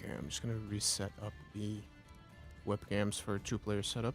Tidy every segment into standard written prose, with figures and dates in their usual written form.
Okay, I'm just gonna reset up the webcams for two-player setup.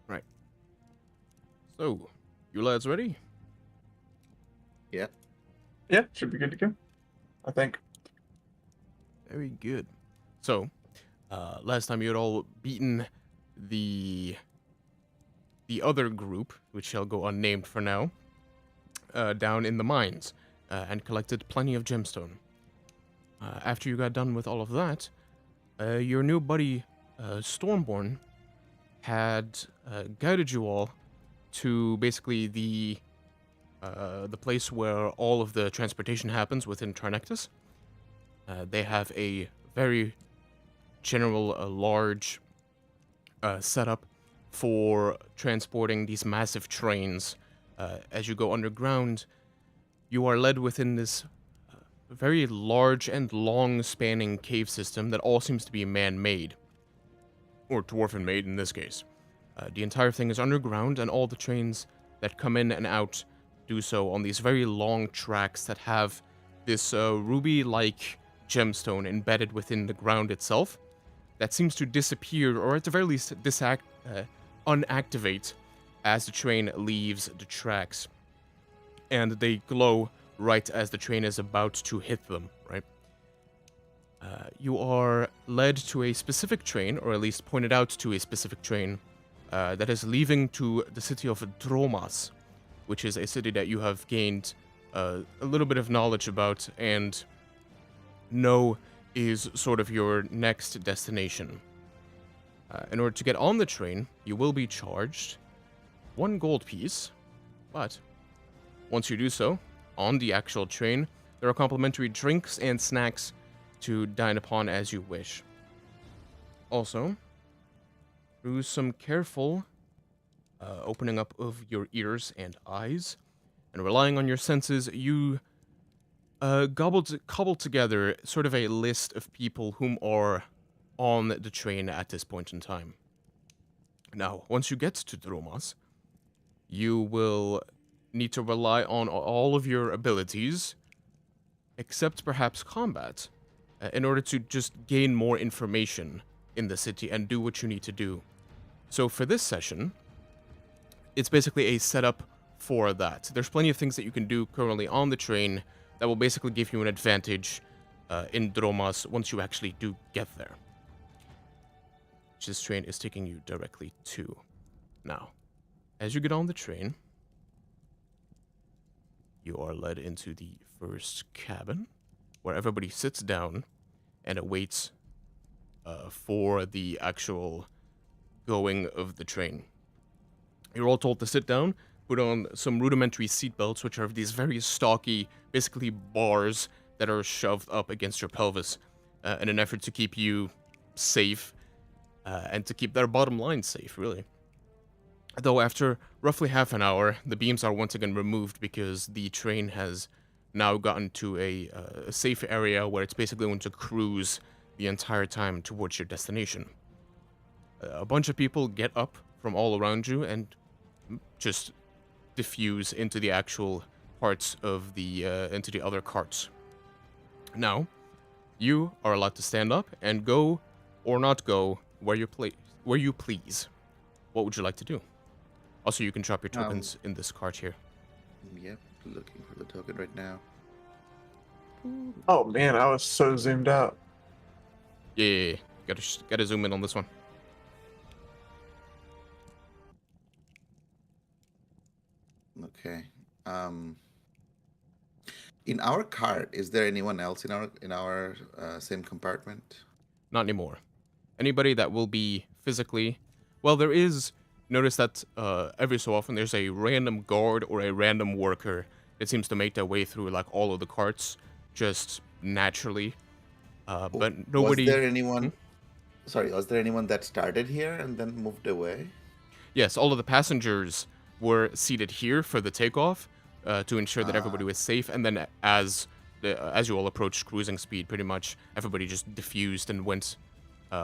Right. So, you lads ready? Yeah. Yeah, should be good to go. I think. Very good. So, last time you had all beaten the other group, which shall go unnamed for now, down in the mines, and collected plenty of gemstone. After you got done with all of that, your new buddy, Stormborn, had guided you all to basically the place where all of the transportation happens within Trinectus. They have a very general, large setup for transporting these massive trains. As you go underground, you are led within this very large and long-spanning cave system that all seems to be man-made, or dwarven-made in this case. The entire thing is underground, and all the trains that come in and out do so on these very long tracks that have this ruby-like gemstone embedded within the ground itself that seems to disappear, or at the very least unactivate as the train leaves the tracks. And they glow right as the train is about to hit them, right? You are led to a specific train, or at least pointed out to a specific train, that is leaving to the city of Dromas, which is a city that you have gained a little bit of knowledge about and know is sort of your next destination. In order to get on the train, you will be charged 1 gold piece, but once you do so, on the actual train, there are complimentary drinks and snacks to dine upon as you wish. Also, through some careful opening up of your ears and eyes, and relying on your senses, you cobbled together sort of a list of people whom are on the train at this point in time. Now, once you get to Dromas, you will need to rely on all of your abilities, except perhaps combat, in order to just gain more information in the city and do what you need to do. So for this session, it's basically a setup for that. There's plenty of things that you can do currently on the train that will basically give you an advantage in Dromas once you actually do get there. Which this train is taking you directly to. Now, as you get on the train, you are led into the first cabin, where everybody sits down and awaits for the actual going of the train. You're all told to sit down, put on some rudimentary seatbelts, which are these very stocky, basically bars that are shoved up against your pelvis in an effort to keep you safe and to keep their bottom line safe, really. Though after roughly half an hour, the beams are once again removed because the train has now gotten to a safe area where it's basically going to cruise the entire time towards your destination. A bunch of people get up from all around you and just diffuse into the actual parts of the into the other carts. Now, you are allowed to stand up and go or not go where you please. What would you like to do? Also, you can drop your tokens in this cart here. Yep, looking for the token right now. Oh man, I was so zoomed out. Yeah. Gotta zoom in on this one. Okay. In our cart, is there anyone else in our same compartment? Not anymore. Anybody that will be physically, well, there is. Notice that every so often there's a random guard or a random worker that seems to make their way through like all of the carts just naturally. But nobody. Was there anyone? Sorry, was there anyone that started here and then moved away? Yes, all of the passengers were seated here for the takeoff to ensure that everybody was safe, and then as you all approached cruising speed, pretty much everybody just diffused and went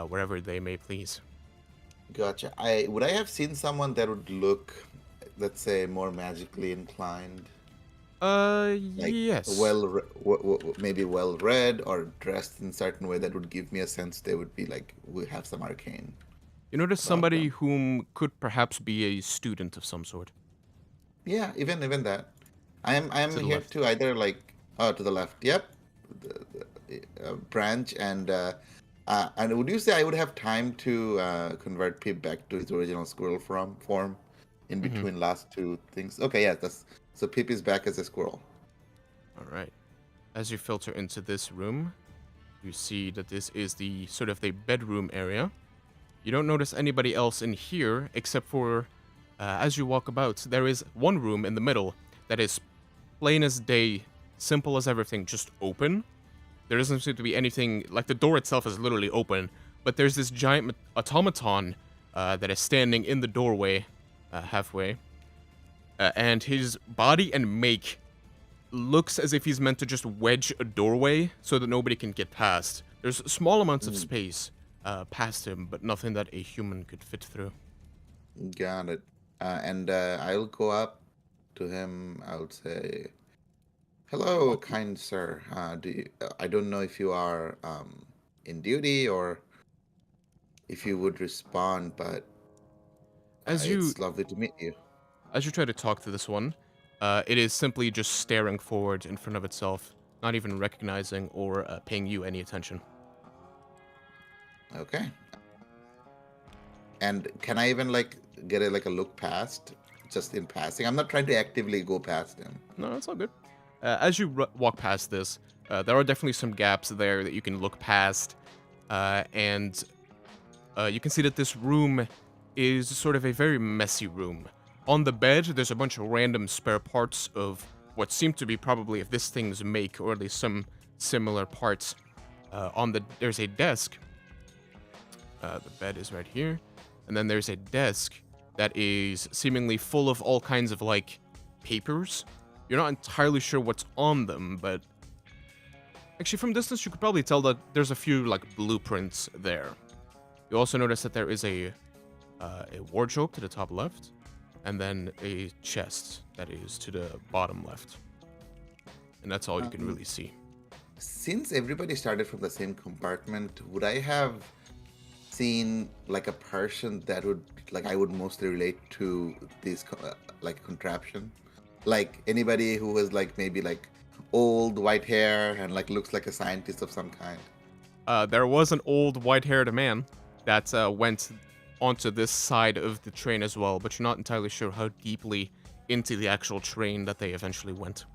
wherever they may please. Gotcha. Would I have seen someone that would look, let's say, more magically inclined? Like Yes. maybe well read or dressed in certain way that would give me a sense they would be like we have some arcane. You notice about somebody them. whom could perhaps be a student of some sort. Yeah, even that. I am To the here left. to either like to the left. Yep, branch and would you say I would have time to convert Pip back to his original squirrel form in Mhm. between last two things? Okay, yeah, that's so Pip is back as a squirrel. All right. As you filter into this room, you see that this is the sort of the bedroom area. You don't notice anybody else in here except for, as you walk about, there is one room in the middle that is plain as day, simple as everything, just open. There doesn't seem to be anything, like the door itself is literally open, but there's this giant automaton that is standing in the doorway, halfway, and his body and make looks as if he's meant to just wedge a doorway so that nobody can get past. There's small amounts of space past him, but nothing that a human could fit through. Got it. And I'll go up to him. I would say, "Hello, kind sir. I don't know if you are in duty or if you would respond, but As you it's lovely to meet you." as you try to talk to this one, it is simply just staring forward in front of itself, not even recognizing or paying you any attention. Okay. And can I even like get a look past, just in passing? I'm not trying to actively go past him. No, that's all good. As you walk past this, there are definitely some gaps there that you can look past, and you can see that this room is sort of a very messy room. On the bed, there's a bunch of random spare parts of what seem to be probably of this thing's make, or at least some similar parts. There's a desk. The bed is right here, and then there's a desk that is seemingly full of all kinds of like papers. You're not entirely sure what's on them, but actually from distance you could probably tell that there's a few like blueprints there. You also notice that there is a wardrobe to the top left, and then a chest that is to the bottom left. And that's all you can really see. Since everybody started from the same compartment, would I have seen like a person that would like I would mostly relate to this like contraption? Like anybody who was like maybe like old white hair and like looks like a scientist of some kind. There was an old white-haired man that went onto this side of the train as well, but you're not entirely sure how deeply into the actual train that they eventually went.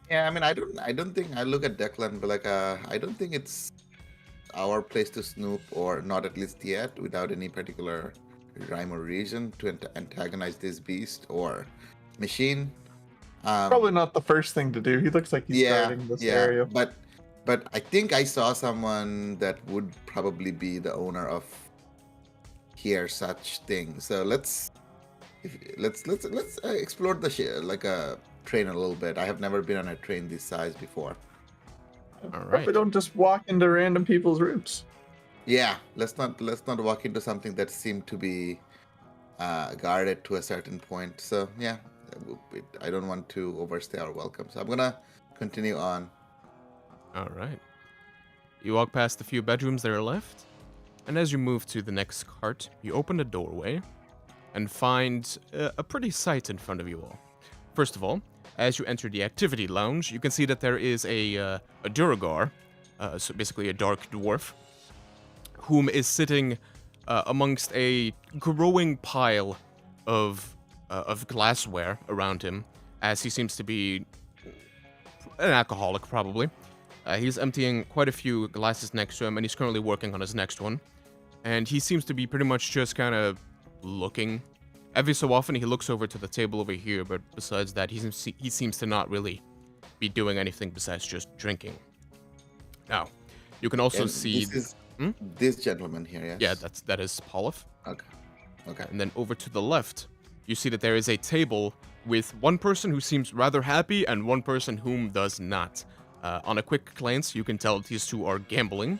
Yeah, I mean, I don't think I look at Declan, but like, I don't think it's our place to snoop, or not at least yet, without any particular rhyme or reason to antagonize this beast or machine. Probably not the first thing to do. He looks like he's guarding this area. But I think I saw someone that would probably be the owner of here such thing. So let's Let's explore the like a train a little bit. I have never been on a train this size before. All Probably right. don't just walk into random people's rooms. Yeah, let's not walk into something that seemed to be guarded to a certain point. So yeah, I don't want to overstay our welcome. So I'm gonna continue on. All right. You walk past the few bedrooms that are left, and as you move to the next cart, you open a doorway and find a pretty sight in front of you all. First of all, as you enter the activity lounge, you can see that there is a Duragar, so basically a dark dwarf, whom is sitting amongst a growing pile of glassware around him, as he seems to be an alcoholic, probably. He's emptying quite a few glasses next to him, and he's currently working on his next one. And he seems to be pretty much just kind of looking. Every so often, he looks over to the table over here, but besides that, he seems to not really be doing anything besides just drinking. Now, you can also And see. this is this gentleman here. Yes. Yeah, that is Polif. Okay. Okay. And then over to the left, you see that there is a table with one person who seems rather happy and one person whom does not. On a quick glance, you can tell these two are gambling.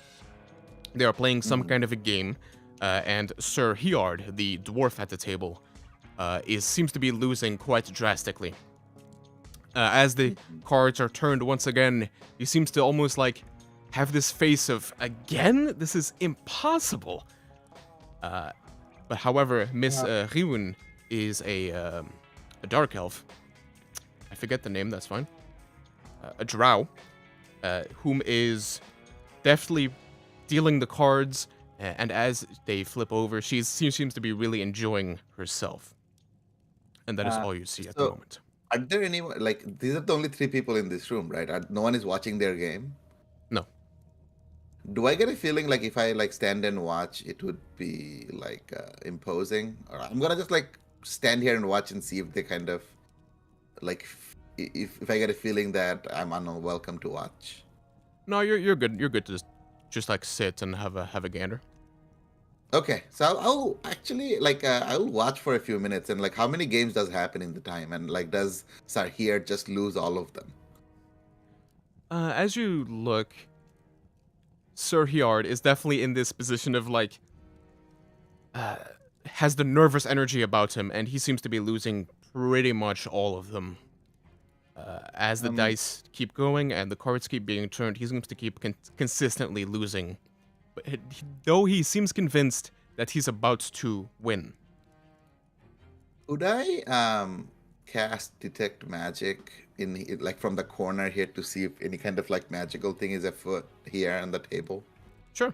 They are playing some kind of a game, and Sir Hiard, the dwarf at the table, seems to be losing quite drastically. As the cards are turned once again, he seems to almost like have this face of, again? This is impossible. But however, Miss Riwun is a dark elf. I forget the name, that's fine. A drow, whom is deftly dealing the cards, and as they flip over, she seems to be really enjoying herself. And that is all you see at the so- moment. Are there anyone like these are the only three people in this room, right? No one is watching their game. No. Do I get a feeling like if I like stand and watch, it would be like imposing? Or I'm gonna just like stand here and watch and see if they kind of like if I get a feeling that I'm unwelcome to watch. No, you're good. You're good to just like sit and have a gander. Okay, so I'll actually like I'll watch for a few minutes and like how many games does happen in the time and like does Sarhir just lose all of them? As you look, Sir Hiard is definitely in this position of like has the nervous energy about him, and he seems to be losing pretty much all of them. As the dice keep going and the cards keep being turned, he seems to keep consistently losing. But though he seems convinced that he's about to win. Could I cast detect magic like from the corner here to see if any kind of like magical thing is afoot here on the table? Sure.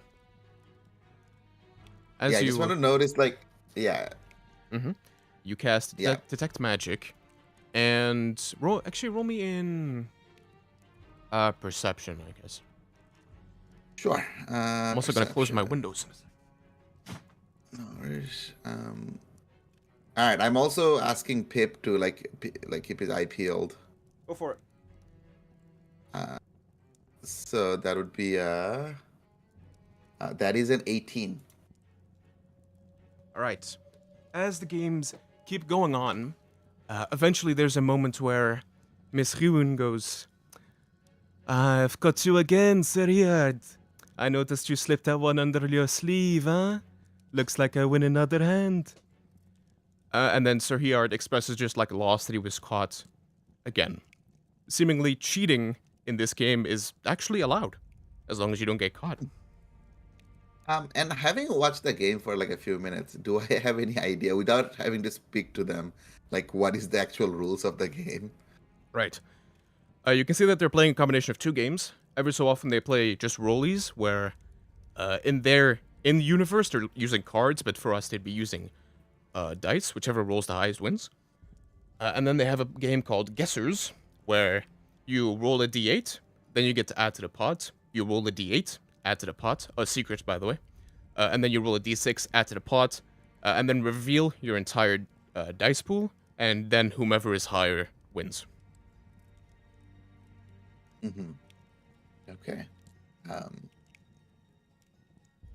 As Yeah, I you just want to notice like you cast Yeah. detect magic, and roll me in perception, I guess. sure. I'm also gonna close my Perception. windows. No worries. All right. I'm also asking Pip to like keep his eye peeled. Go for it. So that would be that is an 18. All right. As the games keep going on, eventually there's a moment where Miss Ryun goes, "I've got you again, Sir Hiard. I noticed you slipped that one under your sleeve, huh? Looks like I win another hand." And then Sir Hiard expresses just like loss that he was caught again. Seemingly cheating in this game is actually allowed, as long as you don't get caught. And having watched the game for like a few minutes, do I have any idea without having to speak to them, like what is the actual rules of the game? Right. You can see that they're playing a combination of two games. Every so often they play just rollies, where in the universe they're using cards, but for us they'd be using dice. Whichever rolls the highest wins. And then they have a game called Guessers, where you roll a d8, then you get to add to the pot. You roll a d8, add to the pot. A secret, by the way. And then you roll a d6, add to the pot, and then reveal your entire dice pool, and then whomever is higher wins. Mm-hmm. Okay. All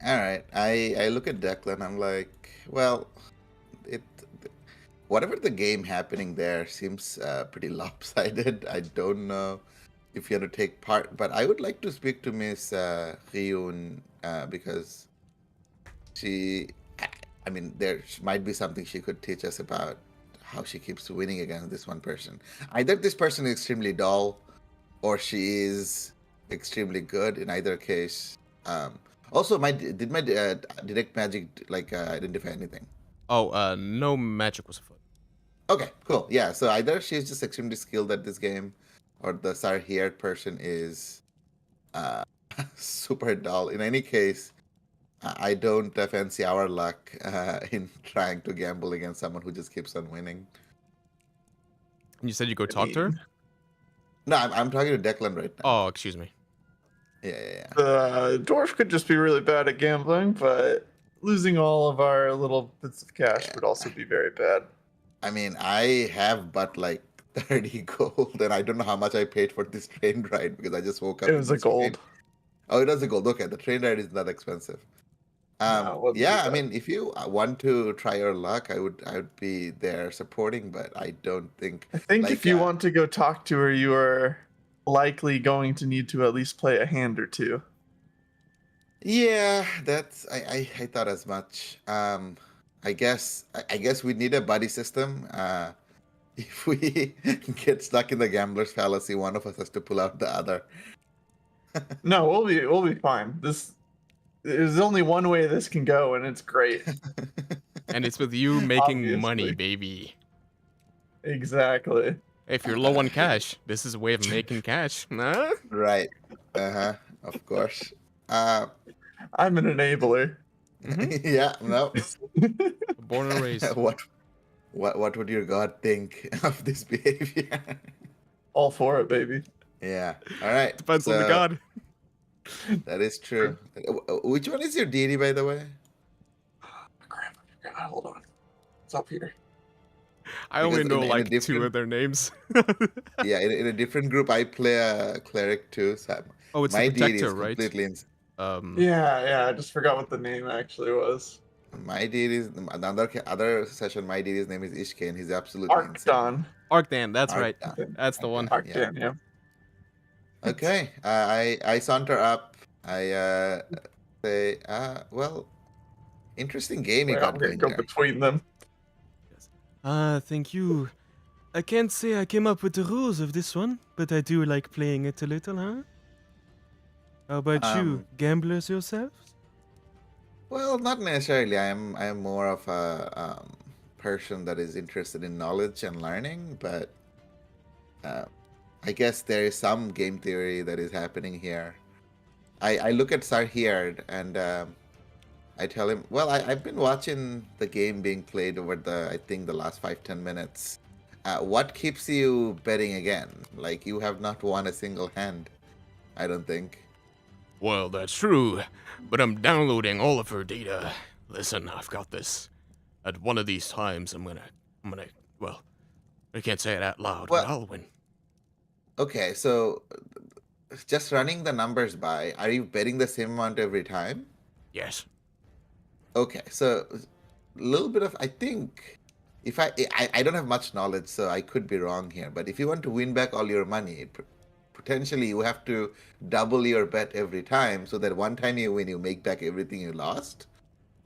right. I look at Declan. I'm like, well, it whatever the game happening there seems pretty lopsided. I don't know if you have to take part, but I would like to speak to Miss Ryun because she, I mean, there might be something she could teach us about how she keeps winning against this one person. Either this person is extremely dull, or she is extremely good. In either case, also, did my detect magic identify anything? Oh, no magic was afoot. Okay, cool. Yeah, so either she's just extremely skilled at this game, or the Sarhier person is uh, super dull. In any case, I don't fancy our luck in trying to gamble against someone who just keeps on winning. You said you go I talk to her? mean, No, I'm talking to Declan right now. Oh, excuse me. Yeah. the dwarf could just be really bad at gambling, but losing all of our little bits of cash would also be very bad. I mean, I have but like 30 gold, and I don't know how much I paid for this train ride because I just woke up. It was in a this train. gold. Oh, it was a gold. Okay, the train ride is not expensive. No, it wasn't Yeah, too I bad. mean, if you want to try your luck, I would be there supporting, but I don't think. I think like, if you want to go talk to her, you are likely going to need to at least play a hand or two. Yeah, that's I thought as much. I guess we need a buddy system. If we get stuck in the gambler's fallacy, one of us has to pull out the other. No, we'll be fine. There's only one way this can go, and it's great. And it's with you making money, Obviously. baby. Exactly. If you're low on cash, this is a way of making cash. Huh? Right. Uh-huh. Of course. Uh I'm an enabler. yeah, no. Born and raised. What would your god think of this behavior? All for it, baby. Yeah. All right. Depends on the so god. That is true. Which one is your deity, by the way? Crap, I forgot. Hold on. It's up here. I only Because know in a like two different- of their names. Yeah, in a different group, I play a cleric too. So Oh, it's my the deity is protector, right? completely Yeah, I just forgot what the name actually was. my deity is other session. My deity's name is Ishke, and he's absolutely insane. Arcdon. Arcdan, that's right. Arcdan. That's the one. Arcdan, yeah. Okay, I saunter up. I say, well, interesting game you Wait, got I'm gonna going go there. between them. Thank you. I can't say I came up with the rules of this one, but I do like playing it a little, huh? How about you, gamblers yourselves? Well, not necessarily. I am more of a person that is interested in knowledge and learning, but I guess there is some game theory that is happening here. I look at Sarhiard and I tell him, well, I've been watching the game being played over I think the last 5-10 minutes. What keeps you betting again? Like, you have not won a single hand, I don't think. Well, that's true, but I'm downloading all of her data. Listen, I've got this. At one of these times, I'm gonna, well, I can't say it out loud, Well- but I'll win. Okay, so just running the numbers by, are you betting the same amount every time? Yes. Okay, so a little bit of, I think, if I don't have much knowledge, so I could be wrong here, but if you want to win back all your money, potentially you have to double your bet every time so that one time you win, you make back everything you lost.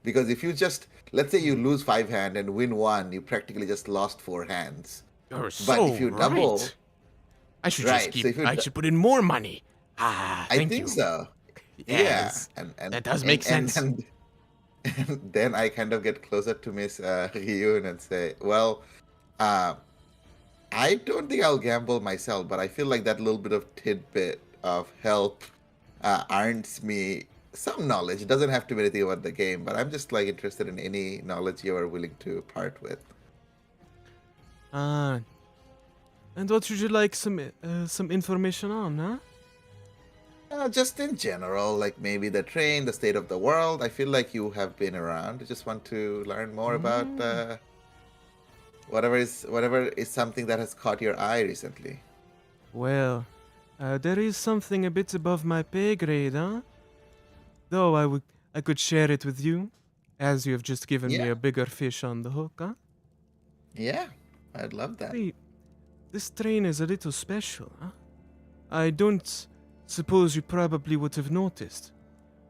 Because if you just, let's say you lose 5 hand and win 1, you practically just lost 4 hands. You're so if you right. double- I should Right, just keep. so if you I du- should put in more money. Ah, I thank think you. so. Yes, Yeah, and that does make sense. And then I kind of get closer to Miss Ryun and say, well, I don't think I'll gamble myself, but I feel like that little bit of tidbit of help earns me some knowledge. It doesn't have to be anything about the game, but I'm just like interested in any knowledge you are willing to part with. And what would you like some information on, huh? Just in general, like maybe the train, the state of the world. I feel like you have been around. I just want to learn more about whatever is something that has caught your eye recently. Well, there is something a bit above my pay grade, huh? Though I could share it with you, as you have just given me Yeah. a bigger fish on the hook, huh? Yeah, I'd love that. Wait, this train is a little special, huh? I don't suppose you probably would have noticed,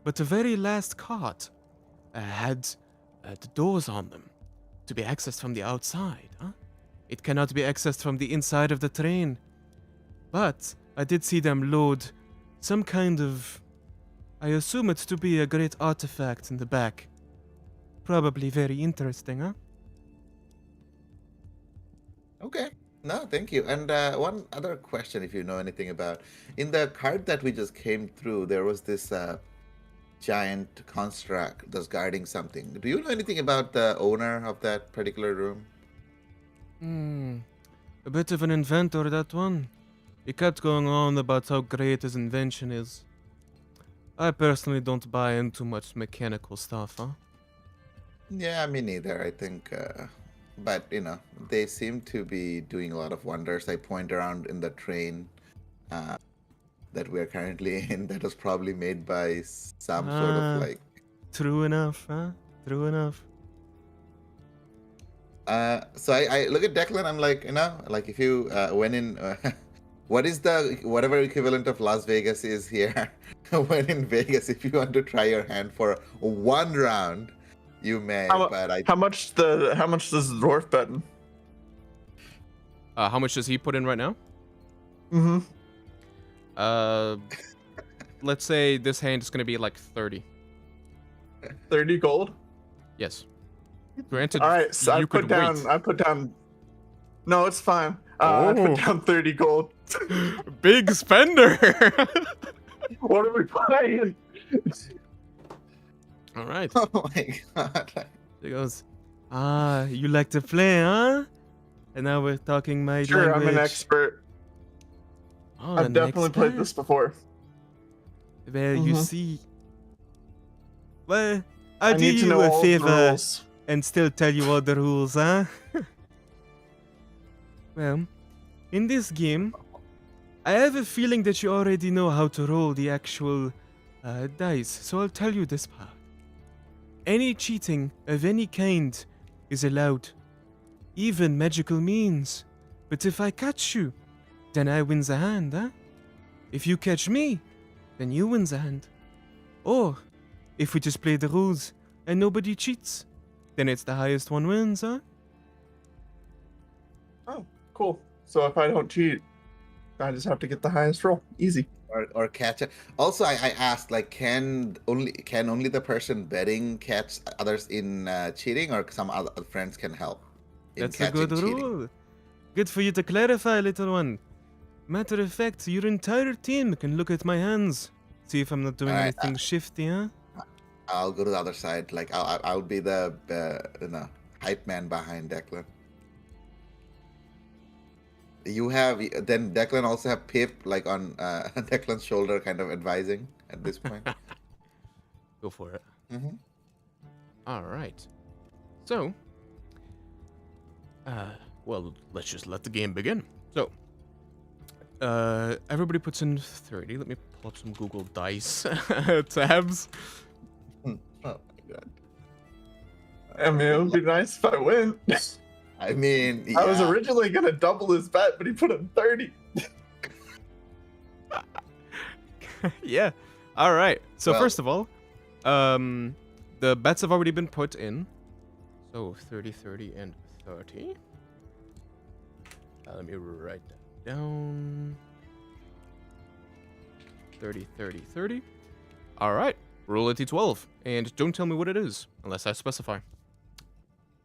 but the very last cart had the doors on them to be accessed from the outside, huh? It cannot be accessed from the inside of the train. But I did see them load some kind of... I assume it to be a great artifact in the back. Probably very interesting, huh? Okay. No, thank you. And one other question, if you know anything about, in the card that we just came through, there was this giant construct that's guarding something. Do you know anything about the owner of that particular room? A bit of an inventor, that one. He kept going on about how great his invention is. I personally don't buy into much mechanical stuff, huh? Yeah, me neither. I think, but they seem to be doing a lot of wonders. I point around in the train that we're currently in. That was probably made by some sort of like. True enough, huh? True enough. So I look at Declan. I'm like, like if you went in, what is the whatever equivalent of Las Vegas is here? When in Vegas, if you want to try your hand for one round, you may. How much does the dwarf bet? How much does he put in right now? Mm-hmm. Let's say this hand is gonna be like 30. 30 gold. Yes. Granted, All right, so you could wait. I put down. No, it's fine. I put down 30 gold. Big spender. What are we playing? All right. Oh my god. He goes, you like to play, huh? And now we're talking my Sure, language. I'm an expert. Oh, I've an definitely played expert. this before. Well, you Mhm. see. Well, I I'll do need to you know a all the favor rules. and still tell you all the rules, huh? Well, in this game, I have a feeling that you already know how to roll the actual dice, so I'll tell you this part. Any cheating of any kind is allowed, even magical means. But if I catch you, then I win the hand, huh? If you catch me, then you win the hand. Or, if we just play the rules and nobody cheats, then it's the highest one wins, huh? Oh, cool. So if I don't cheat, I just have to get the highest roll. Easy. Or catch it. Also, I asked, like, can only the person betting catch others in cheating, or some other friends can help in That's a catching good cheating? rule. Good for you to clarify, little one. Matter of fact, your entire team can look at my hands. See if I'm not doing Alright, anything shifty, huh? I'll go to the other side. Like, I'll be the hype man behind Declan. You have then Declan also have Pip like on Declan's shoulder, kind of advising at this point. Go for it. Mm-hmm. All right. So, well, let's just let the game begin. So, everybody puts in 30. Let me pull up some Google Dice tabs. Oh my god. I mean, it would be nice if I win. I mean, I was yeah. originally gonna double his bet, but he put in 30. Yeah. All right. So Well- first of all, the bets have already been put in. So 30, 30, and 30. Let me write that down. 30, 30, 30. All right. Roll a d12, and don't tell me what it is unless I specify.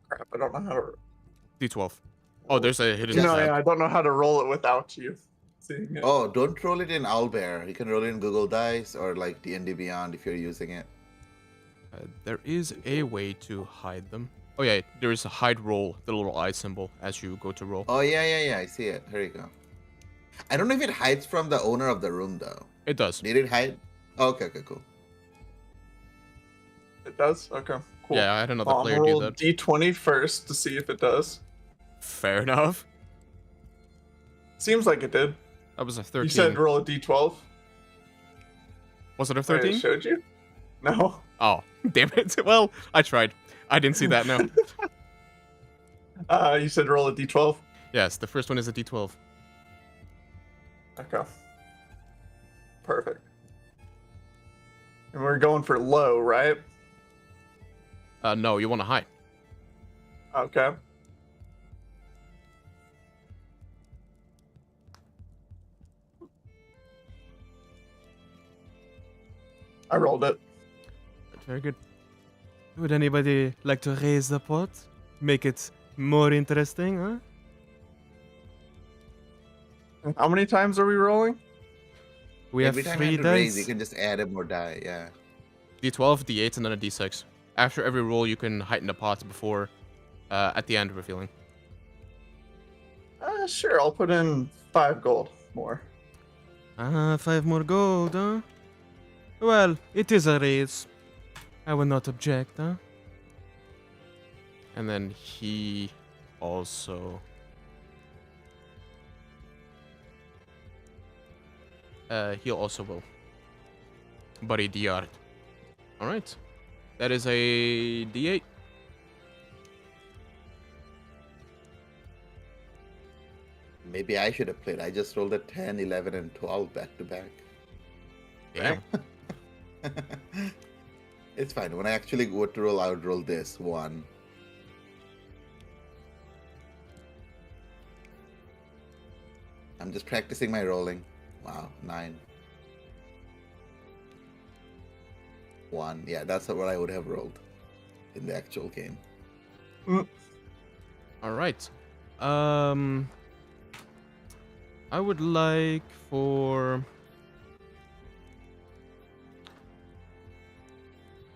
Crap, I don't know how to. D12. Oh, there's a hidden No, tab. yeah, I don't know how to roll it without you seeing it. Oh, don't roll it in Owlbear. You can roll it in Google Dice or like D&D Beyond if you're using it. There is a way to hide them. Oh yeah, there is a hide roll, the little eye symbol as you go to roll. Oh yeah. I see it. Here you go. I don't know if it hides from the owner of the room though. It does. Did it hide? Okay, cool. It does? Okay, cool. Yeah, I had another I'm player gonna do roll that. D20 first to see if it does. Fair enough. Seems like it did. That was a 13. You said roll a D12. Was it a I 13? showed you? No. Oh, damn it. Well, I tried. I didn't see that, no. You said roll a d12. Yes, the first one is a d12. Okay. Perfect. And we're going for low, right? No, you want a high. Okay. I rolled it. Very good. Would anybody like to raise the pot? Make it more interesting, huh? How many times are we rolling? We Every have time you 3 have to raise, you dice. can just add a more die. Yeah. D12, D8, and then a D6. After every roll, you can heighten the pot before, at the end, revealing. Sure, I'll put in 5 gold more. 5 more gold, huh? Well, it is a raise. I will not object, huh? And then he also... he'll also will. Buddy DR. Alright. That is a D8. Maybe I should have played. I just rolled a 10, 11, and 12 back to back. Damn. It's fine. When I actually go to roll, I would roll this 1. I'm just practicing my rolling. Wow, 9. 1. Yeah, that's what I would have rolled in the actual game. Alright. I would like for...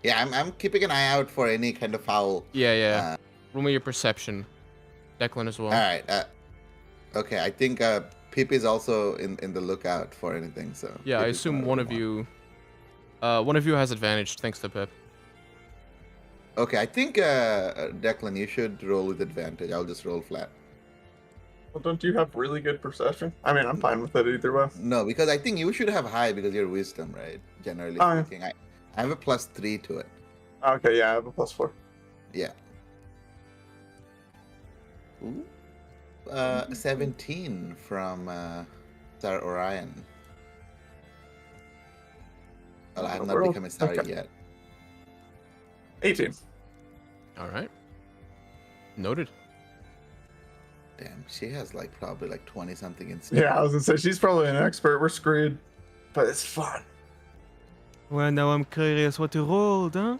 Yeah, I'm keeping an eye out for any kind of foul. Yeah. Roll me your perception. Declan as well. All right. Okay, I think Pip is also in the lookout for anything. So Yeah, I Pip is assume gonna one roll of you has advantage thanks to Pip. Okay, I think Declan, you should roll with advantage. I'll just roll flat. Well, don't you have really good perception? I mean, I'm fine with it either way. No, because I think you should have high because you're wisdom, right? Generally Oh, yeah. speaking, I have a +3 to it. Okay, yeah, I have a +4. Yeah. Ooh. 17 from Star Orion. Well, I have not become a Star Okay. yet. 18. Alright. Noted. Damn, she has like probably like 20 something in Yeah, I was gonna say she's probably an expert. We're screwed, but it's fun. Well, now I'm curious what you rolled, huh?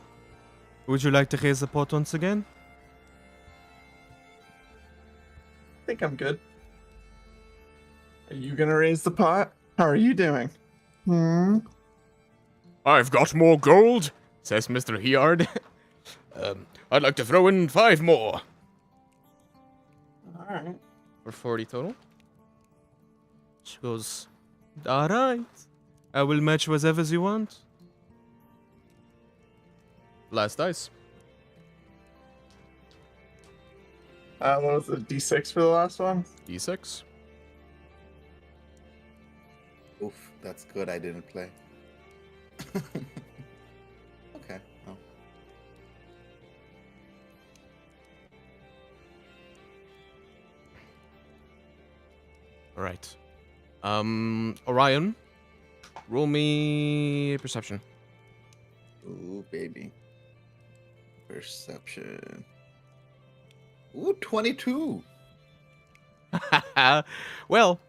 Would you like to raise the pot once again? I think I'm good. Are you gonna raise the pot? How are you doing? I've got more gold, says Mr. Heard. I'd like to throw in 5 more. Alright. For 40 total. She goes, alright. I will match whatever you want. Last dice. What was it? D6 for the last one? D6. Oof, that's good. I didn't play. Okay. Well. Alright. Orion, roll me perception. Ooh, baby. Perception. Ooh, 22. Well,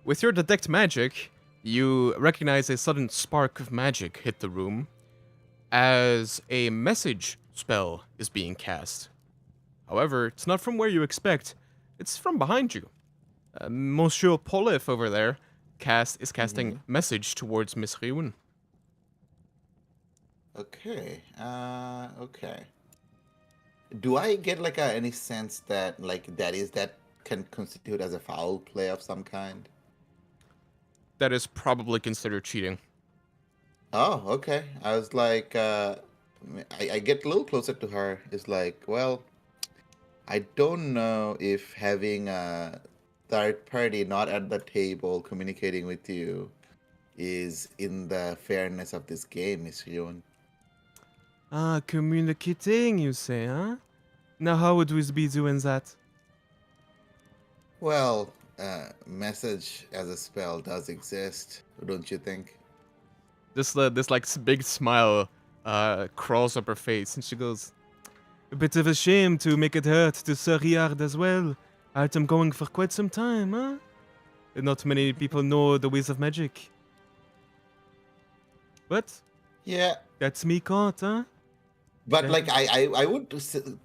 with your detect magic, you recognize a sudden spark of magic hit the room as a message spell is being cast. However, it's not from where you expect, it's from behind you. Monsieur Polif over there is casting message towards Miss Ryun. Okay. Okay. Do I get like any sense that that can constitute as a foul play of some kind? That is probably considered cheating. Oh, okay. I was like, I get a little closer to her. It's like, well, I don't know if having a third party not at the table communicating with you is in the fairness of this game, Miss Ryun. Ah, communicating, you say, huh? Now how would we be doing that? Well, message as a spell does exist, don't you think? This like big smile crawls up her face, and she goes, "A bit of a shame to make it hurt to Sir Riard as well. I'd him going for quite some time, huh? Not many people know the ways of magic. But Yeah, that's me caught, huh? but Yeah. like I would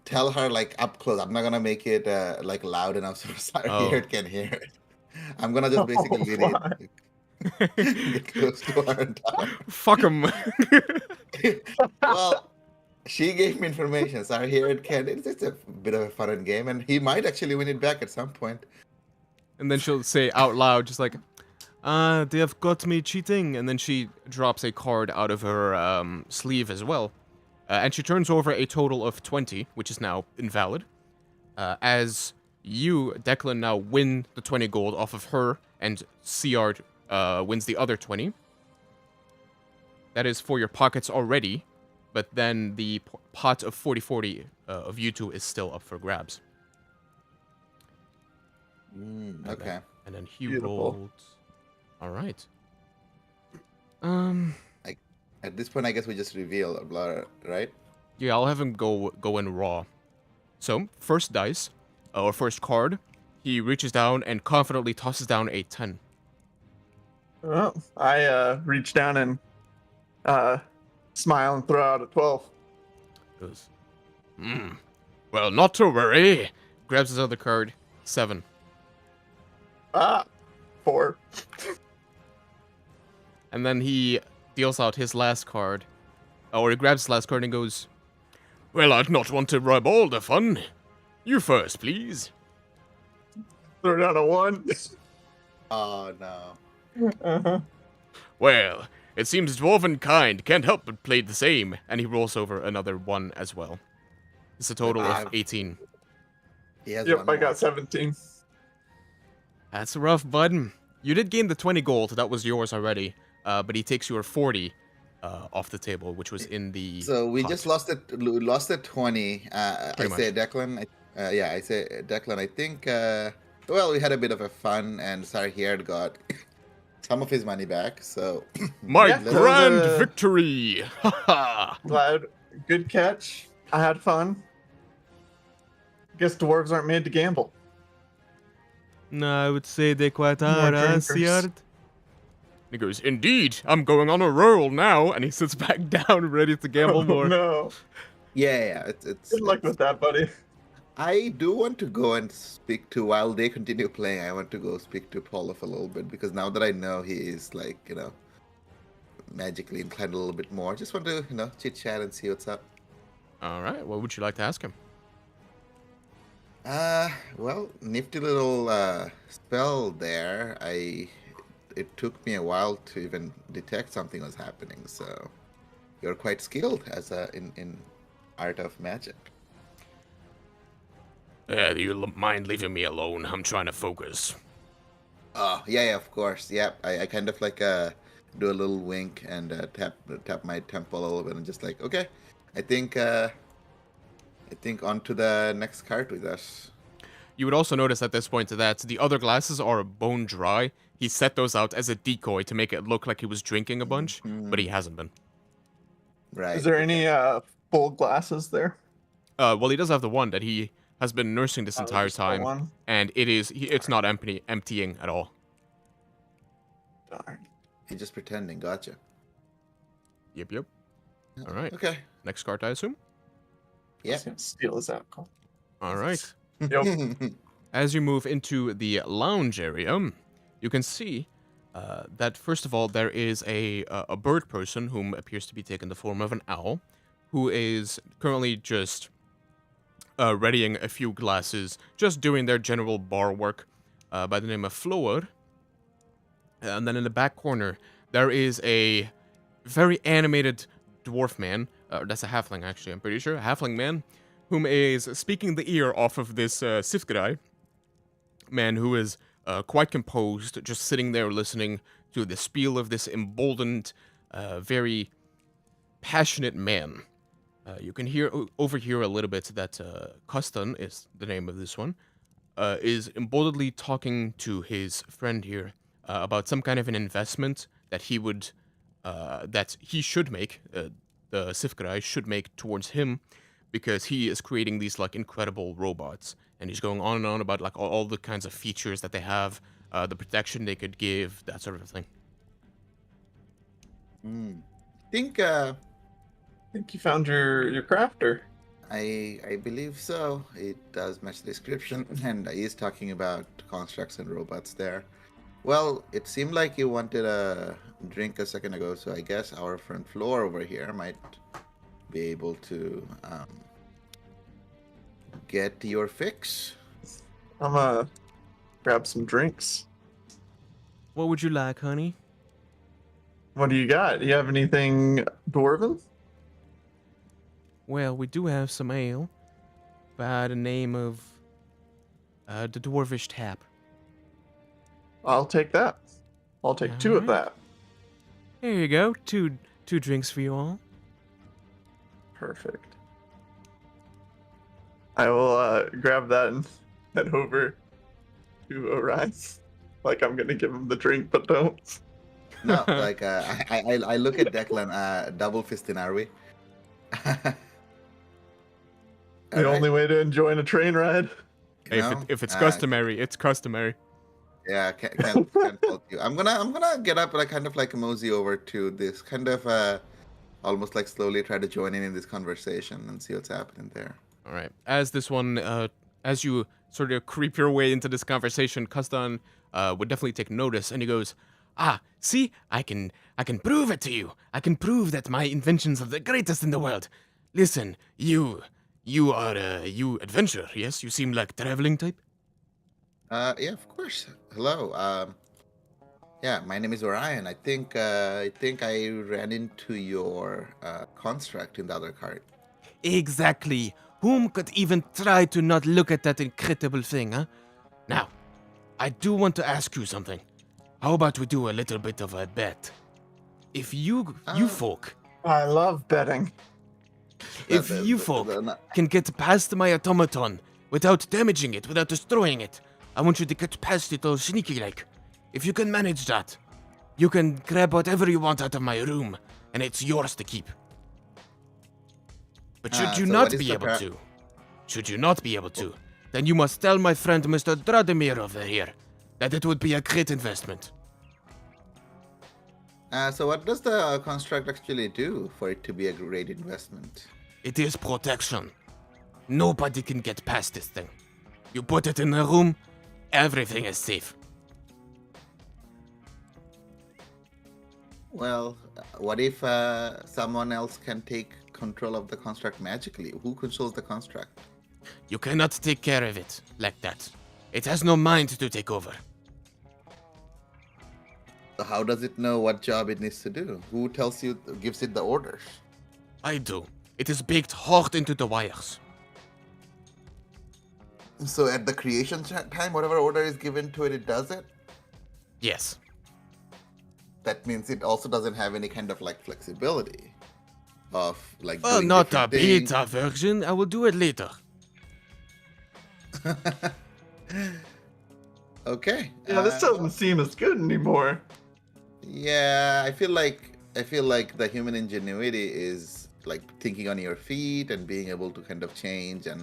tell her like up close. I'm not gonna make it like loud enough so sorry Oh. it can hear it. I'm gonna just basically fuck. get close to her and tell her. Fuck him. Well, she gave me information. So here it can. It's a bit of a fun game, and he might actually win it back at some point. And then she'll say out loud, just like, they have got me cheating. And then she drops a card out of her sleeve as well. And she turns over a total of 20, which is now invalid. As you, Declan, now win the 20 gold off of her, and Seard wins the other 20. That is for your pockets already, but then the pot of 40-40 of you two is still up for grabs. Okay. And then he Beautiful. rolled. All right. At this point, I guess we just reveal blah, right? Yeah, I'll have him go in raw. So first dice, or first card, he reaches down and confidently tosses down a 10. Well, I reach down and smile and throw out a 12. Goes, well, not to worry. Grabs his other card, 7. 4. And then he deals out his last card. Or he grabs his last card and goes, well, I'd not want to rob all the fun. You first, please. Throw down a 1. Oh no. Uh-huh. Well, it seems dwarven kind can't help but play the same. And he rolls over another 1 as well. It's a total of 18. He has Yep, one I more. got 17. That's rough, bud. You did gain the 20 gold. That was yours already. But he takes your 40 off the table, which was in the So we pot. just lost the 20. I Pretty say Declan. I say Declan. I think. Well, we had a bit of a fun, and Sarhierd got some of his money back. So My Yeah, that was grand a- victory! Haha! Glad. Good catch. I had fun. Guess dwarves aren't made to gamble. No, I would say they quite More are, drinkers. Seard? He goes, indeed, I'm going on a roll now, and he sits back down, ready to gamble more. No. yeah, it's. Good luck it's- with that, buddy. I do want to go and speak to while they continue playing. I want to go speak to Paulof a little bit because now that I know he is like magically inclined a little bit more, just want to chit chat and see what's up. All right, what would you like to ask him? Well, nifty little spell there. It took me a while to even detect something was happening. So you're quite skilled as in art of magic. Do you mind leaving me alone? I'm trying to focus. Oh yeah, of course. Yep. I kind of like do a little wink and tap my temple a little bit and just like okay. I think on to the next card with us. You would also notice at this point that the other glasses are bone dry. He set those out as a decoy to make it look like he was drinking a bunch, but he hasn't been. Right. Is there any full glasses there? Well, he does have the one that he has been nursing this entire Just the time, one? and it's not emptying at all. Darn. He's just pretending. Gotcha. Yep. All right. Okay. Next card, I assume. I was gonna steal his alcohol. All right. Yep. As you move into the lounge area, you can see that first of all there is a bird person whom appears to be taking the form of an owl, who is currently just readying a few glasses, just doing their general bar work, by the name of Floor. And then in the back corner there is a very animated dwarf man. That's a halfling, actually. I'm pretty sure a halfling man, whom is speaking the ear off of this Sifgrai man, who is quite composed, just sitting there listening to the spiel of this emboldened, very passionate man. You can overhear a little bit that Custon is the name of this one. is embodedly talking to his friend here about some kind of an investment that he should make, the Sifkarai should make towards him, because he is creating these like incredible robots, and he's going on and on about like all the kinds of features that they have, the protection they could give, that sort of thing. Think I think you found your crafter. I believe so. It does match the description, and he is talking about constructs and robots there. Well, it seemed like you wanted a drink a second ago, so I guess our front floor over here might be able to get your fix. I'm gonna grab some drinks. What would you like, honey? What do you got? Do you have anything dwarven? Well, we do have some ale by the name of the Dwarvish Tap. I'll take that. I'll take two of Alright. that. Here you go, two drinks for you all. Perfect. I will grab that and head over to Orion. Like I'm gonna give him the drink, but don't. No, like I look at Declan, double fisting, are we? The only way to enjoy a train ride. Hey, if it's customary, it's customary. Yeah, can't fault you. I'm gonna get up and I kind of like mosey over to this kind of almost like slowly try to join in this conversation and see what's happening there. All right. As this one, as you sort of creep your way into this conversation, Kastan would definitely take notice, and he goes, "Ah, see, I can prove it to you. I can prove that my inventions are the greatest in the world. Listen, you are you adventurer, yes? You seem like traveling type." Yeah, of course. Hello. Yeah, my name is Orion. I think I ran into your construct in the other cart. Exactly. Whom could even try to not look at that incredible thing, huh? Now, I do want to ask you something. How about we do a little bit of a bet? If you folk, I love betting. if you folk can get past my automaton without damaging it, without destroying it, I want you to get past it all sneaky like. If you can manage that, you can grab whatever you want out of my room, and it's yours to keep. But should you so not what is be the able to, then you must tell my friend Mr. Dradimir over here that it would be a great investment. So what does the construct actually do for it to be a great investment? It is protection. Nobody can get past this thing. You put it in a room, everything is safe. Well, what if someone else can take control of the construct magically? Who controls the construct? You cannot take care of it like that. It has no mind to take over. So how does it know what job it needs to do? Who tells you, gives it the orders? I do. It is baked hard into the wires. So at the creation time, whatever order is given to it, it does it? Yes. That means it also doesn't have any kind of like flexibility of like Well, doing not a different things. beta version. I will do it later. Okay. Yeah, this doesn't seem as good anymore. Yeah, I feel like the human ingenuity is like thinking on your feet and being able to kind of change Yeah,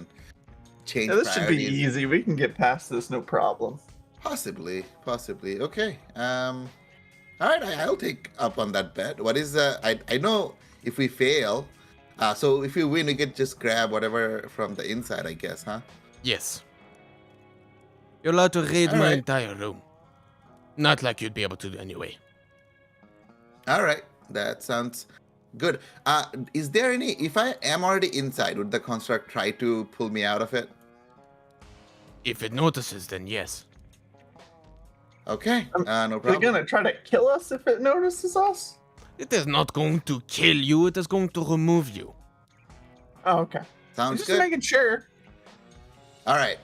this should be priorities. easy. We can get past this, no problem. Possibly. Okay. All right, I'll take up on that bet. What is I know if we fail, so if we win, we could just grab whatever from the inside, I guess, huh? Yes. You're allowed to raid my Alright. entire room. Not like you'd be able to anyway. All right, that sounds good. Is there any? If I am already inside, would the construct try to pull me out of it? If it notices, then yes. Okay, no They're problem. gonna try to kill us if it notices us? It is not going to kill you, it is going to remove you. Oh, okay. Sounds Just good. making sure. All right,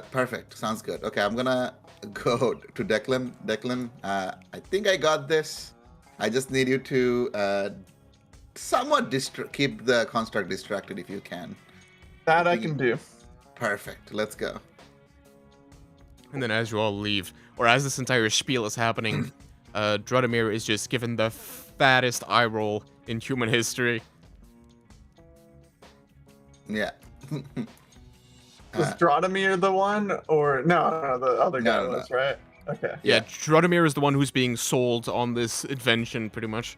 perfect. Sounds good. Okay, I'm gonna go to Declan. Declan, I think I got this. I just need you to somewhat keep the construct distracted if you can. That I can do. Perfect. Let's go. And then as you all leave, or as this entire spiel is happening, Drudimir is just given the fattest eye roll in human history. Yeah. Was Drodomir the one, or no, the other guy No, no. was, right? Okay. Yeah, Yeah. Drudimir is the one who's being sold on this invention, pretty much.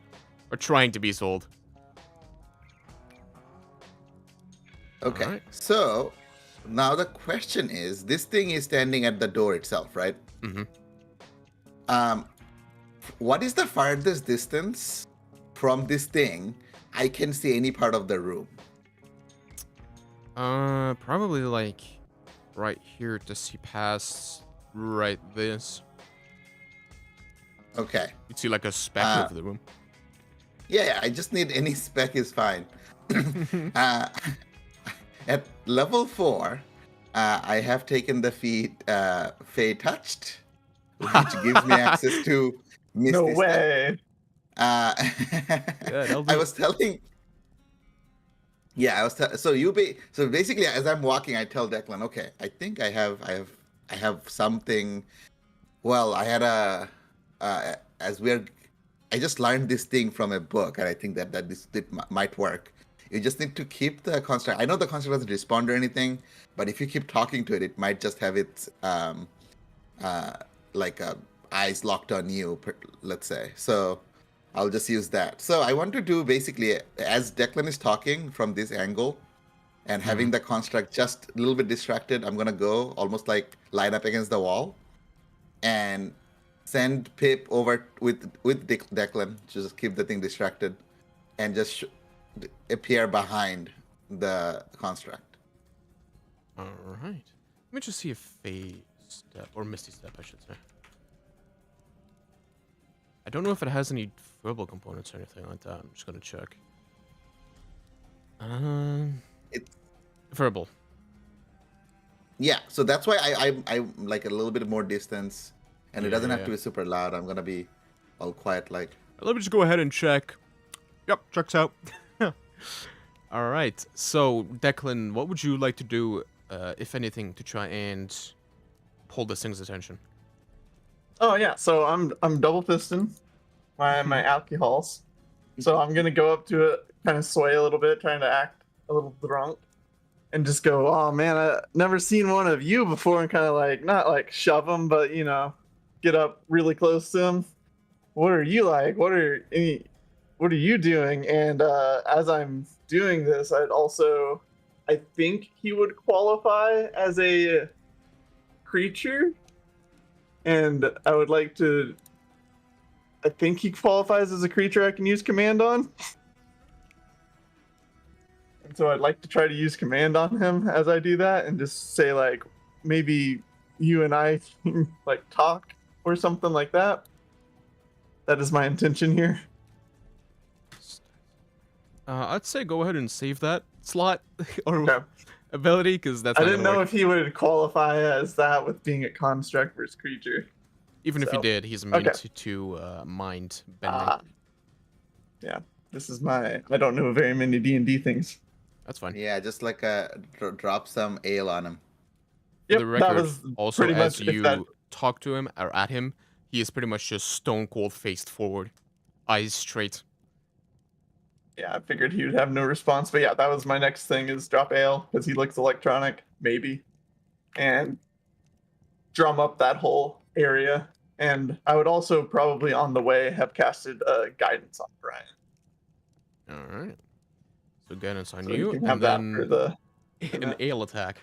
Or trying to be sold. Okay. Alright. So now the question is, this thing is standing at the door itself, right? Mm-hmm. What is the farthest distance from this thing I can see any part of the room? Probably like right here to see past right this. Okay. You'd see like a speck of the room. Yeah, I just need any spec is fine. At level 4, I have taken the feat Fey Touched, which gives me access to Misty No Step. way. that'll do I it. was telling. Yeah, I was. So basically, as I'm walking, I tell Declan, okay, I think I have something. Well, I had a I just learned this thing from a book, and I think that might work. You just need to keep the construct. I know the construct doesn't respond or anything, but if you keep talking to it, it might just have its eyes locked on you, let's say. So I'll just use that. So I want to do basically, as Declan is talking from this angle and having the construct just a little bit distracted, I'm going to go almost like line up against the wall and send Pip over with Declan to just keep the thing distracted and just appear behind the construct. Alright. Let me just see if Fey Step, or Misty Step, I should say. I don't know if it has any verbal components or anything like that. I'm just gonna check. It's Verbal. Yeah, so that's why I like a little bit more distance, and it doesn't have Yeah. to be super loud. I'm gonna be all quiet, like. Let me just go ahead and check. Yep, checks out. Alright, so Declan, what would you like to do, if anything, to try and pull this thing's attention? Oh yeah, so I'm double fisting my alcohols. So I'm gonna go up to it, kind of sway a little bit, trying to act a little drunk, and just go, "Oh man, I never seen one of you before," and kind of like not like shove him, but get up really close to him. What are you like? What are you doing? And as I'm doing this, I think he would qualify as a creature, and I would like to. I think he qualifies as a creature I can use command on. And so I'd like to try to use command on him as I do that, and just say like, maybe you and I like talk or something like that. That is my intention here. I'd say go ahead and save that slot or Okay. ability, because that's I not didn't gonna know work. if he would qualify as that with being a construct versus creature. Even if he so- did, he's immune okay. to mind bending. Yeah, this is I don't know very many D&D things. That's fine. Yeah, just like drop some ale on him. For Yep, the that record, was also pretty as much if you that- talk to him or at him, he is pretty much just stone cold faced forward, eyes straight. Yeah, I figured he would have no response, but yeah, that was my next thing is drop ale because he looks electronic, maybe, and drum up that whole area. And I would also probably on the way have casted guidance on Brian, All right. So guidance on so you, you can and have that for then the an ale attack.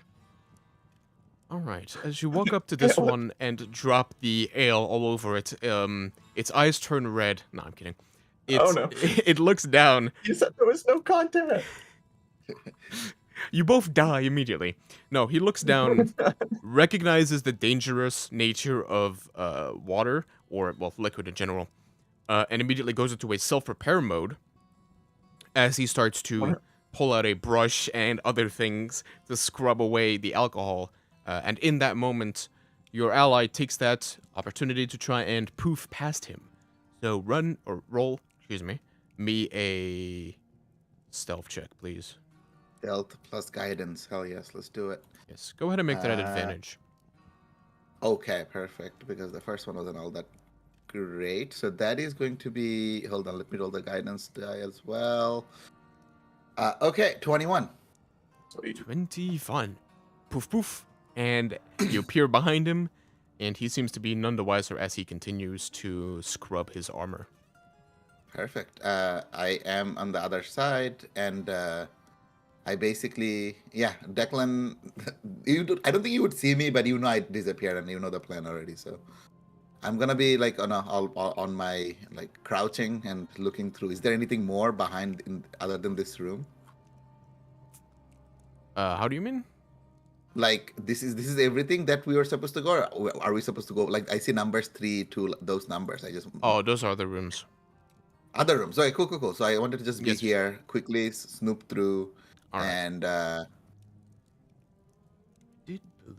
All right. As you walk up to this one and drop the ale all over it, its eyes turn red. No, I'm kidding. Oh, no. It looks down. You said there was no contact. You both die immediately. No, he looks down, recognizes the dangerous nature of water, or, well, liquid in general, and immediately goes into a self-repair mode as he starts to pull out a brush and other things to scrub away the alcohol. And in that moment, your ally takes that opportunity to try and poof past him. So roll, me a stealth check, please. Stealth plus guidance. Hell yes, let's do it. Yes, go ahead and make that an advantage. Okay, perfect. Because the first one wasn't all that great. So that is going to be. Hold on, let me roll the guidance die as well. Okay, 21. Sweet. 20 fun. Poof poof. And you appear behind him, and he seems to be none the wiser as he continues to scrub his armor. Perfect. I am on the other side, and I basically, yeah, Declan. I don't think you would see me, but you know I disappeared, and you know the plan already. So I'm gonna be like on my like crouching and looking through. Is there anything more behind other than this room? How do you mean? Like this is everything that we were supposed to go. Or are we supposed to go? Like I see numbers 3 to those numbers. I just Oh, those are the rooms. other rooms. Okay, cool. So I wanted to just be Yes. here quickly, snoop through, All right. and Did believe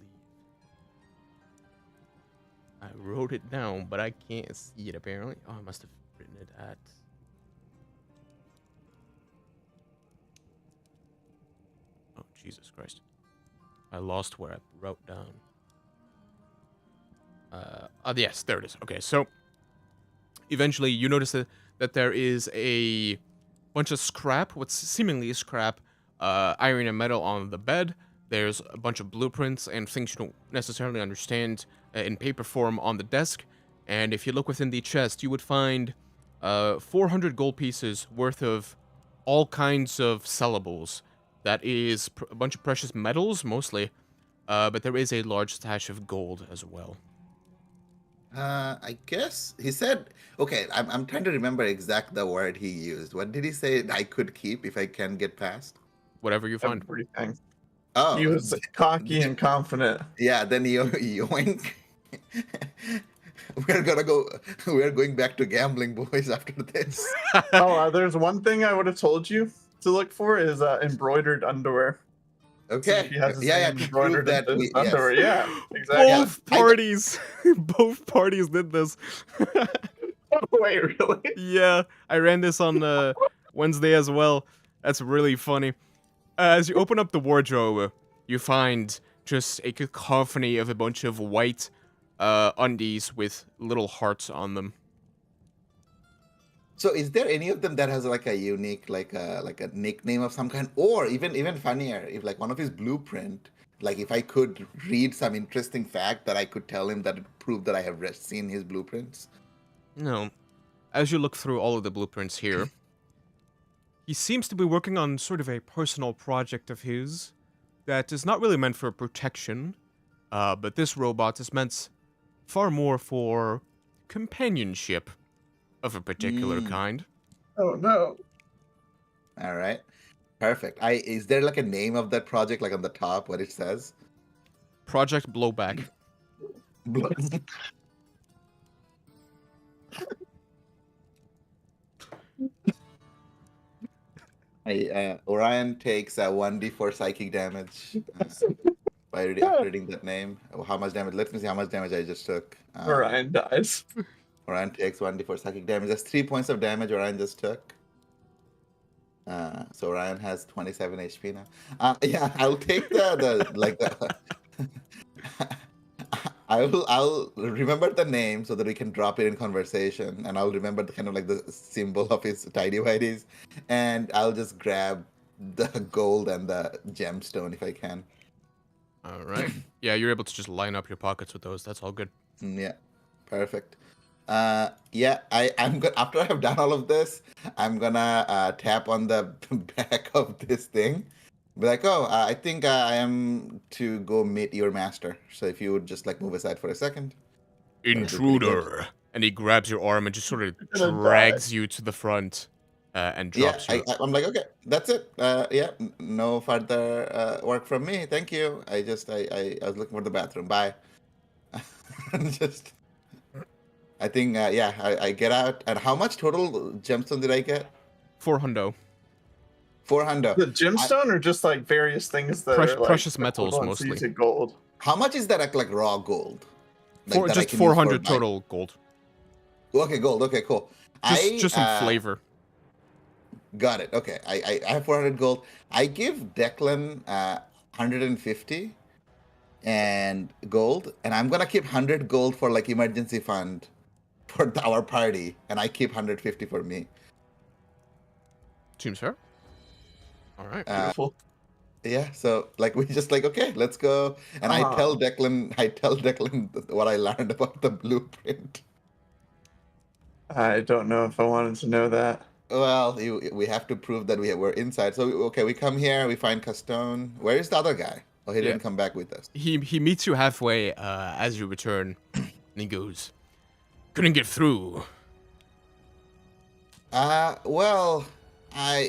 I wrote it down, but I can't see it apparently. Oh, I must have written it at. Oh, Jesus Christ. I lost where I wrote down. Oh, yes, there it is. Okay, so eventually you notice that there is a bunch of scrap, what's seemingly scrap, iron and metal on the bed. There's a bunch of blueprints and things you don't necessarily understand in paper form on the desk. And if you look within the chest, you would find 400 gold pieces worth of all kinds of sellables. That is a bunch of precious metals, mostly, but there is a large stash of gold as well. I guess he said. Okay, I'm trying to remember exact the word he used. What did he say? I could keep if I can get past. Whatever you find. Everything. He Oh, was cocky and confident. yeah. Then yoink. We're gonna go. We're going back to gambling, boys. After this. There's one thing I would have told you to look for is embroidered underwear. See Okay. if he has his Yeah. name To embroidered prove that into his yes. underwear. Yeah, exactly. Both parties, both parties did this. Wait, really? Yeah, I ran this on Wednesday as well. That's really funny. As you open up the wardrobe, you find just a cacophony of a bunch of white undies with little hearts on them. So, is there any of them that has like a unique, like a nickname of some kind, or even funnier, if like one of his blueprint, like if I could read some interesting fact that I could tell him that it proved that I have seen his blueprints. No. As you look through all of the blueprints here, he seems to be working on sort of a personal project of his that is not really meant for protection, but this robot is meant far more for companionship of a particular kind. Oh no. All right, perfect. Is there like a name of that project, like on the top, what it says? Project Blowback. Orion takes 1d4 psychic damage by reading that name. Oh, how much damage? Let me see how much damage I just took. Orion dies. Orion takes 1d4 psychic damage. That's 3 points of damage Orion just took. So Orion has 27 HP now. Yeah, I'll take the I'll remember the name so that we can drop it in conversation, and I'll remember the kind of like the symbol of his tidy whities, and I'll just grab the gold and the gemstone if I can. All right. Yeah, you're able to just line up your pockets with those. That's all good. Yeah, perfect. Yeah, I'm good. After I have done all of this, I'm gonna tap on the back of this thing. Be like, oh, I think I am to go meet your master. So if you would just like move aside for a second. That'd be pretty good. Intruder. And he grabs your arm and just sort of Gonna drags you to the front and Yeah, drops you. I'm like, okay, that's it. Yeah, no further work from me. Thank you. I was looking for the bathroom. Bye. Just, I think, yeah, I get out. And how much total gemstone did I get? 400. 400. The gemstone or just like various things that are like precious metals equivalent mostly. to gold. How much is that like raw gold? Like, that I Just can use for 400 my- total gold. Okay, gold. Okay, cool. Just some flavor. Got it. Okay, I have 400 gold. I give Declan 150, and gold, and I'm gonna keep 100 gold for like emergency fund for our party, and I keep 150 for me. Seems fair. All right. Beautiful. Yeah, so like we just like, okay, let's go. And I tell Declan what I learned about the blueprint. I don't know if I wanted to know that. Well, we have to prove that we're inside. So okay, we come here, we find Castone. Where is the other guy? Oh, he Yeah. didn't come back with us. He meets you halfway as you return, and he goes, "Couldn't get through." Well,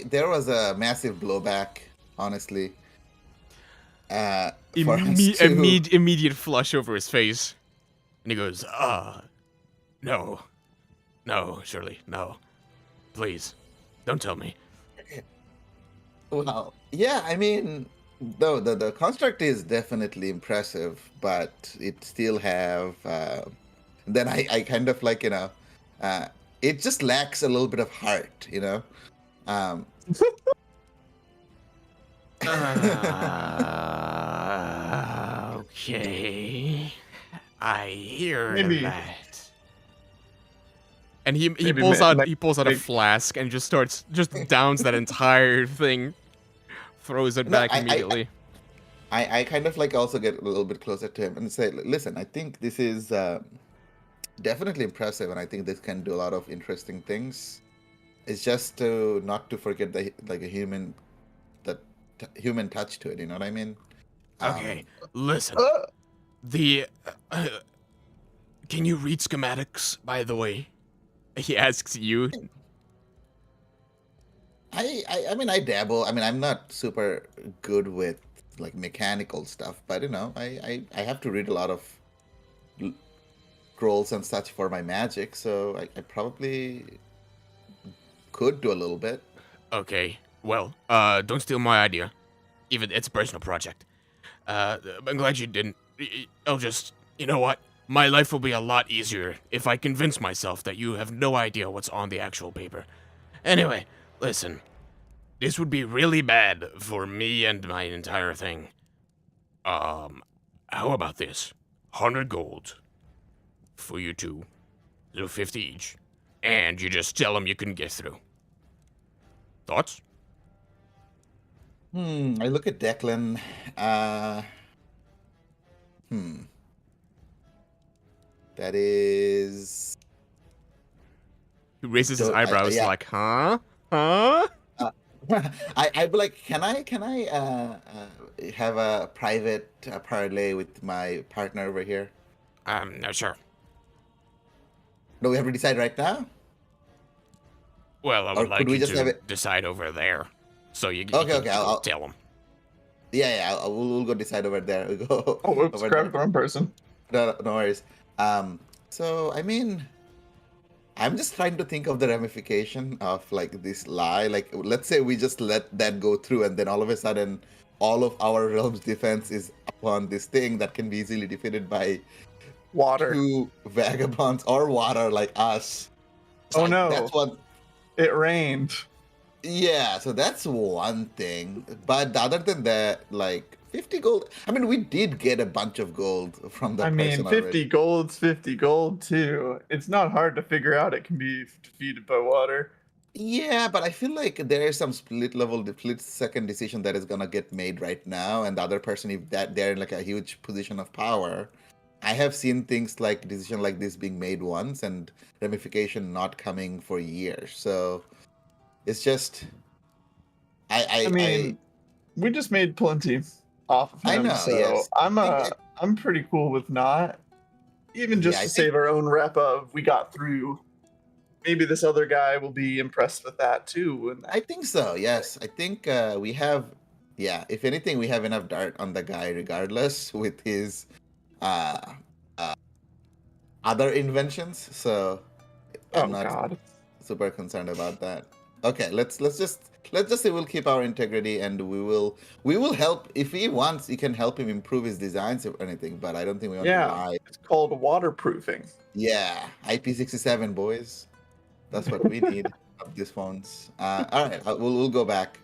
there was a massive blowback, honestly. For us to... Immediate flush over his face, and he goes, no, Shirley, no, please, don't tell me." Well, yeah, I mean, though the construct is definitely impressive, but it still have. Then I kind of like, it just lacks a little bit of heart, Okay, I hear Maybe- that. And he Maybe pulls ma- out like- he pulls out a like- flask and just downs that entire thing, throws it No, back immediately. I kind of like also get a little bit closer to him and say, listen, I think this is definitely impressive, and I think this can do a lot of interesting things. It's just not to forget the human touch to it. You know what I mean? Okay, listen. Uh, The can you read schematics, by the way? He asks you. I mean, I dabble. I mean, I'm not super good with like mechanical stuff, but I have to read a lot of scrolls and such for my magic, so I probably could do a little bit. Okay, well, don't steal my idea. Even it's a personal project. I'm glad you didn't. I'll just, you know what? My life will be a lot easier if I convince myself that you have no idea what's on the actual paper. Anyway, listen. This would be really bad for me and my entire thing. How about this? 100 gold for you two. So 50 each. And you just tell them you couldn't get through. Thoughts? I look at Declan. That is. He raises his So, eyebrows yeah. like, huh? Huh? I'd be like, can I have a private parlay with my partner over here? No, sure. No, we have to decide right now. Well, I Or would could like we you just have to it- decide over there. So you Okay, can okay, I'll- tell him. Yeah, we'll go decide over there. We go. Oh, whoops, over grabbed the wrong person. No worries. So I mean, I'm just trying to think of the ramification of like this lie. Like, let's say we just let that go through, and then all of a sudden, all of our realm's defense is upon this thing that can be easily defeated by Water. 2 vagabonds or water like us. Oh, no. That's one. It rained. Yeah, so that's one thing. But other than that, like 50 gold. I mean, we did get a bunch of gold from the I mean, person 50 already. gold's 50 gold, too. It's not hard to figure out it can be defeated by water. Yeah, but I feel like there is some split second decision that is gonna get made right now, and the other person, if that they're in like a huge position of power. I have seen things like decision like this being made once and ramification not coming for years. So it's just I mean, we just made plenty off of him. I know, so yes. I'm pretty cool with not. Even just Yeah, I to think- save our own rep of we got through. Maybe this other guy will be impressed with that too. And I think so. Yes, I think we have. Yeah, if anything, we have enough dart on the guy, regardless, with his other inventions. So oh I'm not god. super concerned about that. Okay, let's just say we'll keep our integrity, and we will help if he wants. You can help him improve his designs or anything, but I don't think we want Yeah. to lie. It's called waterproofing. Yeah, IP67 boys. That's what we need of these phones. All right, we'll go back.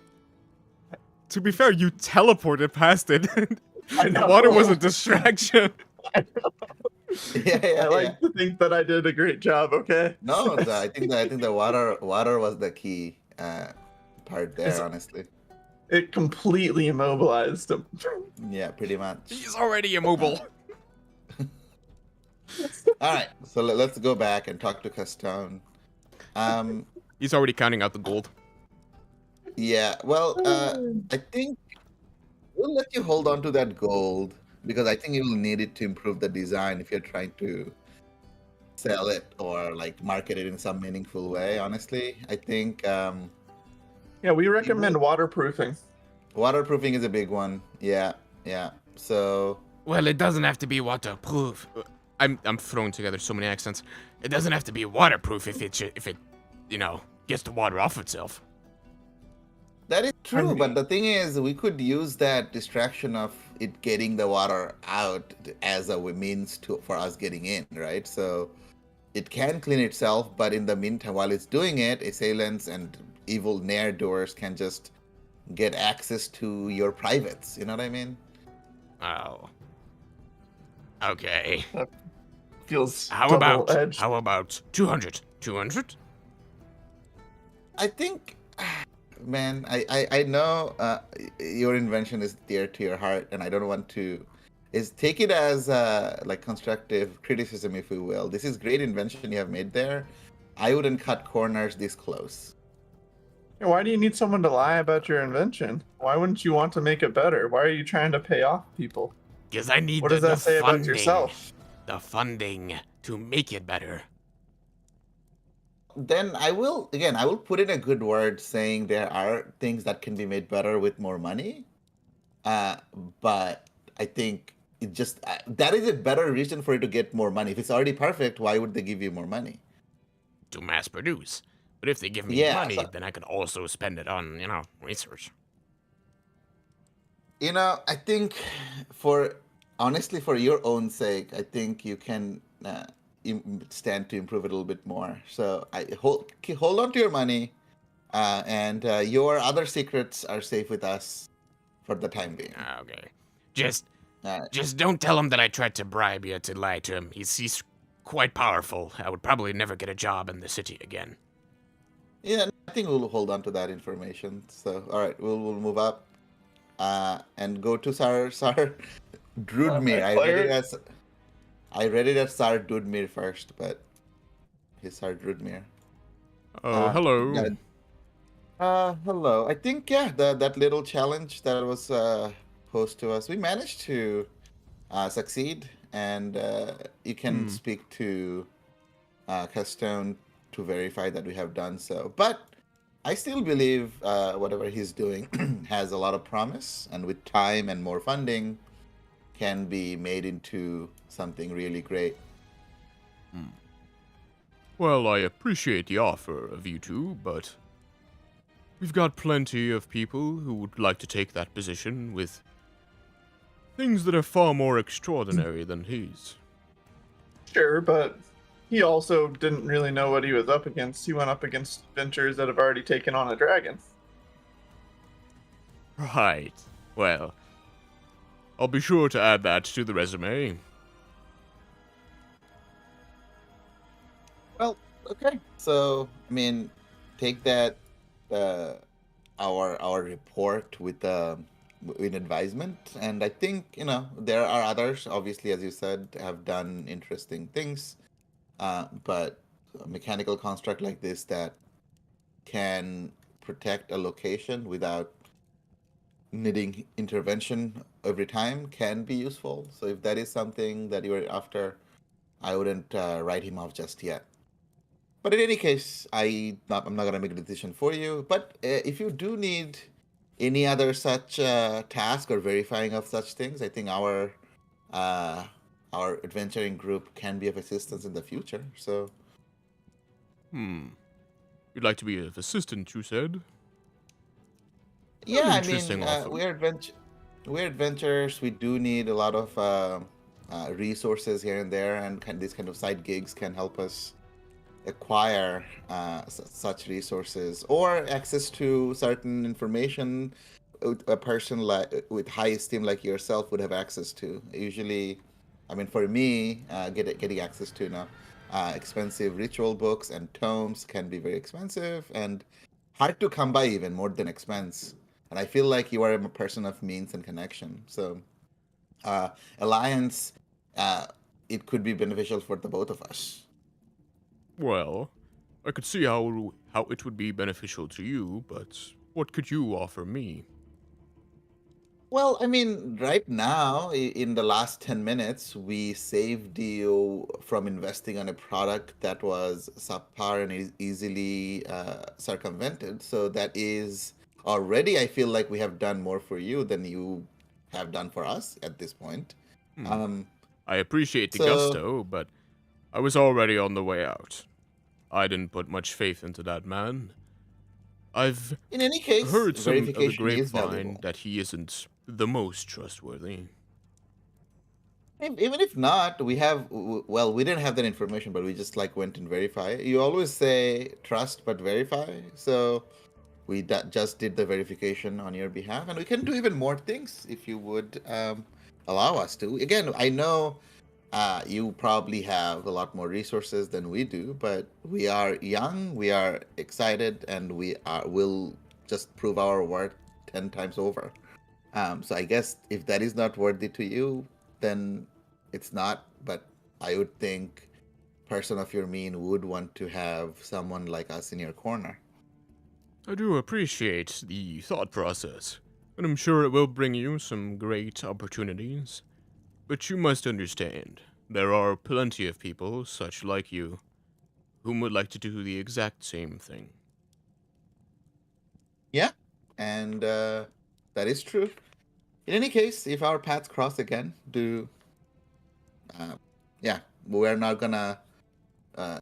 To be fair, you teleported past it. I The know. water was a distraction. Yeah, yeah, I yeah. like to think that I did a great job. Okay. No, I think the water was the key part there. It's- Honestly, it completely immobilized him. yeah, pretty much. He's already immobile. All right, so let's go back and talk to Custone. Um, He's already counting out the gold. yeah, well, I think we'll let you hold on to that gold because I think you'll need it to improve the design if you're trying to sell it or like market it in some meaningful way. Honestly, I think Yeah, we recommend waterproofing. waterproofing is a big one. Yeah, yeah. So Well, it doesn't have to be waterproof. I'm throwing together so many accents. It doesn't have to be waterproof if it, gets the water off itself. that is true, mean- but the thing is, we could use that distraction of it getting the water out as a means for us getting in, right? So it can clean itself, but in the meantime, while it's doing it, assailants and evil ne'er doers can just get access to your privates. You know what I mean? Oh. Okay. Feels How double-edged. about 200? 200? I think, man, I know your invention is dear to your heart, and I don't want to. Is take it as like constructive criticism, if you will. This is great invention you have made there. I wouldn't cut corners this close. Yeah, why do you need someone to lie about your invention? Why wouldn't you want to make it better? Why are you trying to pay off people? Because I need What does the that say funding. about yourself? The funding to make it better. Then I will put in a good word saying there are things that can be made better with more money. But I think it just that is a better reason for you to get more money. If it's already perfect, why would they give you more money? To mass produce. But if they give me Yeah, money, so- then I could also spend it on, research. I think honestly, for your own sake, I think you can stand to improve it a little bit more. So I hold on to your money, and your other secrets are safe with us for the time being. Okay. Just All right. Just don't tell him that I tried to bribe you to lie to him. He's quite powerful. I would probably never get a job in the city again. Yeah, I think we'll hold on to that information. So, all right, we'll move up, and go to Sar Drudmir. I read it as Sar Dudmir first, but he's Sar Drudmir. Hello. Yeah. Hello. I think that little challenge that was posed to us, we managed to succeed, and you can speak to Custone to verify that we have done so. But I still believe whatever he's doing has a lot of promise, and with time and more funding, can be made into something really great. Well, I appreciate the offer of you two, but we've got plenty of people who would like to take that position with things that are far more extraordinary than his. Sure, but he also didn't really know what he was up against. He went up against adventurers that have already taken on a dragon. Right. Well, I'll be sure to add that to the resume. Well, okay. So, I mean, take that our report with advisement, and I think there are others. Obviously, as you said, have done interesting things, but a mechanical construct like this that can protect a location without needing intervention every time can be useful. So, if that is something that you are after, I wouldn't write him off just yet. But in any case, I'm not going to make a decision for you. But if you do need any other such task or verifying of such things, I think our adventuring group can be of assistance in the future. So, You'd like to be of assistant, you said? yeah, I Interesting mean, offer. we're adventurers. We do need a lot of resources here and there, and these kind of side gigs can help us acquire such resources or access to certain information a person like with high esteem like yourself would have access to. Usually, I mean, for me, getting access to now expensive ritual books and tomes can be very expensive and hard to come by, even more than expense. And I feel like you are a person of means and connection. So, uh, alliance, uh, it could be beneficial for the both of us. Well, I could see how it would be beneficial to you, but what could you offer me? Well, I mean, right now, in the last 10 minutes, we saved you from investing on a product that was subpar and easily circumvented. So that is already, I feel like we have done more for you than you have done for us at this point. Hmm. Um, I appreciate the so, gusto, but I was already on the way out. I didn't put much faith into that man. I've in any case, heard some of the verification is grapevine valuable. that he isn't the most trustworthy. Even if not, we have, well, we didn't have that information, but we just like went and verify. You always say trust but verify. So we just did the verification on your behalf, and we can do even more things if you would allow us to. Again, I know you probably have a lot more resources than we do, but we are young, we are excited, and will just prove our worth 10 times over. So I guess if that is not worthy to you, then it's not. But I would think person of your mean would want to have someone like us in your corner. I do appreciate the thought process, and I'm sure it will bring you some great opportunities. But you must understand, there are plenty of people, such like you, whom would like to do the exact same thing. Yeah, and that is true. In any case, if our paths cross again, uh, yeah, we're not gonna uh,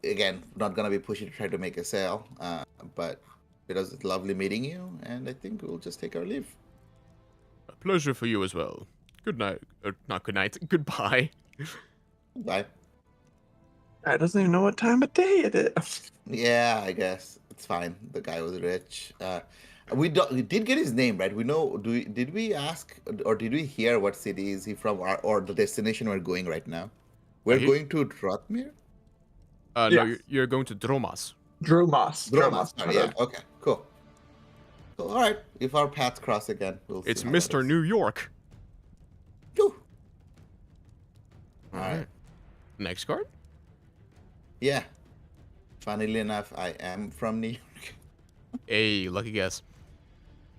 again not gonna be pushy to try to make a sale. But it was lovely meeting you, and I think we'll just take our leave. A pleasure for you as well. Good night. Not good night. Goodbye. Bye. I doesn't even know what time of day it is. Yeah, I guess it's fine. The guy was rich. We did get his name right. We know. Did we ask or did we hear what city is he from, or the destination we're going right now? We're He, going to Trotmir. no, Yeah, you're going to Dromas. Dromas. Dromas. Dromas. Sorry. Yeah. Okay. Cool. Cool. All right. If our paths cross again, we'll see It's how that Mr. is. New York. Phew. All right. Alright. Next card? Yeah. Funnily enough, I am from New York. Hey, lucky guess.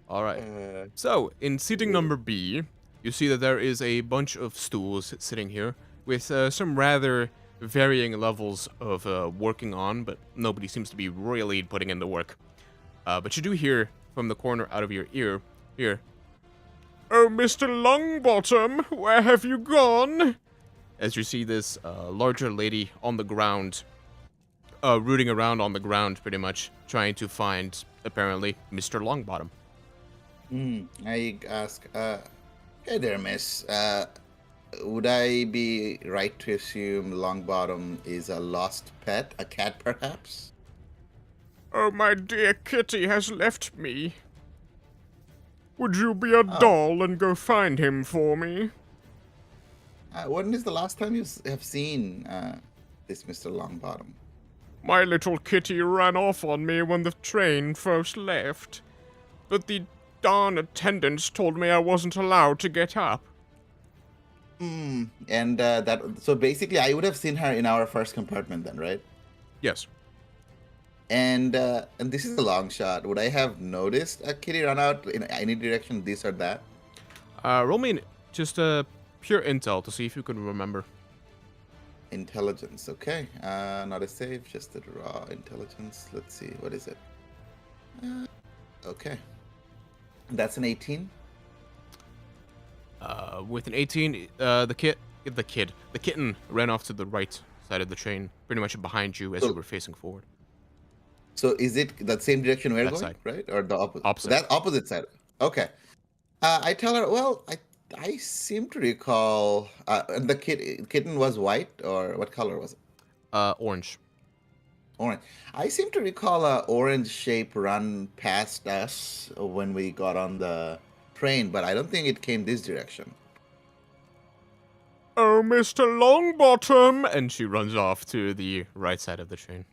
Alright. Uh, So, in seating number B, you see that there is a bunch of stools sitting here with some rather varying levels of working on, but nobody seems to be really putting in the work. But you do hear from the corner out of your ear, here, "Oh, Mr. Longbottom, where have you gone?" As you see this larger lady on the ground, rooting around on the ground, pretty much, trying to find, apparently, Mr. Longbottom. I ask, hey there, miss. Would I be right to assume Longbottom is a lost pet? A cat, perhaps? "Oh, my dear kitty has left me. Would you be a Oh. doll and go find him for me?" When is the last time you have seen this Mr. Longbottom? "My little kitty ran off on me when the train first left, but the darn attendants told me I wasn't allowed to get up." And that, so basically, I would have seen her in our first compartment then, right? Yes. And this is a long shot. Would I have noticed a kitty run out in any direction, this or that? Roll me just a pure intel to see if you can remember. Intelligence, okay. Not a save, just a raw intelligence. Let's see, what is it? Okay. That's an 18. With an 18, the kitten ran off to the right side of the train, pretty much behind you as you So- were facing forward. So is it that same direction we're That going, side. right? Or the opposite? Opposite. That opposite side. Okay. I tell her, well, I seem to recall, and the kitten was white, or what color was it? Orange. Orange. I seem to recall a orange shape run past us when we got on the train, but I don't think it came this direction. Oh, Mr. Longbottom! And she runs off to the right side of the train.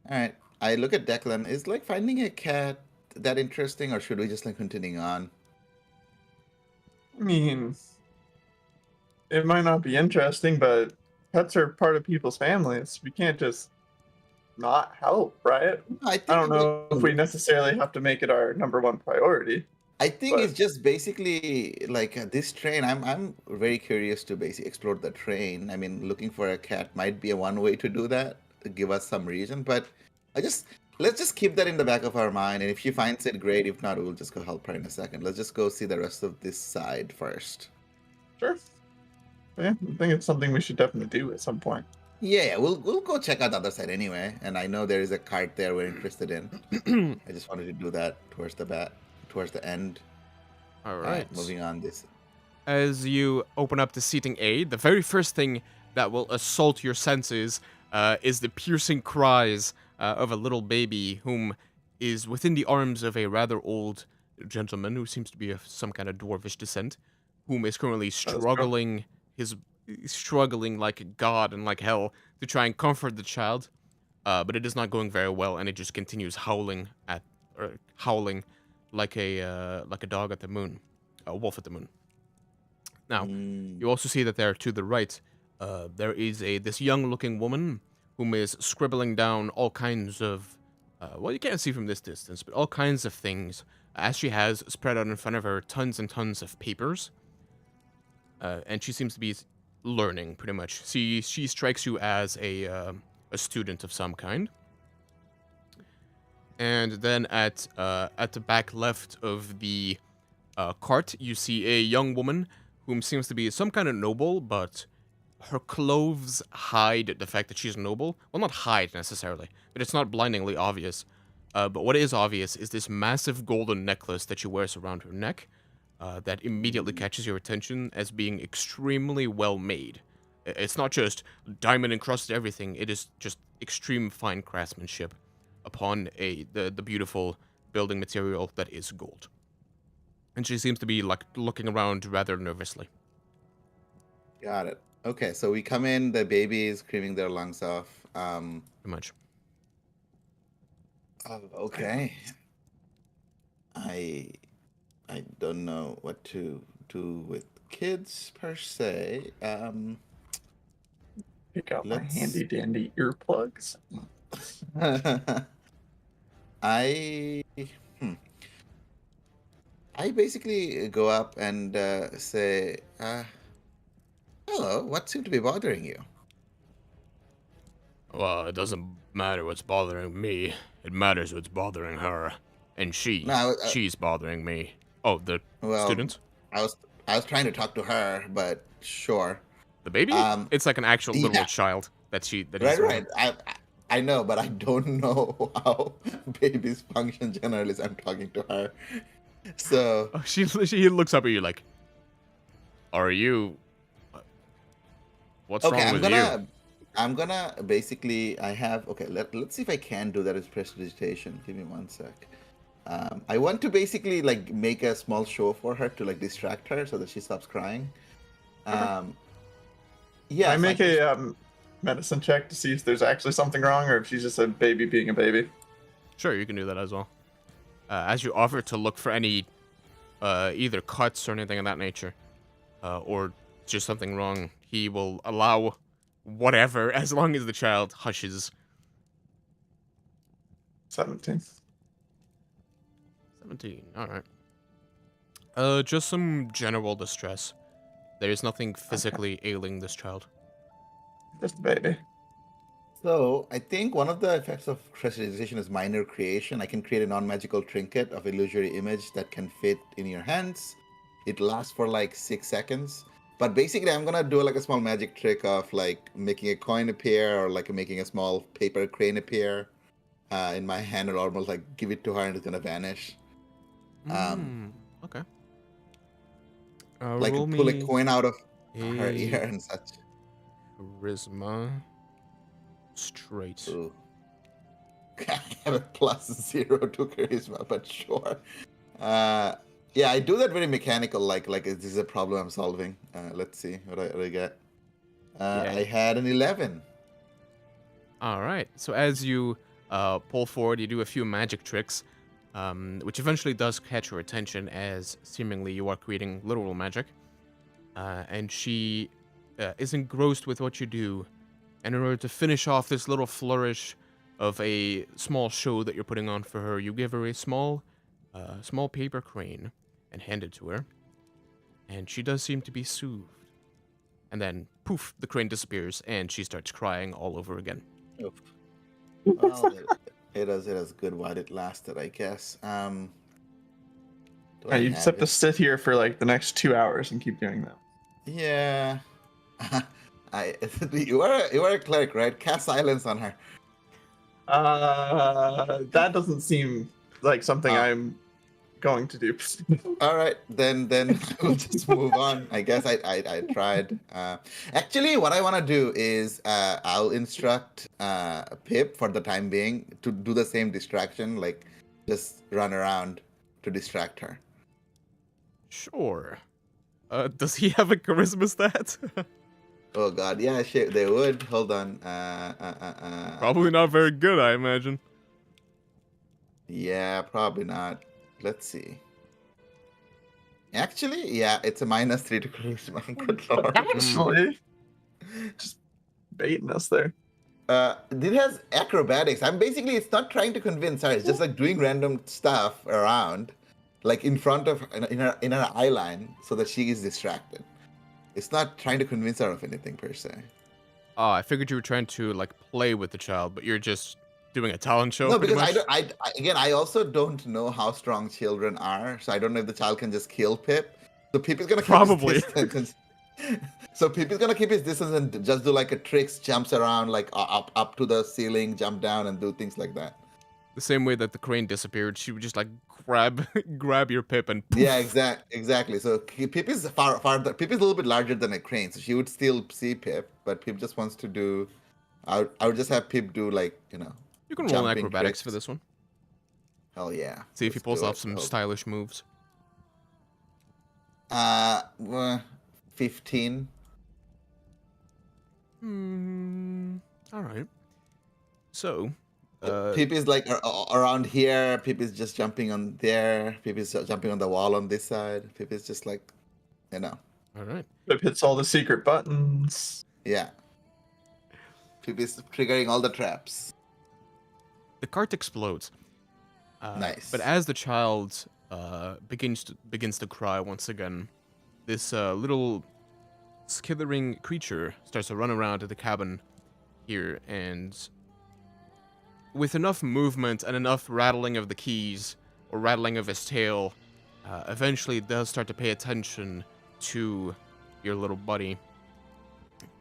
All right. I look at Declan. Is like finding a cat that interesting, or should we just like continuing on? I mean, it might not be interesting, but pets are part of people's families. We can't just not help, right? I I think don't know if we necessarily have to make it our number one priority, I think it's but just basically like this train. I'm very curious to basically explore the train. I mean, looking for a cat might be a one way to do that, to give us some reason. But I just let's just keep that in the back of our mind. And if she finds it, great. If not, we'll just go help her in a second. Let's just go see the rest of this side first. sure. Yeah, I think it's something we should definitely do at some point. Yeah, we'll go check out the other side anyway. And I know there is a cart there we're interested in. I just wanted to do that towards the end. All All right. right, moving on. This. As you open up the seating aid, the very first thing that will assault your senses is the piercing cries of a little baby whom is within the arms of a rather old gentleman who seems to be of some kind of dwarvish descent, whom is currently That is true. struggling like a god and like hell to try and comfort the child, but it is not going very well, and it just continues howling like a dog at the moon, a wolf at the moon. Now, you also see that there to the right, there is this young-looking woman whom is scribbling down all kinds of, well, you can't see from this distance, but all kinds of things, as she has spread out in front of her tons and tons of papers, and she seems to be learning pretty much. She strikes you as a student of some kind. And then at the back left of the cart, you see a young woman whom seems to be some kind of noble, but her clothes hide the fact that she's noble. Well, not hide necessarily, but it's not blindingly obvious. But what is obvious is this massive golden necklace that she wears around her neck that immediately catches your attention as being extremely well made. It's not just diamond encrusted everything, it is just extreme fine craftsmanship upon the beautiful building material that is gold. And she seems to be like looking around rather nervously. Got it. Okay, so we come in, the baby is screaming their lungs off. Pretty much. Okay. I don't know what to do with kids per se. Pick out my Let's- handy dandy earplugs. I hmm. I basically go up and say, "Hello, what seemed to be bothering you?" Well, it doesn't matter what's bothering me. It matters what's bothering her. And No, she's bothering me. Oh, the well, student? I was trying to talk to her, but sure. The baby? It's like an actual yeah. literal child that he's Right. I know, but I don't know how babies function generally as I'm talking to her. So Oh, she looks up at you like, are you... What's okay, wrong with you? I'm gonna basically let's see if I can do that as prestidigitation. Give me one sec. I want to basically like make a small show for her to like distract her so that she stops crying. Yeah, I make a medicine check to see if there's actually something wrong or if she's just a baby being a baby. Sure, you can do that as well. As you offer to look for any either cuts or anything of that nature, or just something wrong, he will allow whatever as long as the child hushes. 17. 17, alright. Just some general distress. There is nothing physically ailing this child. Just a baby. So I think one of the effects of crystallization is minor creation. I can create a non-magical trinket of illusory image that can fit in your hands. It lasts for like 6 seconds. But basically I'm gonna do like a small magic trick of like making a coin appear or like making a small paper crane appear in my hand, or almost like give it to her and it's gonna vanish. Okay. Like Roll pull a me coin out of her a ear and such. charisma. straight. Ooh. I have a +0 to charisma, but sure. Yeah, I do that very mechanical, like this is a problem I'm solving. Let's see what I get. Yeah. I had an 11. All right. So as you pull forward, you do a few magic tricks, which eventually does catch her attention, as seemingly you are creating literal magic. And she is engrossed with what you do. And in order to finish off this little flourish of a small show that you're putting on for her, you give her a small paper crane and hand it to her. And she does seem to be soothed. And then, poof, the crane disappears, and she starts crying all over again. Oof. Well, it is good while it lasted, I guess. Do I You just have to it? sit here for like the next 2 hours and keep doing that. Yeah. You are a cleric, right? Cast silence on her. That doesn't seem like something I'm going to do. All right, then we'll just move on. I guess I tried. Actually, what I want to do is I'll instruct Pip for the time being to do the same distraction, like just run around to distract her. Sure. Does he have a charisma stat? Oh God, yeah, shit, they would. Hold on. Probably not very good, I imagine. Yeah, probably not. Let's see. Actually, yeah, it's a -3 to charisma. Good lord. Actually, just baiting us there. It has acrobatics. It's not trying to convince her. It's just like doing random stuff around, like in front of in her eye line, so that she is distracted. It's not trying to convince her of anything per se. Oh, I figured you were trying to like play with the child, but you're just doing a talent show. No, pretty because much? I also don't know how strong children are, so I don't know if the child can just kill Pip. So Pip is gonna keep Probably. his distance. So Pip is gonna keep his distance and just do like a tricks, jumps around like up to the ceiling, jump down, and do things like that. The same way that the crane disappeared, she would just like grab your Pip and poof. Yeah, exactly. So Pip is farther. Pip is a little bit larger than a crane, so she would still see Pip, but Pip just wants to do. I would just have Pip do like You can roll an jumping acrobatics tricks. for this one. Hell yeah. See if he Let's pulls do off it. some Oh. stylish moves. 15. All right. So, Pip is like around here. Pip is just jumping on there. Pip is jumping on the wall on this side. Pip is just like, all right. It hits all the secret buttons. yeah. Pip is triggering all the traps. The cart explodes. Nice. But as the child begins to cry once again, this little skithering creature starts to run around to the cabin here, and with enough movement and enough rattling of the keys or rattling of his tail, eventually it does start to pay attention to your little buddy.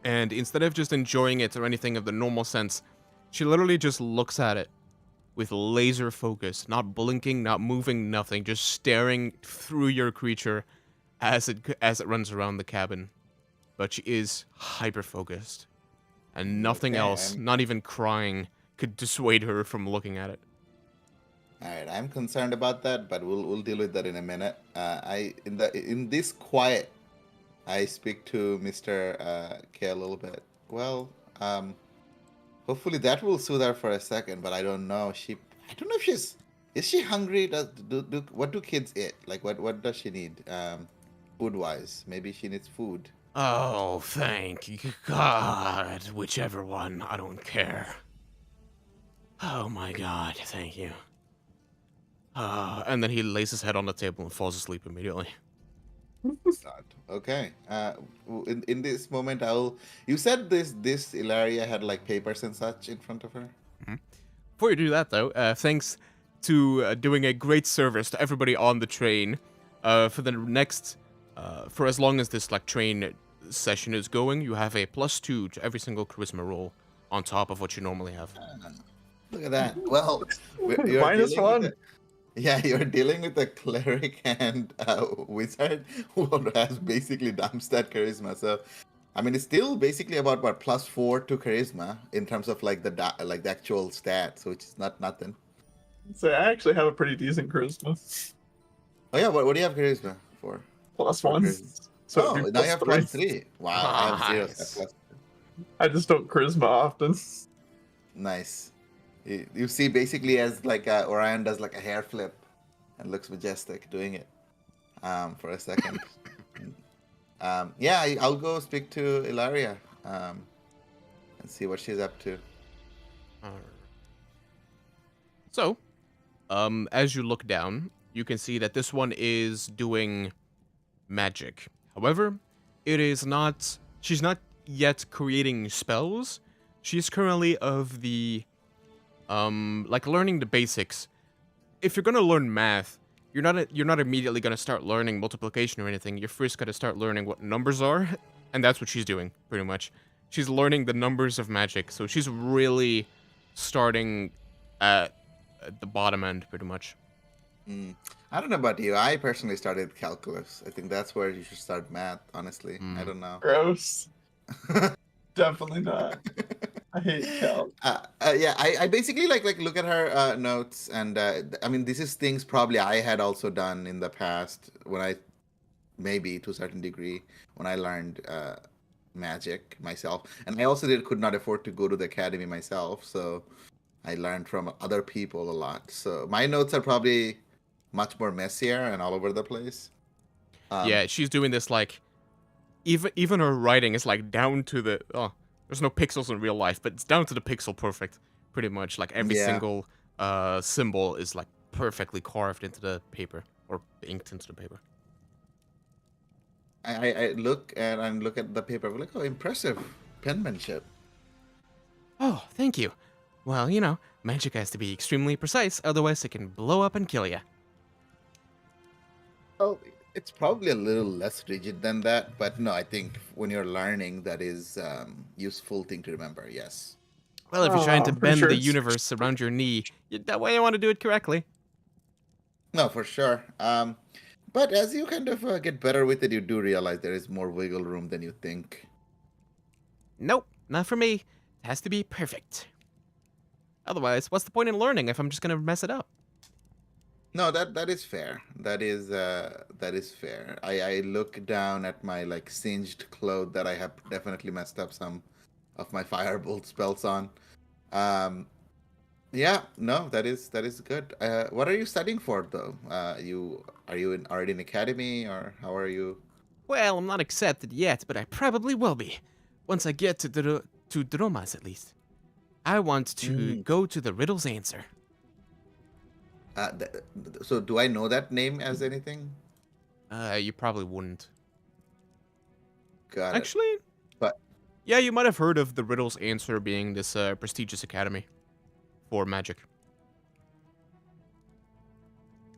And instead of just enjoying it or anything of the normal sense, she literally just looks at it with laser focus, not blinking, not moving, nothing, just staring through your creature as it runs around the cabin. But she is hyper focused, and nothing else, not even crying, could dissuade her from looking at it. All right, I'm concerned about that, but we'll deal with that in a minute. In this quiet, I speak to Mr. K a little bit. Well, hopefully that will soothe her for a second, but I don't know. I don't know if is she hungry? What do kids eat? Like what does she need? Food wise, maybe she needs food. Oh, thank God. Whichever one, I don't care. Oh my God, thank you. And then he lays his head on the table and falls asleep immediately. God. Okay. In this moment, You said this Ilaria had like papers and such in front of her. Before you do that, though, thanks to doing a great service to everybody on the train, for the next, for as long as this like train session is going, you have a +2 to every single charisma roll on top of what you normally have. Look at that. Well, you're -1. You're dealing with a cleric and wizard who has basically dumpstat charisma. So I mean, it's still basically about what +4 to charisma in terms of like the actual stats, which is not nothing. So I actually have a pretty decent charisma. Oh yeah, what do you have charisma for? +1. Charisma. So it'd Oh, be now you have +3. +3. Wow, I have 0 at Nice. plus. I just don't charisma often. Nice. You see, basically, as like Orion does like a hair flip, and looks majestic doing it. For a second. Yeah, I'll go speak to Ilaria. And see what she's up to. Alright. So, as you look down, you can see that this one is doing magic. However, it is not. She's not yet creating spells. She's currently of the, like learning the basics. If you're gonna learn math, you're not immediately gonna start learning multiplication or anything. You're first gonna start learning what numbers are, and that's what she's doing pretty much. She's learning the numbers of magic, so she's really starting at the bottom end, pretty much. I don't know about you. I personally started calculus. I think that's where you should start math, honestly. I don't know. Gross. Definitely not. I hate calc. Yeah, I basically like look at her notes, and I mean, this is things probably I had also done in the past when I, maybe to a certain degree, when I learned magic myself, and I also could not afford to go to the academy myself, so I learned from other people a lot. So my notes are probably much more messier and all over the place. Yeah, she's doing this like, even her writing is like down to the. Oh, there's no pixels in real life, but it's down to the pixel perfect, pretty much. Like every Yeah. single symbol is like perfectly carved into the paper or inked into the paper. I look and look at the paper. I'm like, oh, impressive penmanship. Oh, thank you. Well, you know, magic has to be extremely precise, otherwise it can blow up and kill you. Oh, it's probably a little less rigid than that, but no, I think when you're learning, that is useful thing to remember. Yes. Well, if you're trying to I'm pretty bend sure the it's- universe around your knee, that way I want to do it correctly. No, for sure. But as you kind of get better with it, you do realize there is more wiggle room than you think. Nope, not for me. It has to be perfect. Otherwise, what's the point in learning if I'm just gonna mess it up? No, that is fair. That is fair. I look down at my like singed cloth that I have definitely messed up some of my firebolt spells on. Yeah, no, that is good. What are you studying for though? Are you already in academy, or how are you? Well, I'm not accepted yet, but I probably will be. Once I get to Dromas, at least. I want to go to the riddle's answer. So do I know that name as anything? You probably wouldn't. Got it. Actually, But yeah, you might have heard of the riddle's answer being this prestigious academy for magic.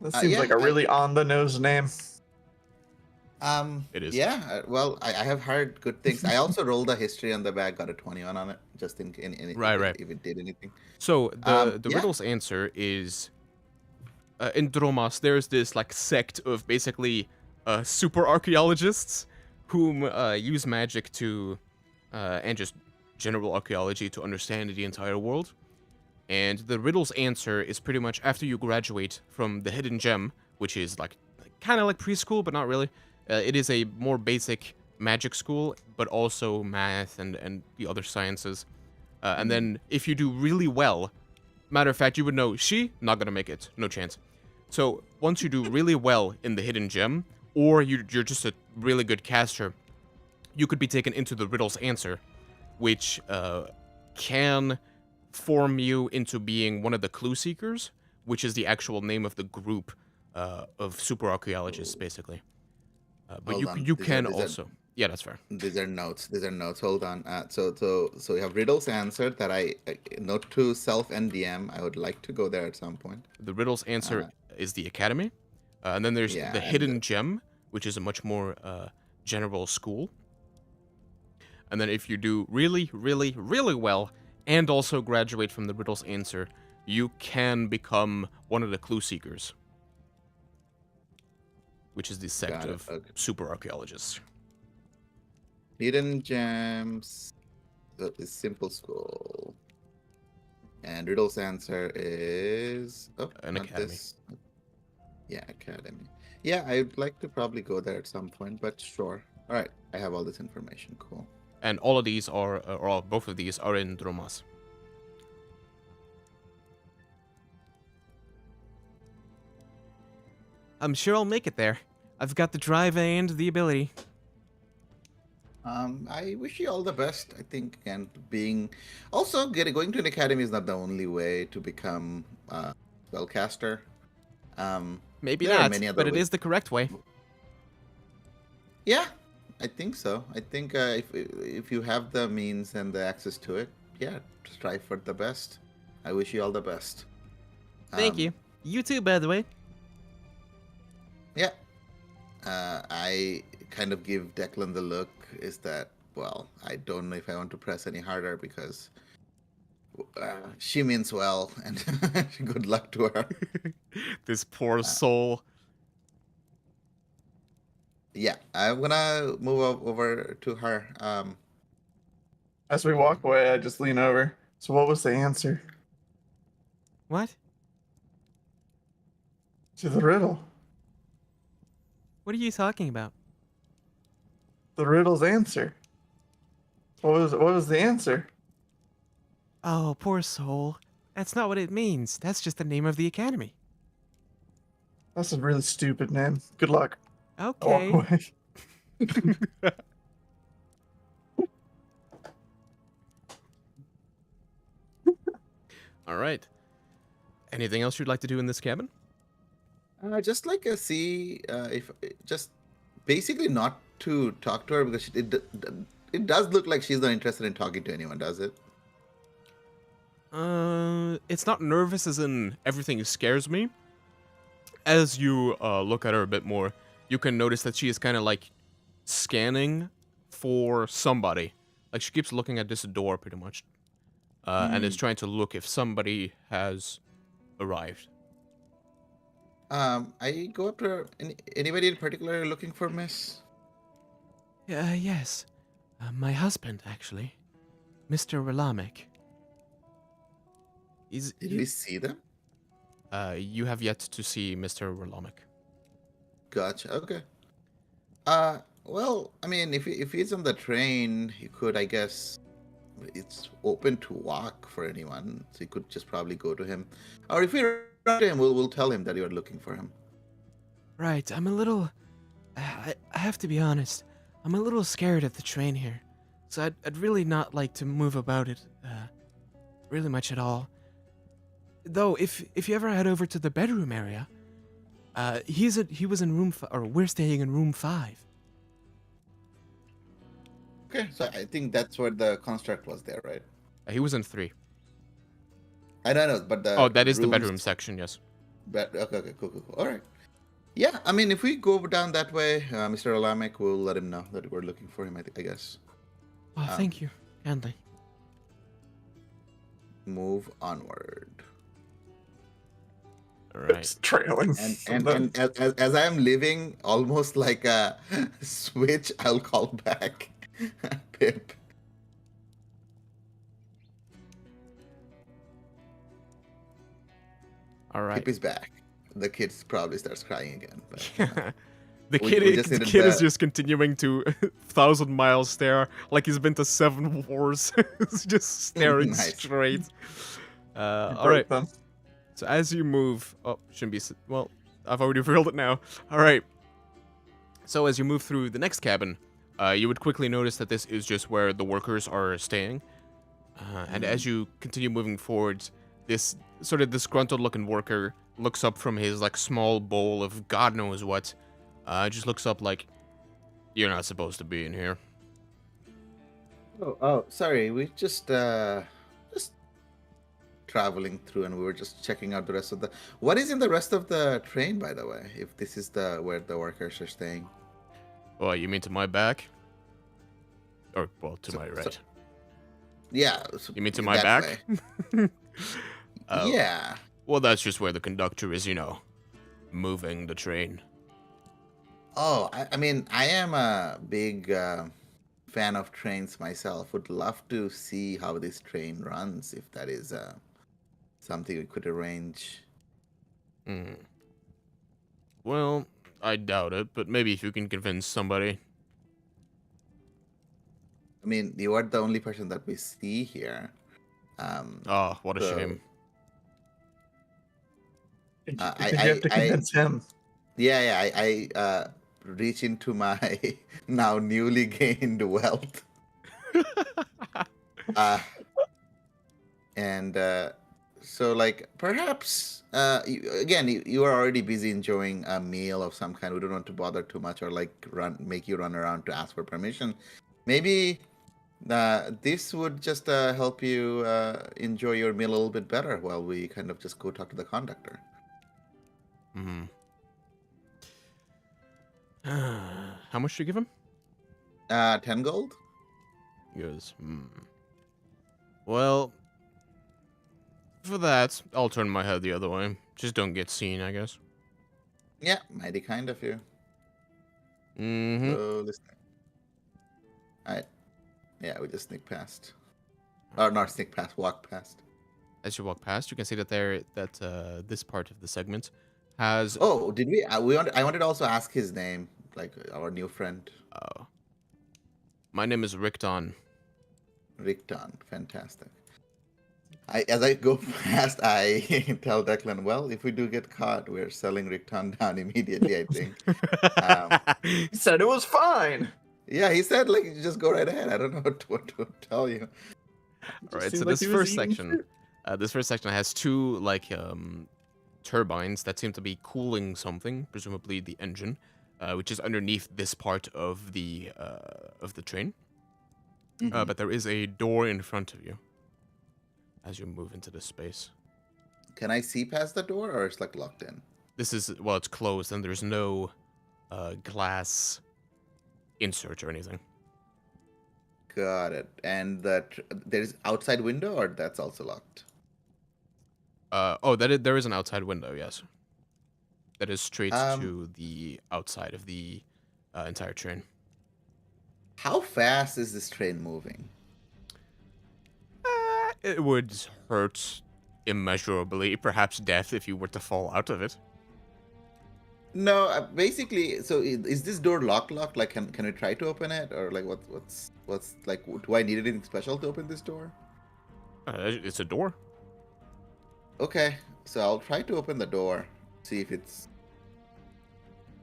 That seems yeah, like a really on the nose name. It is. Yeah, well, I have heard good things. I also rolled a history on the back, got a 21 on it, just Right. if it did anything. So the Yeah. riddle's answer is in Dromas. There's this like sect of basically super archaeologists whom use magic to and just general archaeology to understand the entire world. And the riddle's answer is pretty much after you graduate from the hidden gem, which is like kind of like preschool, but not really. It is a more basic magic school, but also math and the other sciences. And then if you do really well, matter of fact, you would know she not gonna make it, no chance. So once you do really well in the hidden gem, or you're just a really good caster, you could be taken into the riddle's answer, which can form you into being one of the clue seekers, which is the actual name of the group of super archaeologists, basically. But Hold on. you These can are- also. Yeah, that's fair. These are notes. Hold on. So we have riddles answered that I note to self and DM. I would like to go there at some point. The riddle's answer is the academy. And then there's Yeah, the and hidden gem, which is a much more general school. And then if you do really, really, really well, and also graduate from the riddle's answer, you can become one of the clue seekers, which is the sect Got it, of okay. super archaeologists. Hidden gems. Is simple school. And Riddle's answer is An not academy. this. Yeah, academy. Yeah, I'd like to probably go there at some point, but sure. All right, I have all this information. Cool. And all of these are, or both of these are in Dromas. I'm sure I'll make it there. I've got the drive and the ability. I wish you all the best. I think, and being also going to an academy is not the only way to become a spellcaster. Maybe there are not, many other but it ways. is the correct way. Yeah, I think so. I think if you have the means and the access to it, yeah, strive for the best. I wish you all the best. Thank you. You too, by the way. Yeah. I kind of give Declan the look. Is that, well, I don't know if I want to press any harder because she means well, and good luck to her. This poor soul. Yeah, I'm gonna move over to her. As we walk away, I just lean over. So what was the answer What? to the riddle? What are you talking about? The riddle's answer. What was the answer? Oh, poor soul. That's not what it means. That's just the name of the academy. That's a really stupid name. Good luck. I walk Okay. away. All right. Anything else you'd like to do in this cabin? Just like see if just basically not to talk to her because it does look like she's not interested in talking to anyone, does it? It's not nervous as in everything scares me. As you look at her a bit more, you can notice that she is kind of like scanning for somebody. Like she keeps looking at this door pretty much, and is trying to look if somebody has arrived. I go up to her. Anybody in particular looking for Miss? Yes. My husband, actually. Mr. Relamek. Did we see them? You have yet to see Mr. Relamek. Gotcha. Okay. Well, I mean, if he's on the train, he could, I guess, it's open to walk for anyone, so you could just probably go to him, or if we run to him, we'll tell him that you're looking for him. Right, I'm a little... I have to be honest. I'm a little scared of the train here. So I'd really not like to move about it, really much at all. Though, if you ever head over to the bedroom area, he was in room... or we're staying in room 5. Okay, so I think that's where the construct was there, right? He was in 3. I don't know, but the Oh, that is the rooms- bedroom section, yes. Okay, cool. All right. Yeah, I mean, if we go down that way, Mr. Alamek will let him know that we're looking for him, I guess. Oh, thank you, kindly. Move onward. All right. It's trailing. And as I'm leaving, almost like a switch, I'll call back Pip. All right. Pip is back. The kid probably starts crying again. But, The We- kid, we just the needed kid is that. just continuing to 1,000 miles stare like he's been to 7 wars. He's just staring Nice. straight. You All broke right. them. So as you move, shouldn't be. Well, I've already revealed it now. All right. So as you move through the next cabin, you would quickly notice that this is just where the workers are staying. And as you continue moving forwards, this sort of disgruntled-looking worker looks up from his like small bowl of God knows what. Just looks up like, you're not supposed to be in here. Oh, sorry. We just traveling through, and we were just checking out the rest of the. What is in the rest of the train, by the way? If this is the where the workers are staying. Oh, you mean to my back? Or well, to my right. Yeah. You mean to my that back? way. Oh. Yeah. Well, that's just where the conductor is, moving the train. Oh, I mean, I am a big fan of trains myself. Would love to see how this train runs, if that is something we could arrange. Hmm. Well, I doubt it, but maybe if you can convince somebody. I mean, you are the only person that we see here. Oh, what a So, shame. You I, you have to I, I, convince him. yeah, I reach into my now newly gained wealth. Uh, and so, like, perhaps, again, you are already busy enjoying a meal of some kind. We don't want to bother too much or, like, make you run around to ask for permission. Maybe this would just help you enjoy your meal a little bit better while we kind of just go talk to the conductor. Hmm. How much do you give him? 10 gold? He goes, Well, for that, I'll turn my head the other way. Just don't get seen, I guess. Yeah, mighty kind of you. Mm-hmm. So, listen. Alright. Yeah, we just sneak past. Or not sneak past, walk past. As you walk past, you can see that this part of the segment has. Oh, did we? I wanted to also ask his name, like our new friend, My name is Rickton. Rickton. Fantastic. As I go past, I tell Declan, well, if we do get caught, we're selling Rickton down immediately, I think. He said it was fine. Yeah, he said, like, just go right ahead. I don't know what to tell you. All right, Seemed so like this he was first eating section, has two turbines that seem to be cooling something, presumably the engine, which is underneath this part of the train. Mhm. But there is a door in front of you as you move into this space. Can I see past the door, or it's like locked in? This is it's closed and there's no glass insert or anything. Got it. And there's outside window, or that's also locked? There is an outside window, yes. That is straight Um, to the outside of the entire train. how fast is this train moving? It would hurt immeasurably, perhaps death if you were to fall out of it. No, basically, so is this door locked? Like, can we try to open it, or like, what's like? Do I need anything special to open this door? It's a door. Okay, so I'll try to open the door, see if it's.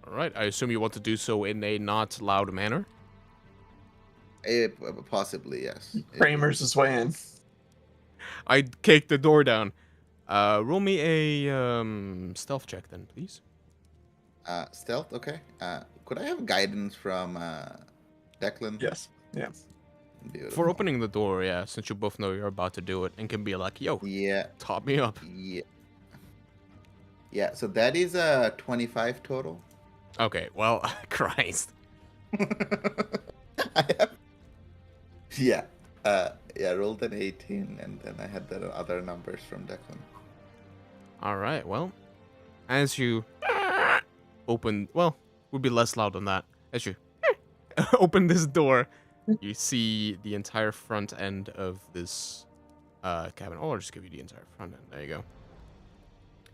All right. I assume you want to do so in a not loud manner. Possibly, yes. Kramer's his way in. I'd kick the door down. Roll me a stealth check then, please. Stealth, okay. Could I have guidance from Declan? Yes. Yeah. Beautiful. For opening the door, yeah, since you both know you're about to do it and can be like, yo, Yeah. top me up. Yeah. Yeah. So that is a 25 total. Okay, well, Christ. I have. Yeah. Yeah. Rolled an 18, and then I had the other numbers from Declan. All right, well, as you open, would be less loud than that. As you open this door, you see the entire front end of this cabin. Oh, I'll just give you the entire front end. There you go.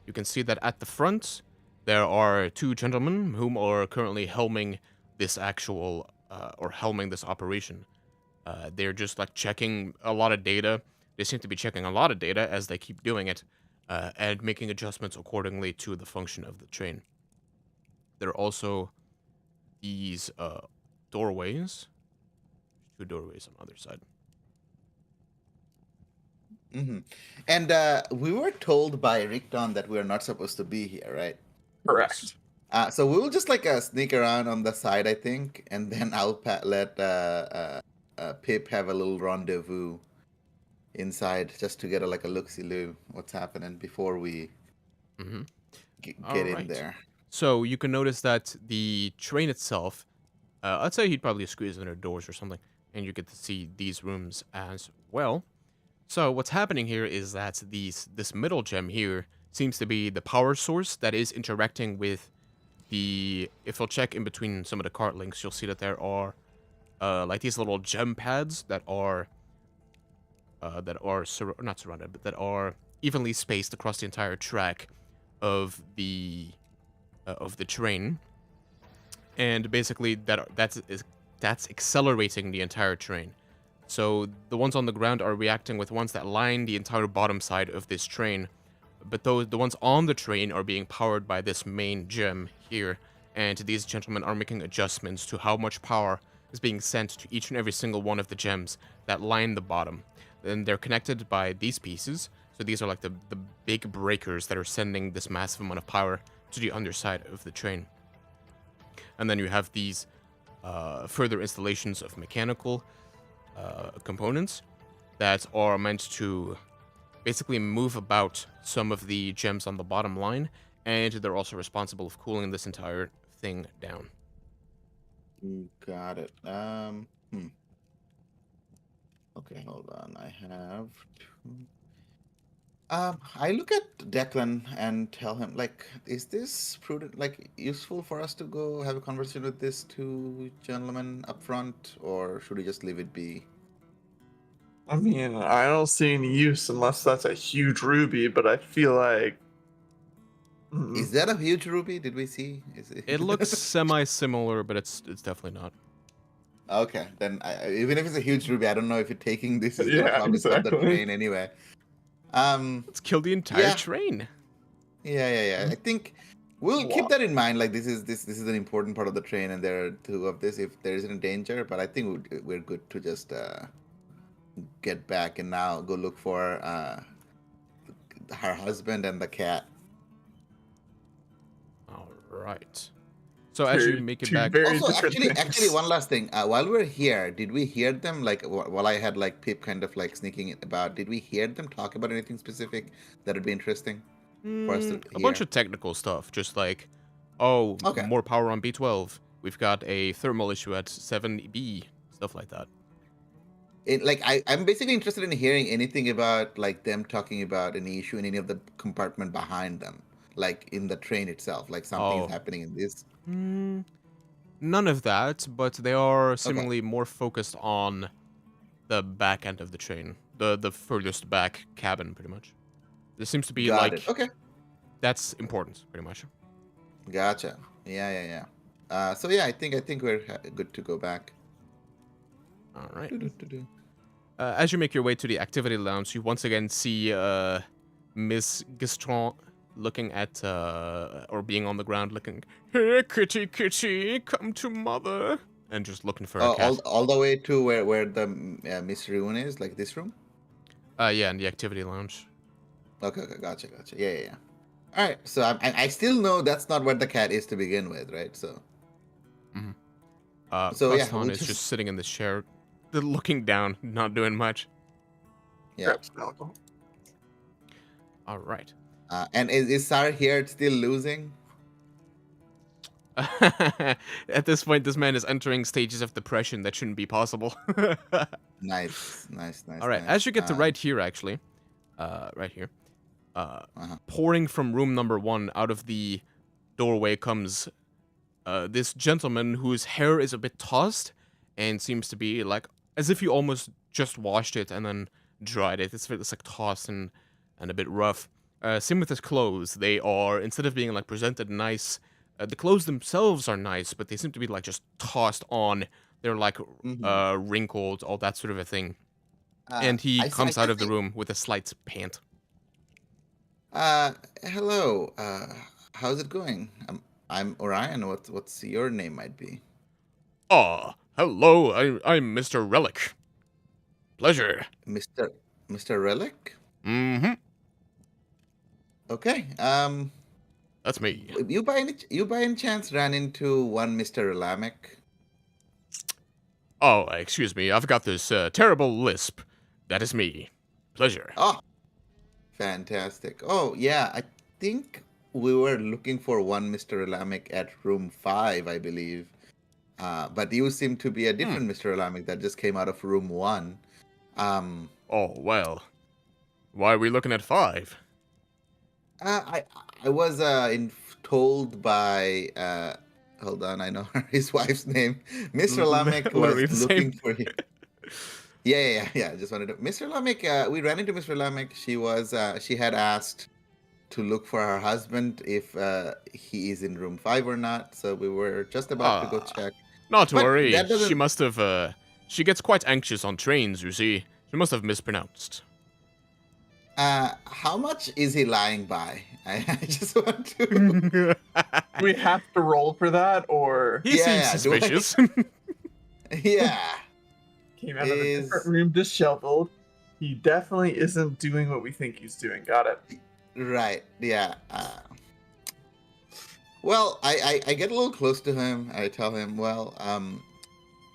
You can see that at the front, there are two gentlemen whom are currently helming this helming this operation. They're just like checking a lot of data. They seem to be checking a lot of data as they keep doing it, and making adjustments accordingly to the function of the train. There are also these doorways. Two doorways on the other side. Mm-hmm. And we were told by Rickton that we're not supposed to be here, right? Correct. So we will just like sneak around on the side, I think, and then I'll let Pip have a little rendezvous inside just to get a look-see-loo what's happening before we get in there. So you can notice that the train itself, I'd say he'd probably squeeze under doors or something, and you get to see these rooms as well. So what's happening here is that this middle gem here seems to be the power source that is interacting with the. If you'll check in between some of the cart links, you'll see that there are like these little gem pads that are not surrounded, but that are evenly spaced across the entire track of the train, and basically that's accelerating the entire train. So the ones on the ground are reacting with ones that line the entire bottom side of this train, but the ones on the train are being powered by this main gem here, and these gentlemen are making adjustments to how much power is being sent to each and every single one of the gems that line the bottom. And they're connected by these pieces, so these are like the big breakers that are sending this massive amount of power to the underside of the train. And then you have these further installations of mechanical components that are meant to basically move about some of the gems on the bottom line, and they're also responsible for cooling this entire thing down. Got it. Okay, hold on. I have two. I look at Declan and tell him, like, is this prudent, like, useful for us to go have a conversation with this two gentlemen up front, or should we just leave it be? I mean, I don't see any use unless that's a huge ruby, but I feel like. Is that a huge ruby? Did we see? Is it? It looks semi-similar, but it's definitely not. Okay, then even if it's a huge ruby, I don't know if you're taking this is gonna Yeah, probably stop the exactly. train anyway. Let's kill the entire Yeah. train. Yeah. I think we'll keep that in mind. Like this is an important part of the train, and there are two of this if there isn't a danger. But I think we're good to just get back and now go look for her husband and the cat. All right. So as you make it back, Very Also, different actually, things. one last thing. While we're here, did we hear them? Like while I had like Pip kind of like sneaking about, did we hear them talk about anything specific that would be interesting for us to a hear? bunch of technical stuff, just like, oh, Okay. more power on B12. We've got a thermal issue at 7B, stuff like that. I'm basically interested in hearing anything about like them talking about any issue in any of the compartment behind them, like in the train itself, like something is Oh. happening in this. None of that, but they are Okay. seemingly more focused on the back end of the train, the furthest back cabin, pretty much. There seems to be Got like it. Okay. that's important, pretty much. Gotcha. Yeah. So yeah, I think we're good to go back. All right. Do-do-do-do. As you make your way to the activity lounge, you once again see Miss Gaston looking at, or being on the ground looking, "Hey, kitty, kitty, come to mother," and just looking for a Oh, cat. all the way to where the Miss Rune is, like this room. Yeah, in the activity lounge. Okay, gotcha. Yeah. All right, so I still know that's not where the cat is to begin with, right? So. So yeah, Gaston we'll is just just sitting in this chair, looking down, not doing much. yeah. Grab some alcohol. All right. And is Sar here still losing? At this point, this man is entering stages of depression that shouldn't be possible. Nice. All right, as you get to right here, actually, right here, pouring from room number 1 out of the doorway comes this gentleman whose hair is a bit tossed and seems to be like as if you almost just washed it and then dried it. It's like tossed and a bit rough. Same with his clothes. They are, instead of being like presented nice, the clothes themselves are nice, but they seem to be like just tossed on. They're like wrinkled, all that sort of a thing. And he comes out of the room with a slight pant. Hello. How's it going? I'm Orion. What's your name might be? Hello. I'm Mr. Relic. Pleasure. Mr. Relic? Mm-hmm. Okay. That's me. You by any chance ran into one Mr. Relamic? Oh, excuse me. I've got this terrible lisp. That is me. Pleasure. Oh, fantastic. Oh, yeah. I think we were looking for one Mr. Relamic at room 5, I believe. But you seem to be a different Mr. Relamic that just came out of room 1. Oh, well. Why are we looking at 5? I was told by hold on, I know his wife's name. Mr. Lamek Literally was the same. looking for him. Yeah. Just wanted to. Mr. Lamek, we ran into Mr. Lamek. She had asked to look for her husband if he is in room 5 or not. So we were just about to go check. Not to But worry. that doesn't. She must have. She gets quite anxious on trains. You see, she must have mispronounced. How much is he lying by? I just want to. Do we have to roll for that, or He seems Yeah, do I- suspicious. Yeah. came out of a Is- different room disheveled? He definitely isn't doing what we think he's doing. Got it. Right. Yeah. Well, I get a little close to him. I tell him, well,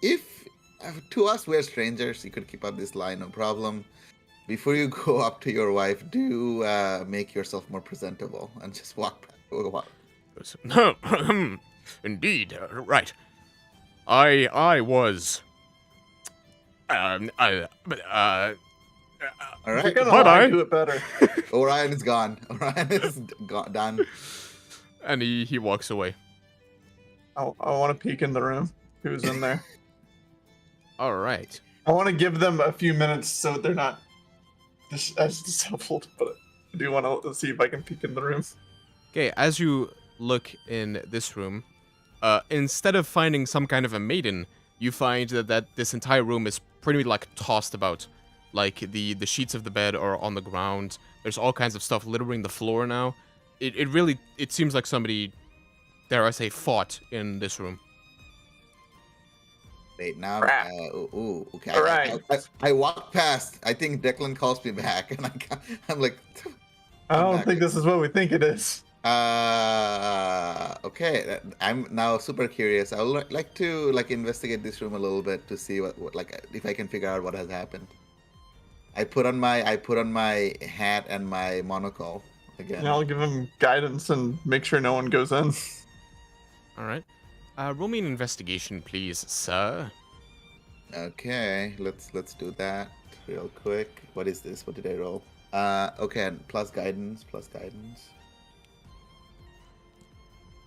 if to us we're strangers, you could keep up this lie, no problem. Before you go up to your wife, do make yourself more presentable and just walk back. Indeed, right. I was. All If you're right. gonna Bye-bye. lie, do it better. Orion is gone. Orion is done. And he walks away. I want to peek in the room. Who's in there? All right. I want to give them a few minutes so they're not as disheveled, but I do want to see if I can peek in the room. Okay, as you look in this room, instead of finding some kind of a maiden, you find that this entire room is pretty like tossed about. Like the sheets of the bed are on the ground. There's all kinds of stuff littering the floor now. It really seems like somebody, dare I say, fought in this room. Wait, now. Crap. Okay. All right. I walk past. I think Declan calls me back, and I'm like. I don't back. think this is what we think it is. Okay. I'm now super curious. I would like to investigate this room a little bit to see what if I can figure out what has happened. I put on my hat and my monocle again. And I'll give him guidance and make sure no one goes in. All right. Roll me an investigation, please, sir. Okay, let's do that real quick. What is this? What did I roll? Okay, and plus guidance.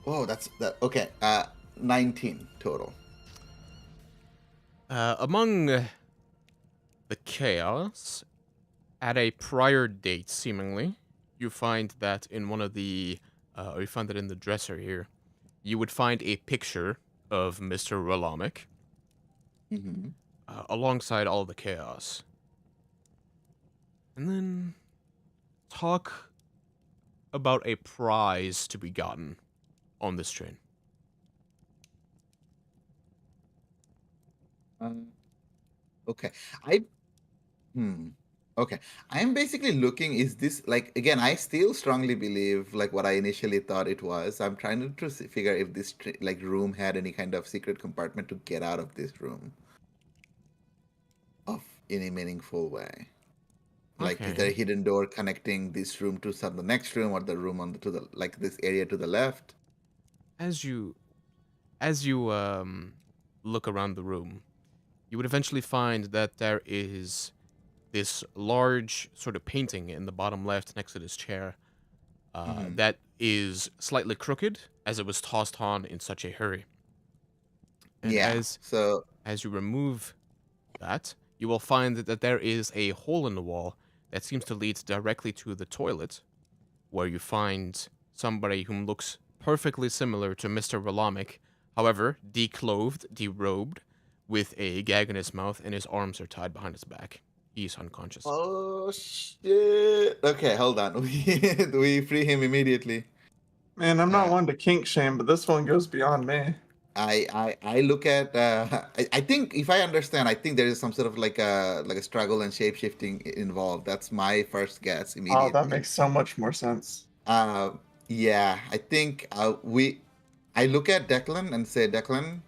Oh, that's that. Okay, 19 total. Among the chaos, at a prior date, seemingly, you find that in one of the, or you find that in the dresser here, you would find a picture of Mr. Ralamek Mm-hmm. alongside all the chaos. And then talk about a prize to be gotten on this train. Okay, Okay, I'm basically looking. Is this again? I still strongly believe what I initially thought it was. I'm trying to figure if this room had any kind of secret compartment to get out of this room, in a meaningful way. Is there a Okay. hidden door connecting this room to the next room, or the room to the this area to the left? As you look around the room, you would eventually find that there is this large sort of painting in the bottom left next to this chair that is slightly crooked as it was tossed on in such a hurry. And Yeah. So as you remove that, you will find that there is a hole in the wall that seems to lead directly to the toilet, where you find somebody whom looks perfectly similar to Mr. Ralamek, however, declothed, derobed, with a gag in his mouth, and his arms are tied behind his back. He's unconscious. oh shit. Okay, hold on. We free him immediately. Man, I'm not Yeah. one to kink shame, but this one goes beyond me. I look at I think if I understand, I think there is some sort of a struggle and shape shifting involved. That's my first guess Oh, immediately. that makes so much more sense. Yeah, I think I look at Declan and say, Declan,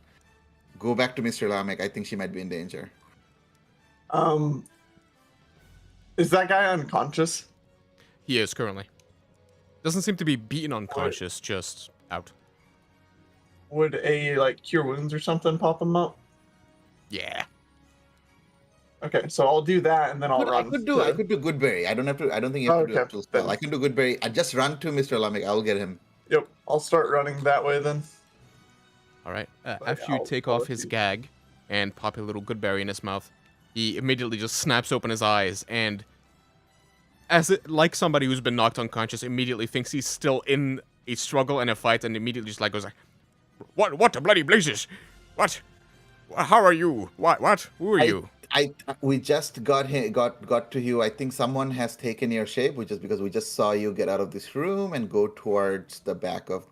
go back to Mr. Lamek. I think she might be in danger. Is that guy unconscious? He is currently. Doesn't seem to be beaten unconscious, just out. Would a cure wounds or something pop him up? Yeah. Okay, so I'll do that and then I'll I run. could do Goodberry. I don't have to. I don't think you have to do Okay, a full spell. then- I can do Goodberry. I just run to Mr. Lamek. I'll get him. Yep, I'll start running that way then. All right. But After you I'll take let off his you- gag and pop a little good berry in his mouth, he immediately just snaps open his eyes and, like somebody who's been knocked unconscious, immediately thinks he's still in a struggle and a fight, and immediately just like goes like, "What the bloody blazes? What? How are you? What? Who are you?" We just got to you. I think someone has taken your shape, which is because we just saw you get out of this room and go towards the back of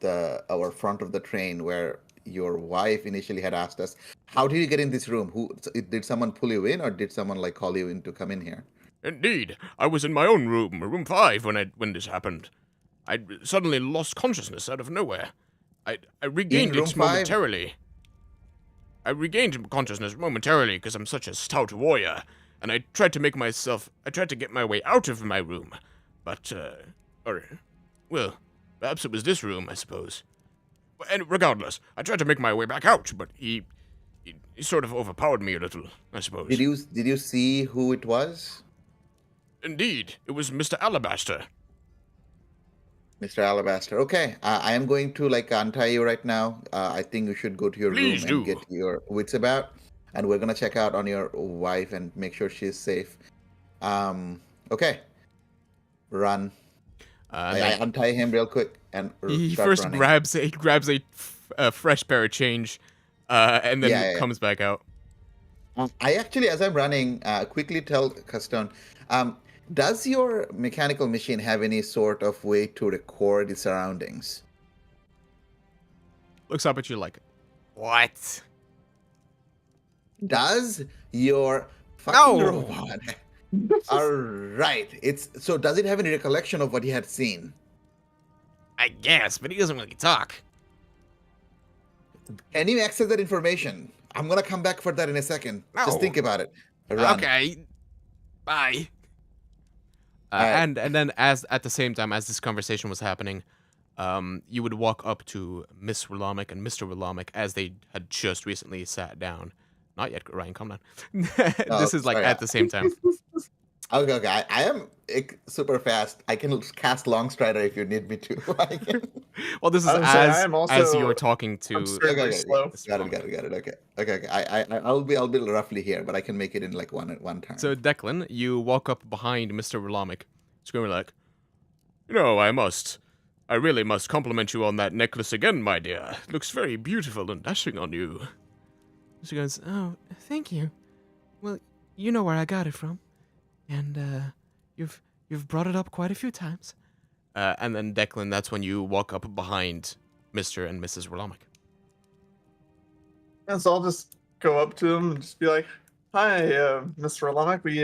our front of the train where your wife initially had asked us, "How did you get in this room? Did someone pull you in, or did someone like call you in to come in here?" Indeed, I was in my own room, room 5, when this happened. I suddenly lost consciousness out of nowhere. I regained room it 5? momentarily. I regained consciousness momentarily because I'm such a stout warrior, and I tried to get my way out of my room, but, well, perhaps it was this room, I suppose. And regardless, I tried to make my way back out, but he sort of overpowered me a little, I suppose. Did you see who it was? Indeed, it was Mr. Alabaster. Mr. Alabaster. Okay, I am going to like untie you right now. I think you should go to your Please room and do. get your wits about, and we're gonna check out on your wife and make sure she's safe. Okay, run. I untie him real quick and he start first running. grabs a fresh pair of change, and then Yeah. comes back out. I actually, as I'm running, quickly tell Custone, does your mechanical machine have any sort of way to record the surroundings? Looks up at you like, what? Does your fucking No. robot? All right. So. Does it have any recollection of what he had seen? I guess, but he doesn't really talk. Can you access that information? I'm gonna come back for that in a second. No. Just think about it. Run. Okay. Bye. Alright. And then at the same time as this conversation was happening, you would walk up to Miss Rulamek and Mr. Rulamek as they had just recently sat down. Not yet, Ryan, calm down. This is like sorry. at the same time. Okay. I am super fast. I can cast Long Strider if you need me to. Well, this is I would say I am as also you're talking to. absurdly slow. Got it. Okay. I'll be roughly here, but I can make it in like one turn. So Declan, you walk up behind Mr. Rulamek, screaming like, I really must compliment you on that necklace again, my dear. It looks very beautiful and dashing on you. She goes, oh, thank you. Well, you know where I got it from. And, you've brought it up quite a few times. And then Declan, that's when you walk up behind Mr. and Mrs. Rulamek. And so I'll just go up to him and just be like, "Hi, Mr. Alamek. We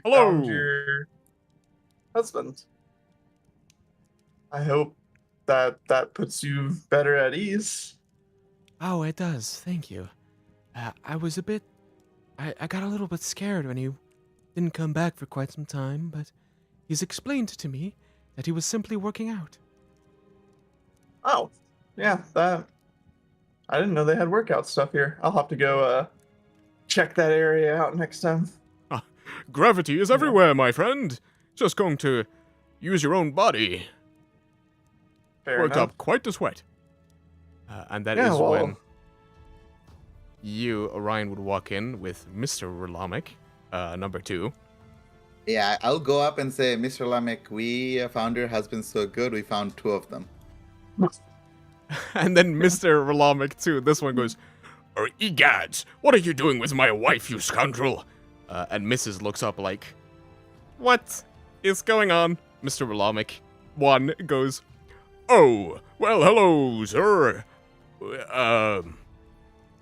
Hello. found your husband. I hope that puts you better at ease." Oh, it does. Thank you. I was I got a little bit scared when he didn't come back for quite some time, but he's explained to me that he was simply working out. Oh, yeah, that. I didn't know they had workout stuff here. I'll have to go check that area out next time. Gravity is everywhere, my friend. Just going to use your own body. Fair Worked enough. up quite the sweat. And that is Yeah, well- when you, Orion, would walk in with Mr. Rulamek, number 2. Yeah, I'll go up and say, Mr. Lamek, we found your husband so good, we found 2 of them. And then Mr. Rulamek, too. This one goes, egads, what are you doing with my wife, you scoundrel? And Mrs. looks up like, what is going on? Mr. Rulamek, 1, goes, oh, well, hello, sir.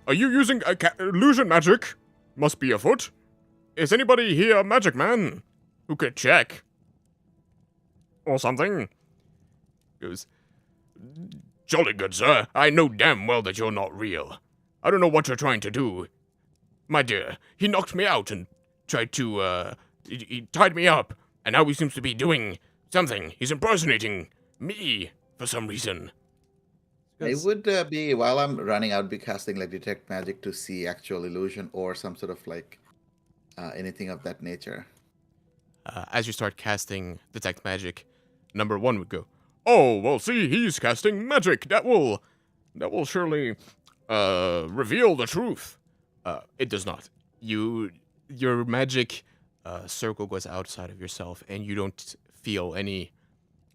Are you using illusion magic? Must be afoot. Is anybody here a magic man who could check? Or something? Goes, jolly good, sir. I know damn well that you're not real. I don't know what you're trying to do. My dear, he knocked me out and tried to, he tied me up, and now he seems to be doing something. He's impersonating me for some reason. I would be, while I'm running, I would be casting like Detect Magic to see actual illusion or some sort of like anything of that nature. As you start casting Detect Magic, number 1 would go, oh, well, see, he's casting magic. That will surely reveal the truth. It does not. Your magic circle goes outside of yourself, and you don't feel any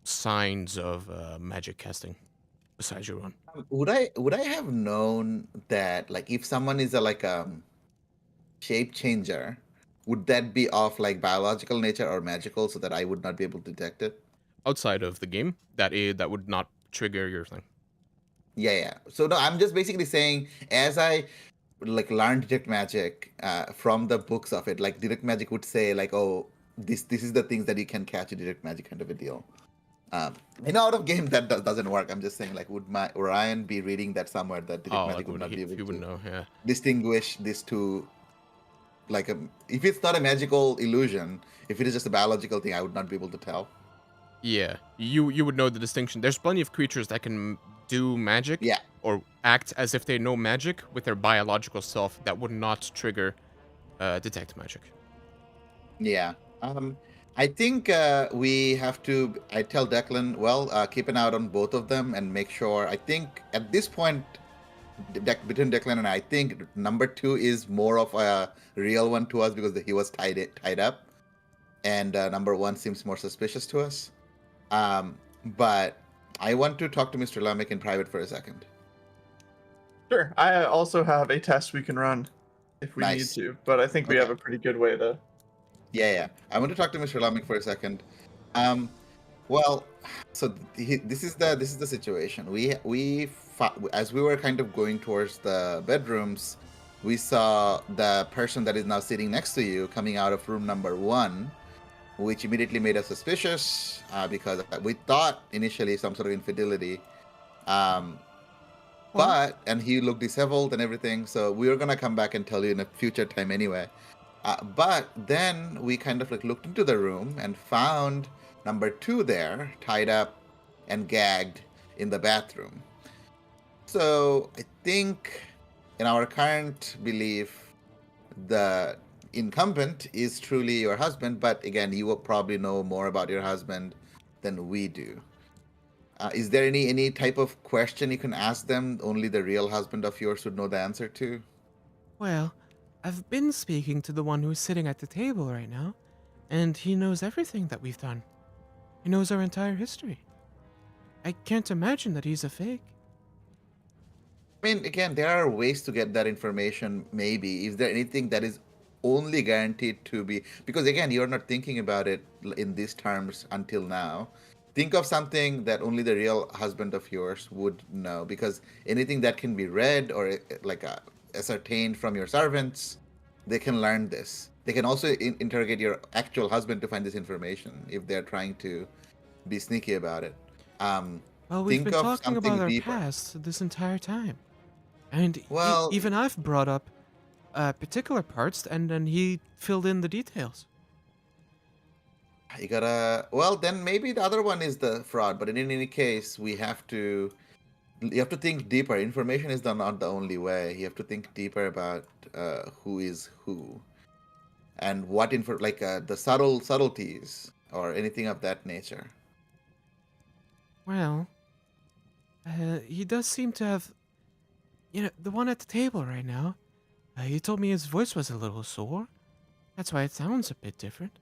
signs of magic casting besides your own. Would I have known that like if someone is a like shape changer, would that be of like biological nature or magical so that I would not be able to detect it? Outside of the game, that would not trigger your thing. Yeah. So no, I'm just basically saying as I like learn detect magic from the books of it, like detect magic would say like, oh, this is the things that you can catch in detect magic kind of a deal. I know out of game that doesn't work. I'm just saying like would my Ryan be reading that somewhere that detect Oh, like magic would not be able he would to know, yeah. distinguish these two like if it's not a magical illusion, if it is just a biological thing, I would not be able to tell. Yeah, you would know the distinction. There's plenty of creatures that can do magic Yeah. or act as if they know magic with their biological self that would not trigger detect magic. Yeah. I think we have to. I tell Declan, well, keep an eye out on both of them and make sure. I think at this point, between Declan and I think number 2 is more of a real one to us because he was tied up, and number 1 seems more suspicious to us. But I want to talk to Mr. Lamek in private for a second. Sure. I also have a test we can run if we need Nice. to, but I think we have Okay. a pretty good way to. Yeah. I want to talk to Mr. Lamek for a second. Well, so this is the situation. As we were kind of going towards the bedrooms, we saw the person that is now sitting next to you coming out of room number 1, which immediately made us suspicious because we thought initially some sort of infidelity. And he looked disheveled and everything. So we were gonna come back and tell you in a future time anyway. But then we kind of like looked into the room and found number 2 there, tied up and gagged in the bathroom. So I think in our current belief, the incumbent is truly your husband, but again, you will probably know more about your husband than we do. Is there any type of question you can ask them only the real husband of yours would know the answer to? Well, I've been speaking to the one who's sitting at the table right now, and he knows everything that we've done. He knows our entire history. I can't imagine that he's a fake. I mean, again, there are ways to get that information, maybe. Is there anything that is only guaranteed to be? Because, again, you're not thinking about it in these terms until now. Think of something that only the real husband of yours would know. Because anything that can be read or like ascertained from your servants, they can learn this. They can also interrogate your actual husband to find this information if they're trying to be sneaky about it. Well, we've been Think of talking about something our deeper. past this entire time. And Well, even I've brought up particular parts, and then he filled in the details. you gotta. Well, then maybe the other one is the fraud. But in any case, you have to think deeper. Information is not the only way. You have to think deeper about who is who, and what like the subtleties or anything of that nature. Well, he does seem to have, the one at the table right now. He told me his voice was a little sore. That's why it sounds a bit different.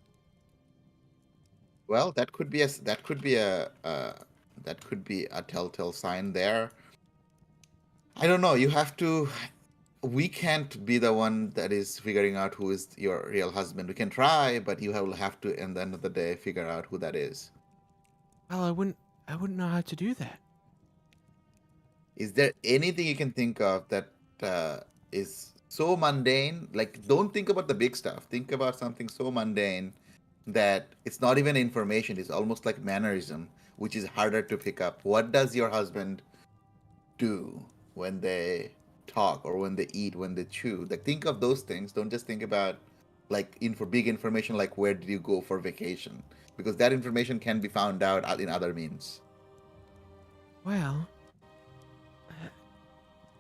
Well, that could be a telltale sign there. I don't know. You have to. We can't be the one that is figuring out who is your real husband. We can try, but you will have to, at the end of the day, figure out who that is. Well, I wouldn't know how to do that. Is there anything you can think of that is so mundane? Like, don't think about the big stuff. Think about something so mundane that it's not even information. It's almost like mannerism, which is harder to pick up. What does your husband do when they talk or when they eat, when they chew? Like, think of those things. Don't just think about like big information like where did you go for vacation, because that information can be found out in other means. Well,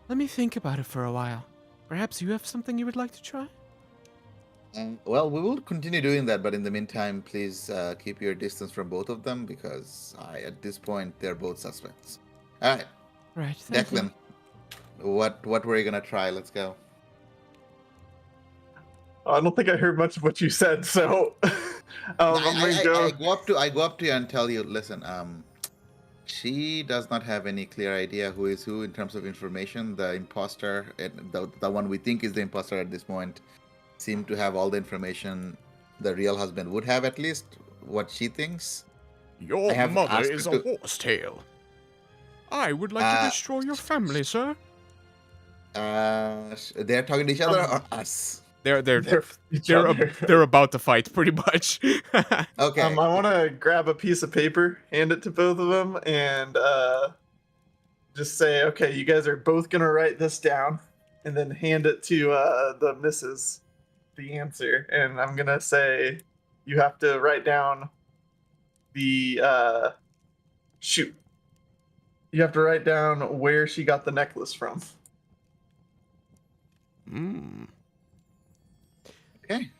let me think about it for a while. Perhaps you have something you would like to try? Well, we will continue doing that, but in the meantime, please keep your distance from both of them because at this point, they're both suspects. All right, Right, thank you. Declan, What were you gonna try? Let's go. I don't think I heard much of what you said, so I'm gonna go. I go up to you and tell you, listen, she does not have any clear idea who is who in terms of information. The imposter, the one we think is the imposter at this moment, seem to have all the information the real husband would have, at least what she thinks. Your I have mother asked is her a horsetail. I would like to destroy your family, sir. They're talking to each other or us? They're Each other. they're about to fight pretty much. Okay. I want to grab a piece of paper, hand it to both of them, and just say, "Okay, you guys are both gonna write this down," and then hand it to the missus, the answer, and I'm gonna say, "You have to write down the shoot. You have to write down where she got the necklace from." Hmm. Okay.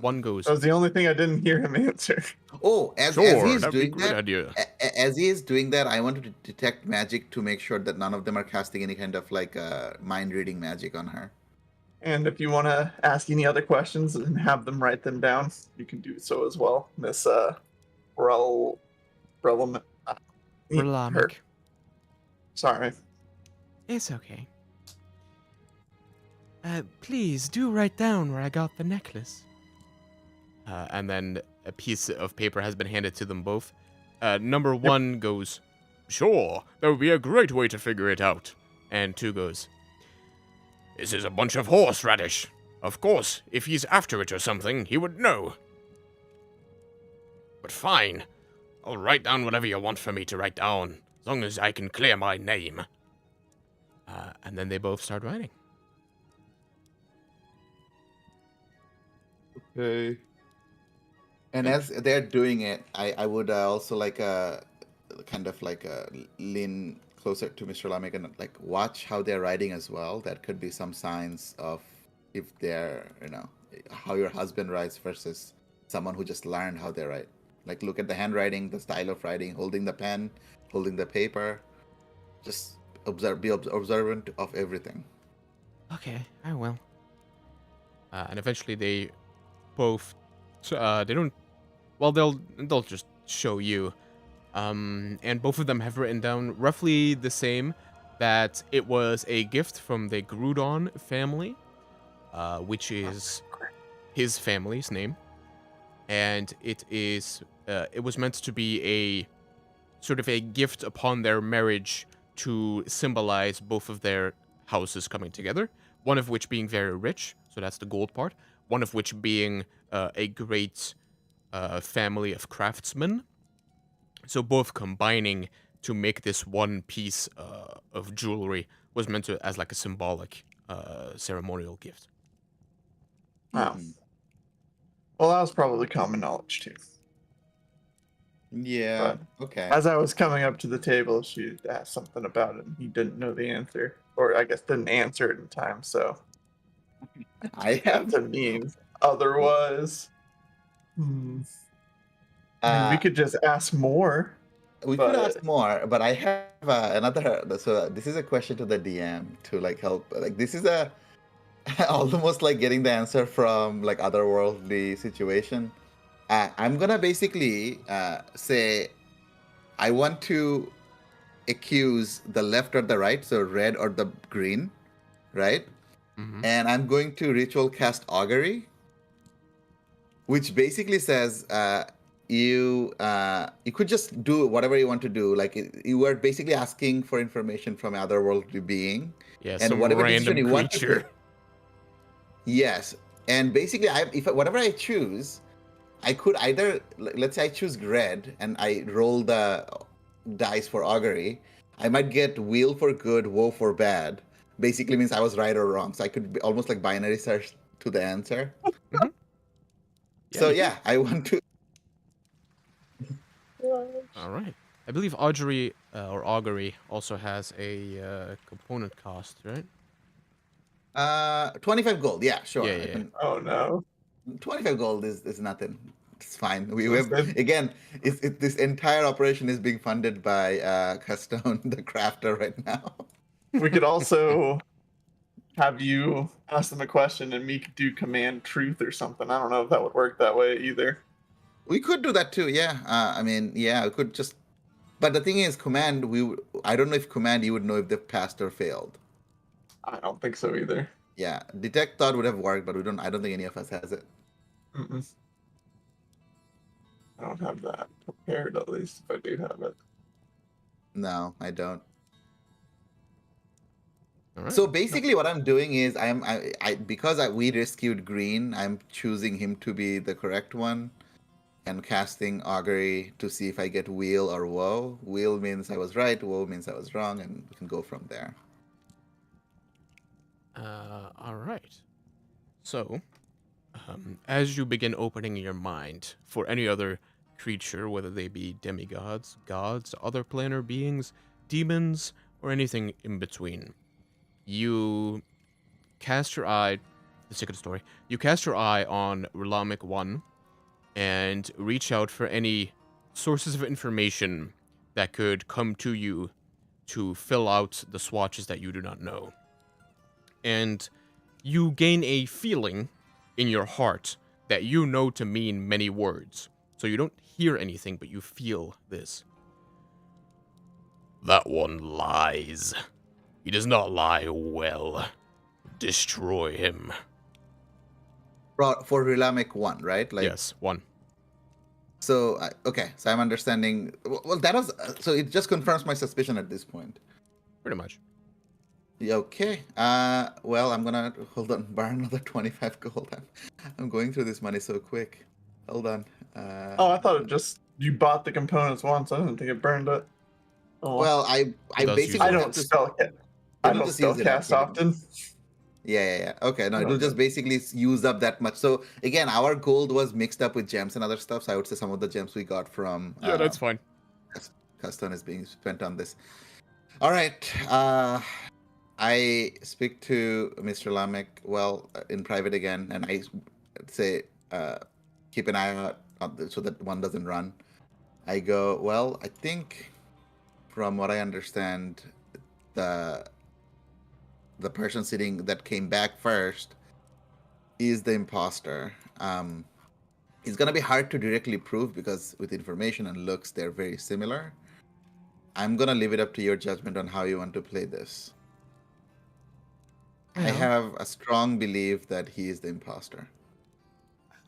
One goes. That was the only thing I didn't hear him answer. Oh, as Sure, he's that'd be a doing great that, idea. as he is doing that, I want to detect magic to make sure that none of them are casting any kind of like mind reading magic on her. And if you want to ask any other questions and have them write them down, you can do so as well, Miss Rel, Relum, her. Relamic. Sorry. It's okay. Please do write down where I got the necklace. And then a piece of paper has been handed to them both. Number one goes, sure, that would be a great way to figure it out. And two goes, this is a bunch of horseradish. Of course, if he's after it or something, he would know. But fine, I'll write down whatever you want for me to write down, as long as I can clear my name. And then they both start writing. Okay. And as they're doing it, I would also like kind of like lean closer to Mr. Lamek and like watch how they're writing as well. That could be some signs of if they're, how your husband writes versus someone who just learned how they write. Like look at the handwriting, the style of writing, holding the pen, holding the paper. Just be observant of everything. Okay, I will. And eventually they both, they don't, well, they'll just show you. And both of them have written down roughly the same, that it was a gift from the Grudon family, which is his family's name. And it was meant to be a sort of a gift upon their marriage to symbolize both of their houses coming together, one of which being very rich, so that's the gold part, one of which being a great family of craftsmen. So both combining to make this one piece of jewelry was meant to as like a symbolic ceremonial gift. Wow. Well, that was probably common knowledge too. Yeah. But okay. as I was coming up to the table, she asked something about it, and he didn't know the answer, or I guess didn't answer it in time. So I have to me, otherwise, I mean, we could just ask more. We could ask more, but I have another. So this is a question to the DM to like help. Like this is a almost like getting the answer from like otherworldly situation. I'm gonna basically say I want to accuse the left or the right, so red or the green, right? Mm-hmm. And I'm going to ritual cast augury, which basically says you could just do whatever you want to do. Like you were basically asking for information from otherworldly being, Yeah, and some whatever random decision you want to creature. take. Yes, and basically, whatever I choose, I could either, let's say I choose red and I roll the dice for augury. I might get wheel for good, woe for bad. Basically means I was right or wrong. So I could be almost like binary search to the answer. Mm-hmm. So yeah, I want to. All right. I believe augury or augury also has a component cost, right? 25 gold. Yeah, sure. Yeah. Oh no. 25 gold is nothing. It's fine. We That's have good. again. This entire operation is being funded by Custone, the crafter, right now. We could also have you ask them a question and me could do command truth or something. I don't know if that would work that way either. We could do that too. Yeah. I mean, yeah, we could just. But the thing is, command. I don't know if command. You would know if they've passed or failed. I don't think so either. Yeah. Detect thought would have worked, but we don't. I don't think any of us has it. Mm-mm. I don't have that prepared, at least if I do have it. No, I don't. All right. So basically, what I'm doing is because we rescued Green, I'm choosing him to be the correct one, and casting augury to see if I get wheel or woe. Wheel means I was right, woe means I was wrong, and we can go from there. All right. So, as you begin opening your mind for any other creature, whether they be demigods, gods, other planar beings, demons, or anything in between, you cast your eye. The sake of the story, you cast your eye on Relamic 1 and reach out for any sources of information that could come to you to fill out the swatches that you do not know. And you gain a feeling in your heart that you know to mean many words. So you don't hear anything, but you feel this. That one lies. He does not lie well. Destroy him. For Relamic 1, right? Like, Yes, one. So, okay, so I'm understanding. Well, that was. So it just confirms my suspicion at this point. Pretty much. Yeah, okay. Well, I'm gonna hold on, burn another 25 gold. I'm going through this money so quick. Hold on. Oh, I thought it just you bought the components once. I didn't think it burned it. Oh, Well, I does use basically I it. have don't to. spell ca- I It'll don't just use spell it up cast pretty much. often. Yeah. Okay, no, it'll Okay. just basically use up that much. So again, our gold was mixed up with gems and other stuff. So I would say some of the gems we got from Yeah, that's fine. custom is being spent on this. All right. I speak to Mr. Lamek, in private again, and I say, keep an eye out so that one doesn't run. I go, well, I think from what I understand, the person sitting that came back first is the imposter. It's gonna be hard to directly prove because with information and looks, they're very similar. I'm gonna leave it up to your judgment on how you want to play this. I Well, have a strong belief that he is the imposter.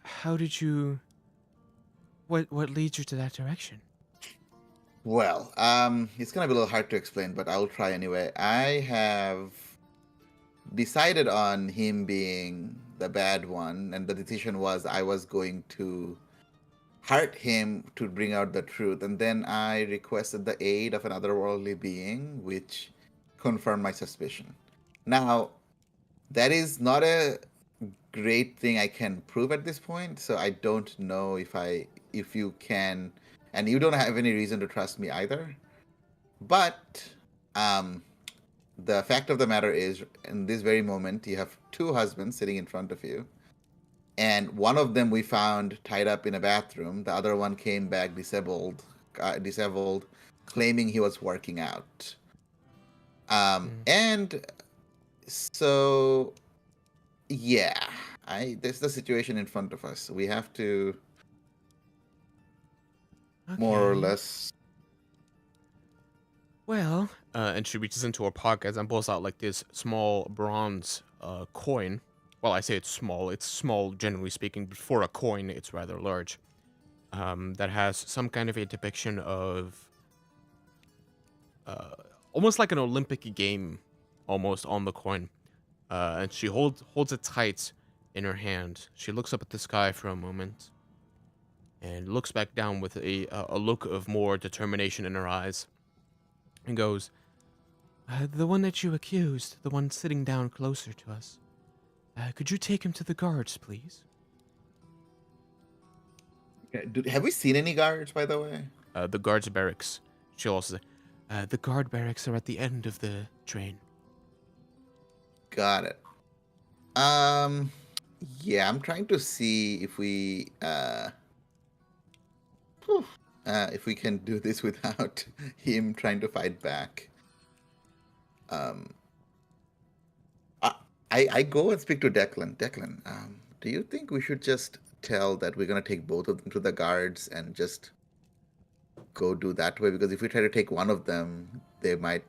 how did you... What leads you to that direction? Well, it's gonna be a little hard to explain, but I'll try anyway. I have decided on him being the bad one, and the decision was I was going to hurt him to bring out the truth, and then I requested the aid of an otherworldly being, which confirmed my suspicion. Now, that is not a great thing I can prove at this point, so I don't know if you can, and you don't have any reason to trust me either. But the fact of the matter is, in this very moment, you have two husbands sitting in front of you, and one of them we found tied up in a bathroom. The other one came back disabled, claiming he was working out. And so, yeah, that's the situation in front of us. We have to more or Okay. less. Well, and she reaches into her pocket and pulls out like this small bronze coin. Well, I say it's small. It's small, generally speaking, but for a coin, it's rather large. That has some kind of a depiction of almost like an Olympic game, almost on the coin. And she holds it tight in her hand. She looks up at the sky for a moment, and looks back down with a look of more determination in her eyes, and goes, "The one that you accused, the one sitting down closer to us. Could you take him to the guards, please?" Have we seen any guards, by the way? The guards barracks. She'll also say, "The guard barracks are at the end of the train." Got it. Yeah, I'm trying to see if we can do this without him trying to fight back. Um, I go and speak to Declan. Declan, do you think we should just tell that we're gonna take both of them to the guards and just go do that way? Because if we try to take one of them, they might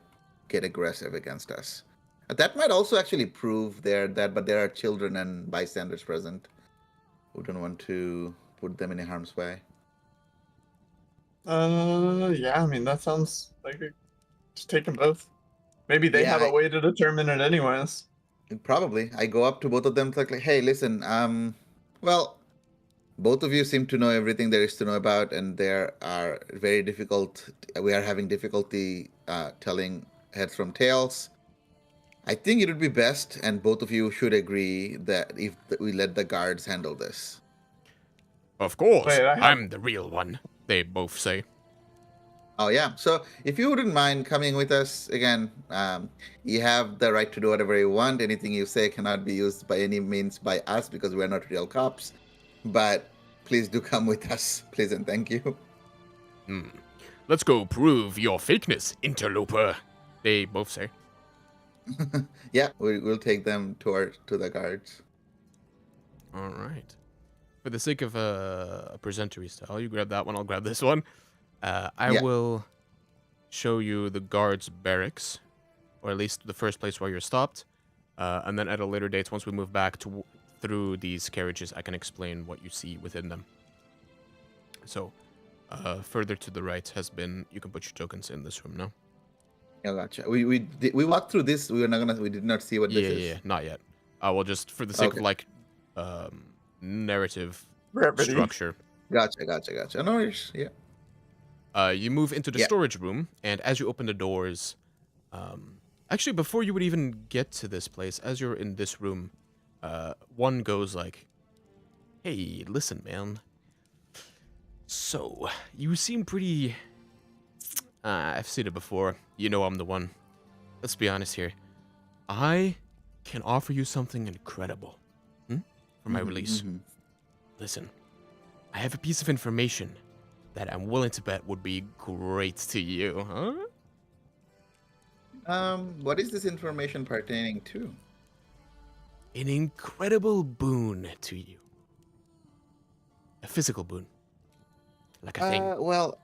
get aggressive against us. That might also actually prove but there are children and bystanders present. We don't want to put them in harm's way. Yeah, I mean, that sounds like just take them both. Maybe they Yeah, have a way to determine it anyways. probably. I go up to both of them like, hey, listen, well, both of you seem to know everything there is to know about, and there are very difficult. We are having difficulty telling heads from tails. I think it would be best, and both of you should agree that if we let the guards handle this. Of course, Wait, I have- I'm the real one, they both say. Oh yeah. So if you wouldn't mind coming with us again, you have the right to do whatever you want. Anything you say cannot be used by any means by us because we are not real cops. But please do come with us, please and thank you. Let's go prove your fakeness, interloper, they both say. Yeah, we'll take them to the guards. All right. For the sake of a presentory style, you grab that one, I'll grab this one. I Yeah. will show you the guards' barracks, or at least the first place where you're stopped. And then at a later date, once we move back through these carriages, I can explain what you see within them. So, further to the right has been, you can put your tokens in this room now. Yeah, gotcha. We walked through this. We did not see what this is. Yeah, not yet. Well, just for the sake Okay. of like narrative Brevity. structure. Gotcha. No worries. Yeah. You move into the Yeah. storage room, and as you open the doors, actually, before you would even get to this place, as you're in this room, one goes like, "Hey, listen, man. So, you seem pretty... I've seen it before. You know I'm the one. Let's be honest here. I can offer you something incredible for my release. Mhm. Listen, I have a piece of information that I'm willing to bet would be great to you, huh? What is this information pertaining to? An incredible boon to you. A physical boon. Like a thing. Well,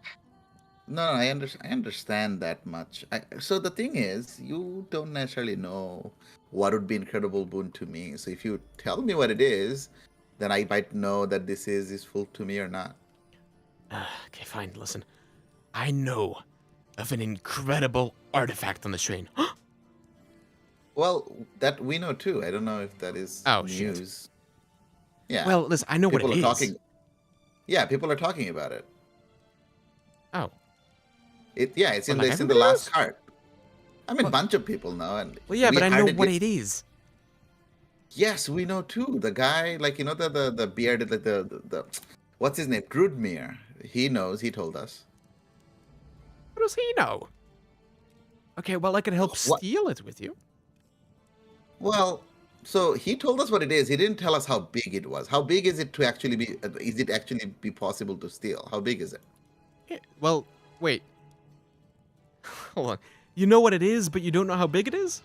no, I understand that much. So the thing is, you don't necessarily know what would be incredible boon to me. So if you tell me what it is, then I might know that this is useful to me or not. Okay, fine, listen. I know of an incredible artifact on the train. Well, that we know too. I don't know if that is Oh, shit. news. Yeah. Well, listen, I know what people it are is. talking. Yeah, people are talking about it. Oh. It's Well, in like the everybody last knows? cart. I mean, Well- a bunch of people know, and Well, yeah, we but I know hardly what get- it is. Yes, we know too. The guy, like the bearded, like the what's his name, Grudmere. He knows. He told us. What does he know? Okay, well, I can help What- steal it with you. Well, so he told us what it is. He didn't tell us how big it was. How big is it to actually be? Is it actually be possible to steal? How big is it? Yeah, well, wait. Hold on. You know what it is, but you don't know how big it is?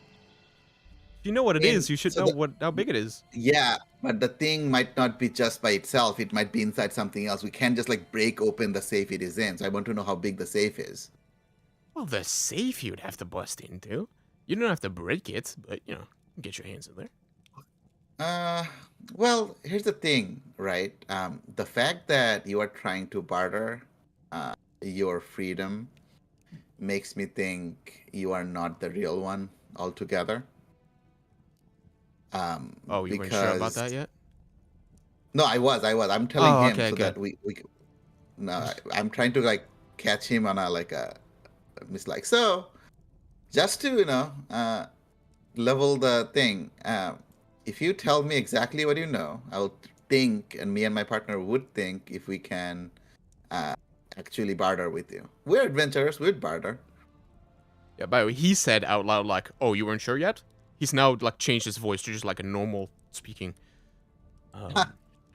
If you know what it In- is, you should so know how big it is. Yeah, but the thing might not be just by itself. It might be inside something else. We can't just like break open the safe it is in. So I want to know how big the safe is. Well, the safe you'd have to bust into. You don't have to break it, but, you know, get your hands in there. Well, here's the thing, right? The fact that you are trying to barter your freedom makes me think you are not the real one altogether. Oh, you weren't sure about because- that yet? No, I was. I'm telling Oh, him okay, so okay. that we. No, I'm trying to like catch him on a mislike. So, just to level the thing. If you tell me exactly what you know, I'll think, and me and my partner would think if we can actually barter with you. We're adventurers. We'd barter. Yeah, by the way, he said out loud, like, oh, you weren't sure yet? He's now, like, changed his voice to just, like, a normal speaking.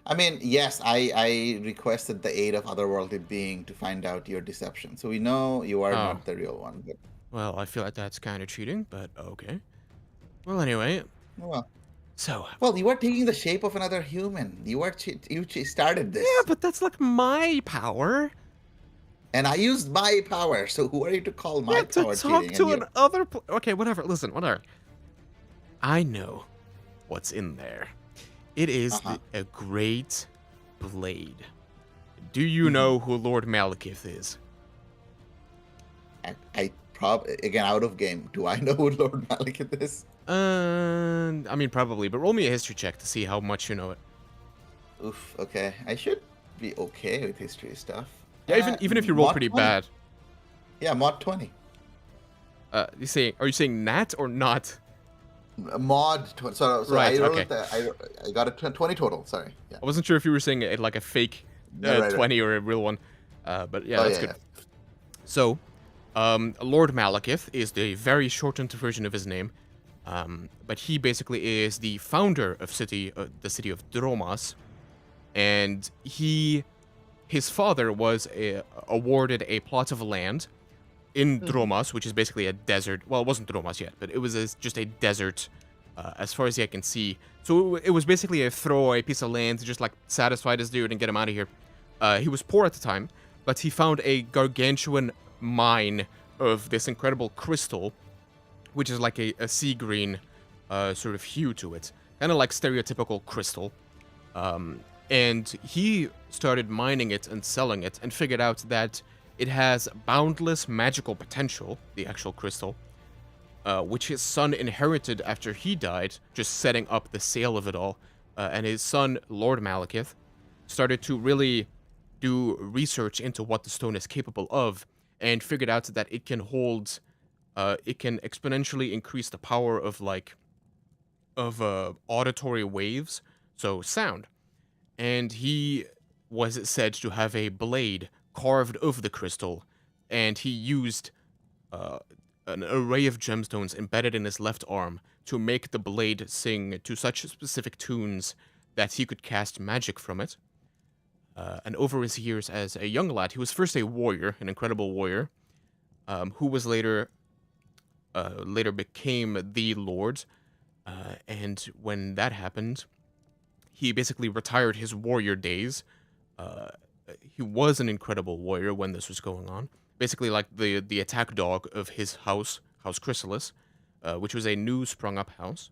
I mean, yes, I requested the aid of otherworldly being to find out your deception. So we know you are Oh. not the real one. But Well, I feel like that's kind of cheating, but okay. Well, anyway, Well, so well, you are taking the shape of another human. You started yeah, this, but that's like my power. and I used my power. So who are you to call Yeah, my to power talk cheating? And to you, an other. Okay, whatever. Listen, whatever. I know what's in there. It is uh-huh. a great blade. Do you Hmm. know who Lord Malekith is? I probably again out of game. Do I know who Lord Malekith is? I mean, probably, but roll me a history check to see how much you know it. Oof. Okay, I should be okay with history stuff. Yeah, even if you roll Mod pretty 20. bad. Yeah, mod 20. Are you saying nat or not? Mod 20. So Right. I Okay. rolled I got a 20 total. Sorry. Yeah. I wasn't sure if you were saying it like a fake No, right. 20 or a real one. But yeah, Oh that's yeah, good. yeah. So, Lord Malekith is the very shortened version of his name. But he basically is the founder of the city of Dromas, and his father was awarded a plot of land in Dromas, which is basically a desert. Well, it wasn't Dromas yet, but it was just a desert, as far as I can see. So it was basically a throwaway piece of land to just like satisfy this dude and get him out of here. He was poor at the time, but he found a gargantuan mine of this incredible crystal, which is like a sea green sort of hue to it, kind of like stereotypical crystal. And he started mining it and selling it, and figured out that it has boundless magical potential, the actual crystal, which his son inherited after he died, just setting up the sale of it all. And his son, Lord Malekith, started to really do research into what the stone is capable of, and figured out that it can exponentially increase the power of auditory waves, so sound. And he was said to have a blade carved of the crystal, and he used uh, an array of gemstones embedded in his left arm to make the blade sing to such specific tunes that he could cast magic from it. And over his years as a young lad, he was first a warrior, an incredible warrior, who was later became the Lord. And when that happened, he basically retired his warrior days. Uh, he was an incredible warrior when this was going on. Basically, like the attack dog of his house, House Chrysalis, which was a new sprung up house.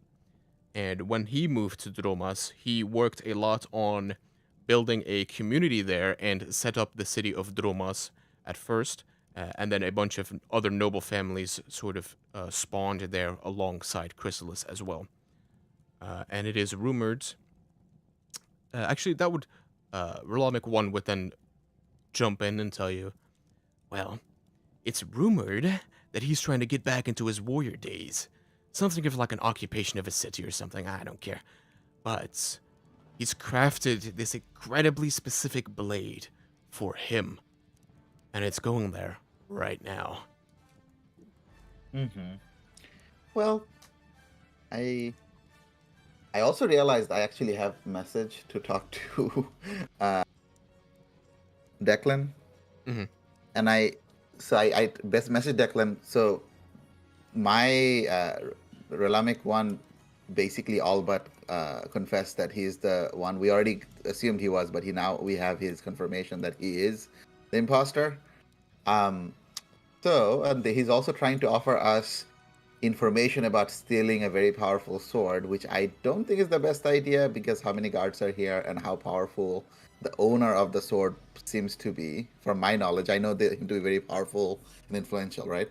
And when he moved to Dromas, he worked a lot on building a community there and set up the city of Dromas at first. And then a bunch of other noble families sort of spawned there alongside Chrysalis as well. And it is rumored. Actually, that would. Relamic 1 would then jump in and tell you, well, it's rumored that he's trying to get back into his warrior days. Something of like an occupation of a city or something, I don't care. But he's crafted this incredibly specific blade for him. And it's going there right now. Mm-hmm. Well, I also realized I actually have message to talk to Declan, and I best message Declan. So my Relamic 1 basically all but confessed that he's the one. We already assumed he was, but we have his confirmation that he is the imposter. So and he's also trying to offer us information about stealing a very powerful sword, which I don't think is the best idea because how many guards are here and how powerful the owner of the sword seems to be. From my knowledge, I know him to be very powerful and influential, right?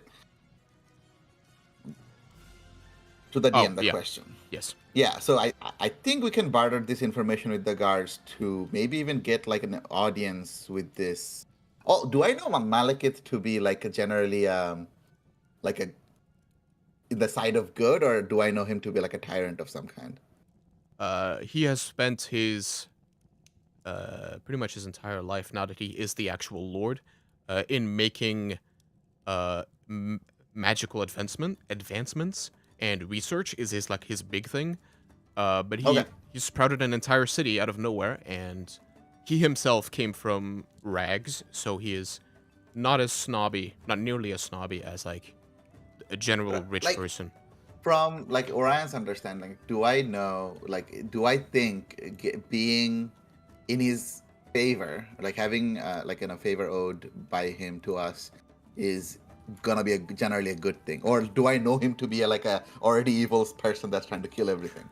To the DM, the yeah. question. Yes. Yeah, so I think we can barter this information with the guards to maybe even get like an audience with this. Oh, do I know Malekith to be like a generally like a in the side of good, or do I know him to be like a tyrant of some kind? He has spent his pretty much his entire life, now that he is the actual lord, in making magical advancements, and research is his big thing. But Okay. he sprouted an entire city out of nowhere, and he himself came from rags, so he is not nearly as snobby as like a general rich like person. from like Orion's understanding, do I know, like, do I think being in his favor, like having like in a favor owed by him to us, is gonna be generally a good thing, or do I know him to be like a already evil person that's trying to kill everything?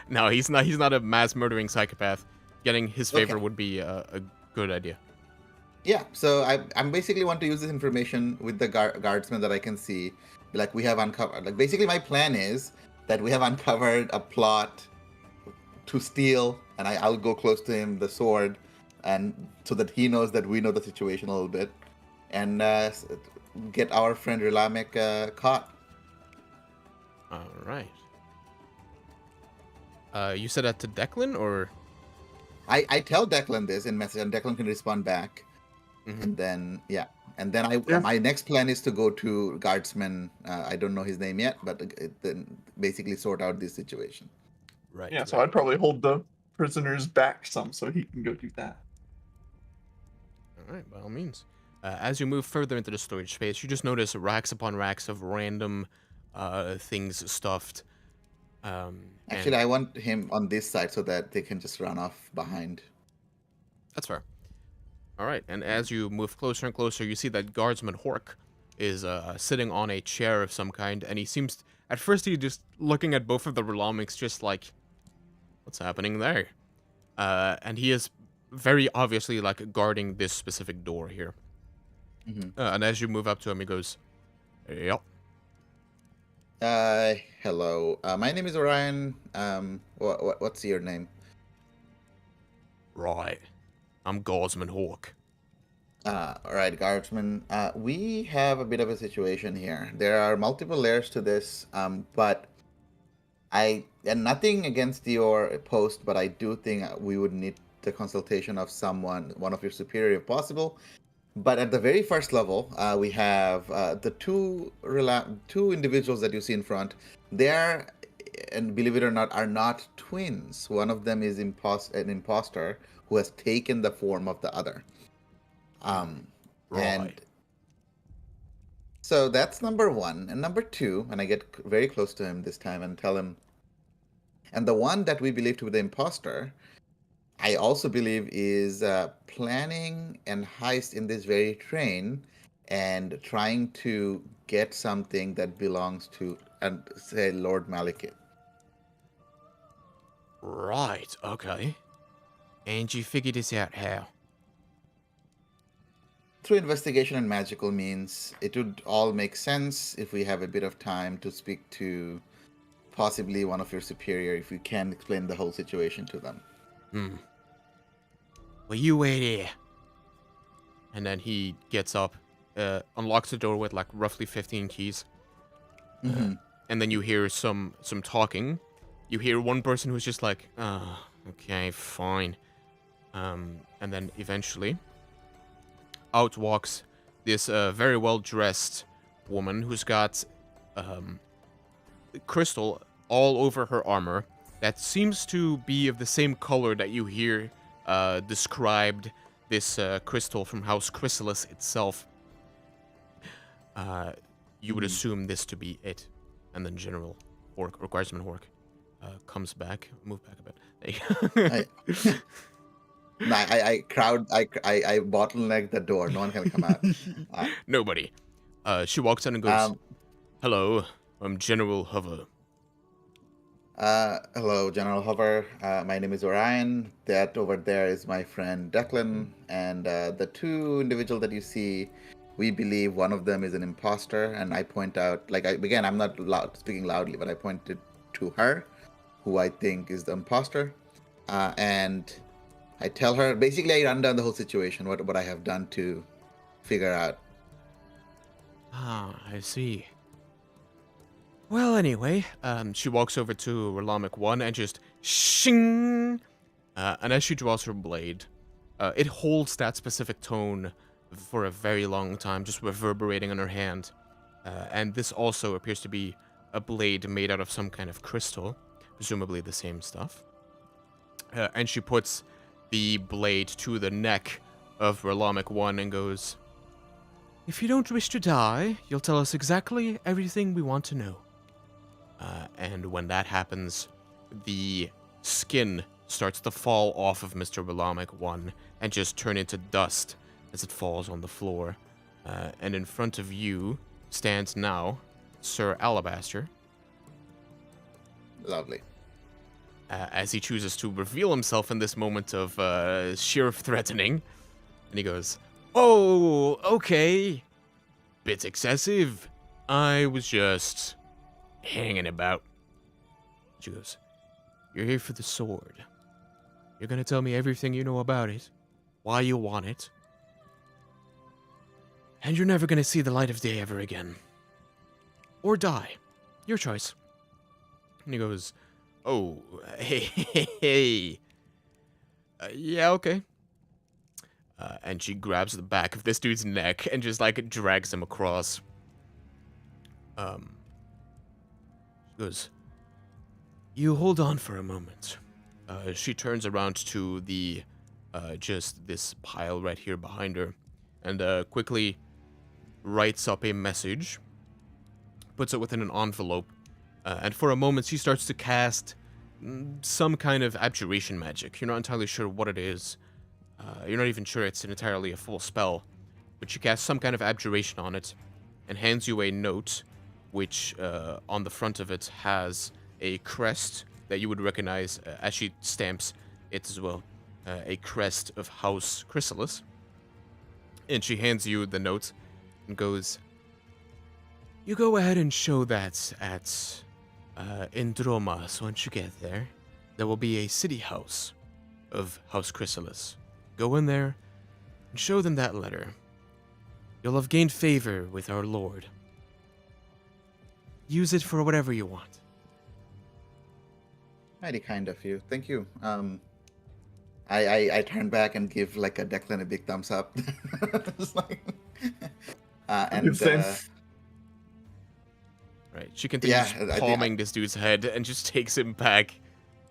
No, he's not. He's not a mass murdering psychopath. Getting his favor Okay. would be a good idea. Yeah, so I'm basically want to use this information with the guardsmen that I can see. Like we have uncovered. Like basically, my plan is that we have uncovered a plot to steal, and I'll go close to him, the sword, and so that he knows that we know the situation a little bit, and get our friend Relamek caught. All right. You said that to Declan, or? I tell Declan this in message, and Declan can respond back, and then and then my next plan is to go to guardsman. I don't know his name yet, but then basically sort out this situation. Right. Yeah, so I'd probably hold the prisoners back some so he can go do that. All right, by all means. As you move further into the storage space, you just notice racks upon racks of random things stuffed. Actually, I want him on this side so that they can just run off behind. That's fair. All right, and as you move closer and closer, you see that guardsman Hork is sitting on a chair of some kind, and he seems, at first, he's just looking at both of the Relamics, just like, what's happening there? And he is very obviously like guarding this specific door here. And as you move up to him, he goes, "Yep." Hello. My name is Orion. What's your name? Right. I'm Guardsman Hawk. All right, guardsman. We have a bit of a situation here. There are multiple layers to this, but and nothing against your post, but I do think we would need the consultation of one of your superior if possible. But at the very first level, we have the two individuals that you see in front. They are, and believe it or not, are not twins. One of them is an imposter who has taken the form of the other. And so that's number one. And number two, and I get very close to him this time and tell him, and the one that we believe to be the imposter, I also believe is planning and heist in this very train and trying to get something that belongs to, say, Lord Malekith. Right, okay. And you figured this out how? Through investigation and magical means. It would all make sense if we have a bit of time to speak to possibly one of your superior, if you can explain the whole situation to them. Well, you wait here. And then he gets up, unlocks the door with like roughly 15 keys. And then you hear some talking. You hear one person who's just like, oh, okay, fine. And then eventually, out walks this very well-dressed woman who's got crystal all over her armor that seems to be of the same color that you hear described this crystal from House Chrysalis itself. You would assume this to be it. And then General Hork, or Guardsman Hork, comes back. Move back a bit. I bottleneck the door. No one can come out. Nobody. She walks in and goes, "Hello, I'm General Hover." Hello, General Hover. My name is Orion. That over there is my friend Declan. And the two individuals that you see, we believe one of them is an imposter. And I point out, I'm not speaking loudly, but I pointed to her, who I think is the imposter. And I tell her, basically, I run down the whole situation, what I have done to figure out. Ah, I see. Well, anyway, she walks over to Relamic 1 and just shing! And as she draws her blade, it holds that specific tone for a very long time, just reverberating on her hand. And this also appears to be a blade made out of some kind of crystal, presumably the same stuff. And she puts the blade to the neck of Relamic 1 and goes, If you don't wish to die, you'll tell us exactly everything we want to know. And when that happens, the skin starts to fall off of Mr. Willamik 1 and just turn into dust as it falls on the floor. And in front of you stands now Sir Alabaster, Lovely. as he chooses to reveal himself in this moment of sheer threatening. And he goes, "Oh, okay. Bit excessive. I was just hanging about." She goes, "You're here for the sword. You're gonna tell me everything you know about it, why you want it, and you're never gonna see the light of day ever again. Or die. Your choice." And he goes, "Oh, hey. Yeah, okay." And she grabs the back of this dude's neck and just, like, drags him across. She goes, "You hold on for a moment." She turns around to the, just this pile right here behind her, and, quickly writes up a message, puts it within an envelope, and for a moment she starts to cast some kind of abjuration magic. You're not entirely sure what it is. You're not even sure it's entirely a full spell, but she casts some kind of abjuration on it and hands you a note, which on the front of it has a crest that you would recognize as she stamps it as well, a crest of House Chrysalis. And she hands you the note and goes, "You go ahead and show that at Indromas once you get there. There will be a city house of House Chrysalis. Go in there and show them that letter. You'll have gained favor with our Lord. Use it for whatever you want." Mighty kind of you. Thank you. I turn back and give like a Declan a big thumbs up. It's like, and Same. Right. She continues Yeah, I think palming this dude's head and just takes him back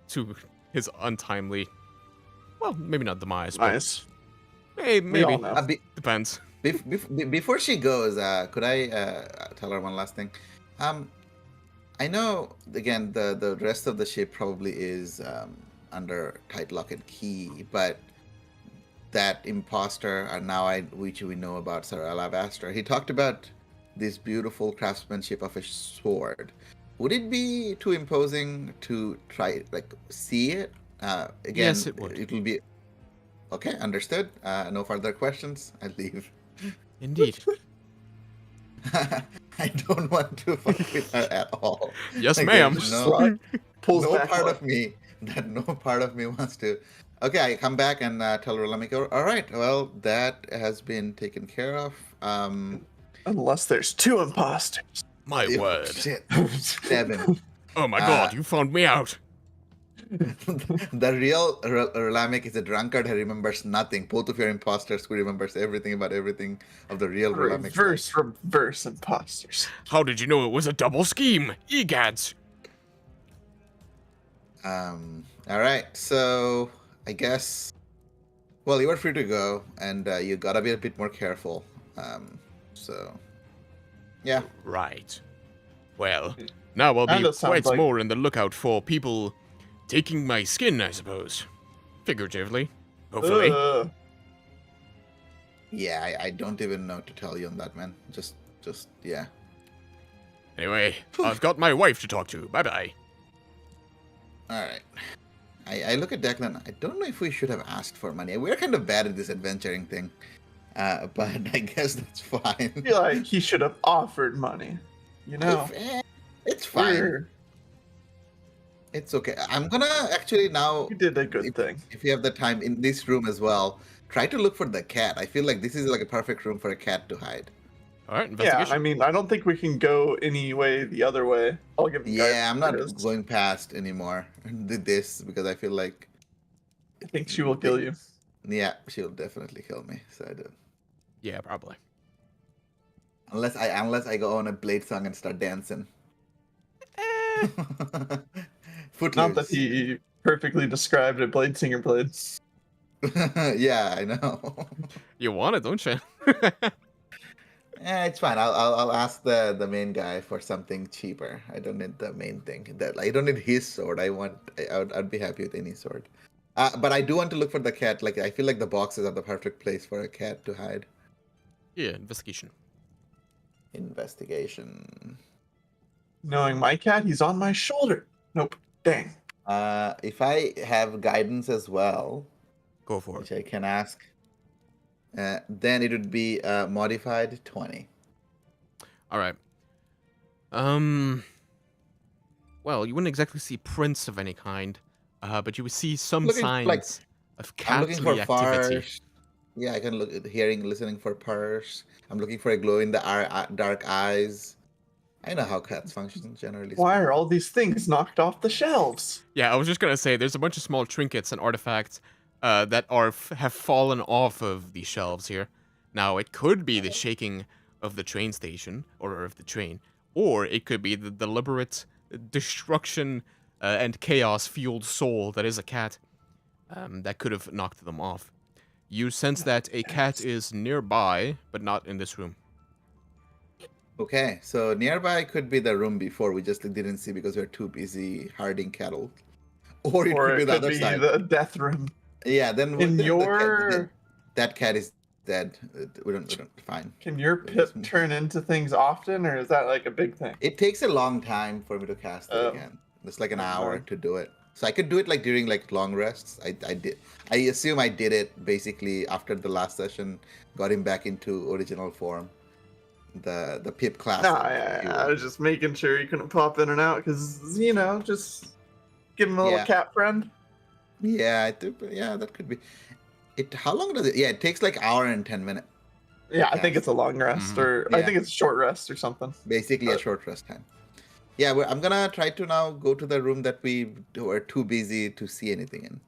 to his untimely, well, maybe not demise, but Nice. hey, We maybe. all know. Depends. Before she goes, could I tell her one last thing? I know again the rest of the ship probably is under tight lock and key, but that imposter, and now which we know about Sir Alabaster, he talked about this beautiful craftsmanship of a sword. Would it be too imposing to try see it? Again, Yes, it would. It will be okay. Understood. No further questions. I leave. Indeed. I don't want to fuck with her at all. Yes, Like, ma'am. there's Slug pulls no back part one. of me wants to. Okay, I come back and tell Rolamiko, all right, well, that has been taken care of. Unless there's two imposters. My Oh, word. shit. Seven. Oh my god, you found me out. The real Rolamik is a drunkard who remembers nothing. Both of your imposters who remembers everything about everything of the real Rolamik. Reverse imposters. How did you know it was a double scheme? Egads. All right, so I guess. Well, you are free to go, and you gotta be a bit more careful. So, yeah. Right. Well, now I'll Kinda be sounds quite like- more in the lookout for people taking my skin, I suppose. Figuratively. Hopefully. Yeah, I don't even know what to tell you on that, man. Just yeah. Anyway, I've got my wife to talk to. Bye-bye. All right. I look at Declan. I don't know if we should have asked for money. We're kind of bad at this adventuring thing, but I guess that's fine. I feel like he should have offered money. You know, It's fine. We're- It's okay. I'm gonna actually now. you did a good thing. If you have the time in this room as well, try to look for the cat. I feel like this is like a perfect room for a cat to hide. Alright, Yeah, investigation. I mean, I don't think we can go any way the other way. I'll give you guys Yeah, I'm not kudos. going past anymore. Did this because I feel like I think she will kill you. yeah, she'll definitely kill me. So I do. Yeah, probably. Unless I go on a Blade song and start dancing. Footloose. Not that he perfectly described a blade singer blade. Yeah, I know. You want it, don't you? It's fine. I'll ask the main guy for something cheaper. I don't need the main thing. That I don't need his sword. I'd be happy with any sword. But I do want to look for the cat. Like I feel like the boxes are the perfect place for a cat to hide. Yeah, investigation. Investigation. Knowing my cat, he's on my shoulder. Nope. Dang. If I have guidance as well, Go for which it. I can ask, then it would be modified 20. All right. Well, you wouldn't exactly see prints of any kind, but you would see some Looking like signs of I'm looking for catly activity. furs. Yeah, I can look at hearing, listening for purrs. I'm looking for a glow in the dark eyes. I know how cats function generally. Why are all these things knocked off the shelves? Yeah, I was just gonna say there's a bunch of small trinkets and artifacts that have fallen off of the shelves here. Now, it could be the shaking of the train station or of the train, or it could be the deliberate destruction and chaos-fueled soul that is a cat that could have knocked them off. You sense that a cat is nearby, but not in this room. Okay, so nearby could be the room before we just didn't see because we're too busy herding cattle, or it Or could be it the could other be side. the death room. Yeah, then In then your that cat is dead. We don't fine. Can your pip turn into things often, or is that like a big thing? It takes a long time for me to cast it Oh. again. It's like an Never hour mind. to do it. So I could do it like during like long rests. I assume I did it basically after the last session, got him back into original form. The pip class. No, I was just making sure you couldn't pop in and out because just give him a little Yeah. cat friend. Yeah, yeah, that could be. How long does it? Yeah, it takes like hour and 10 minutes. Yeah, I think it's a long rest, or I Yeah. think it's a short rest or something. Basically a But- short rest time. Yeah, I'm gonna try to now go to the room that we were too busy to see anything in.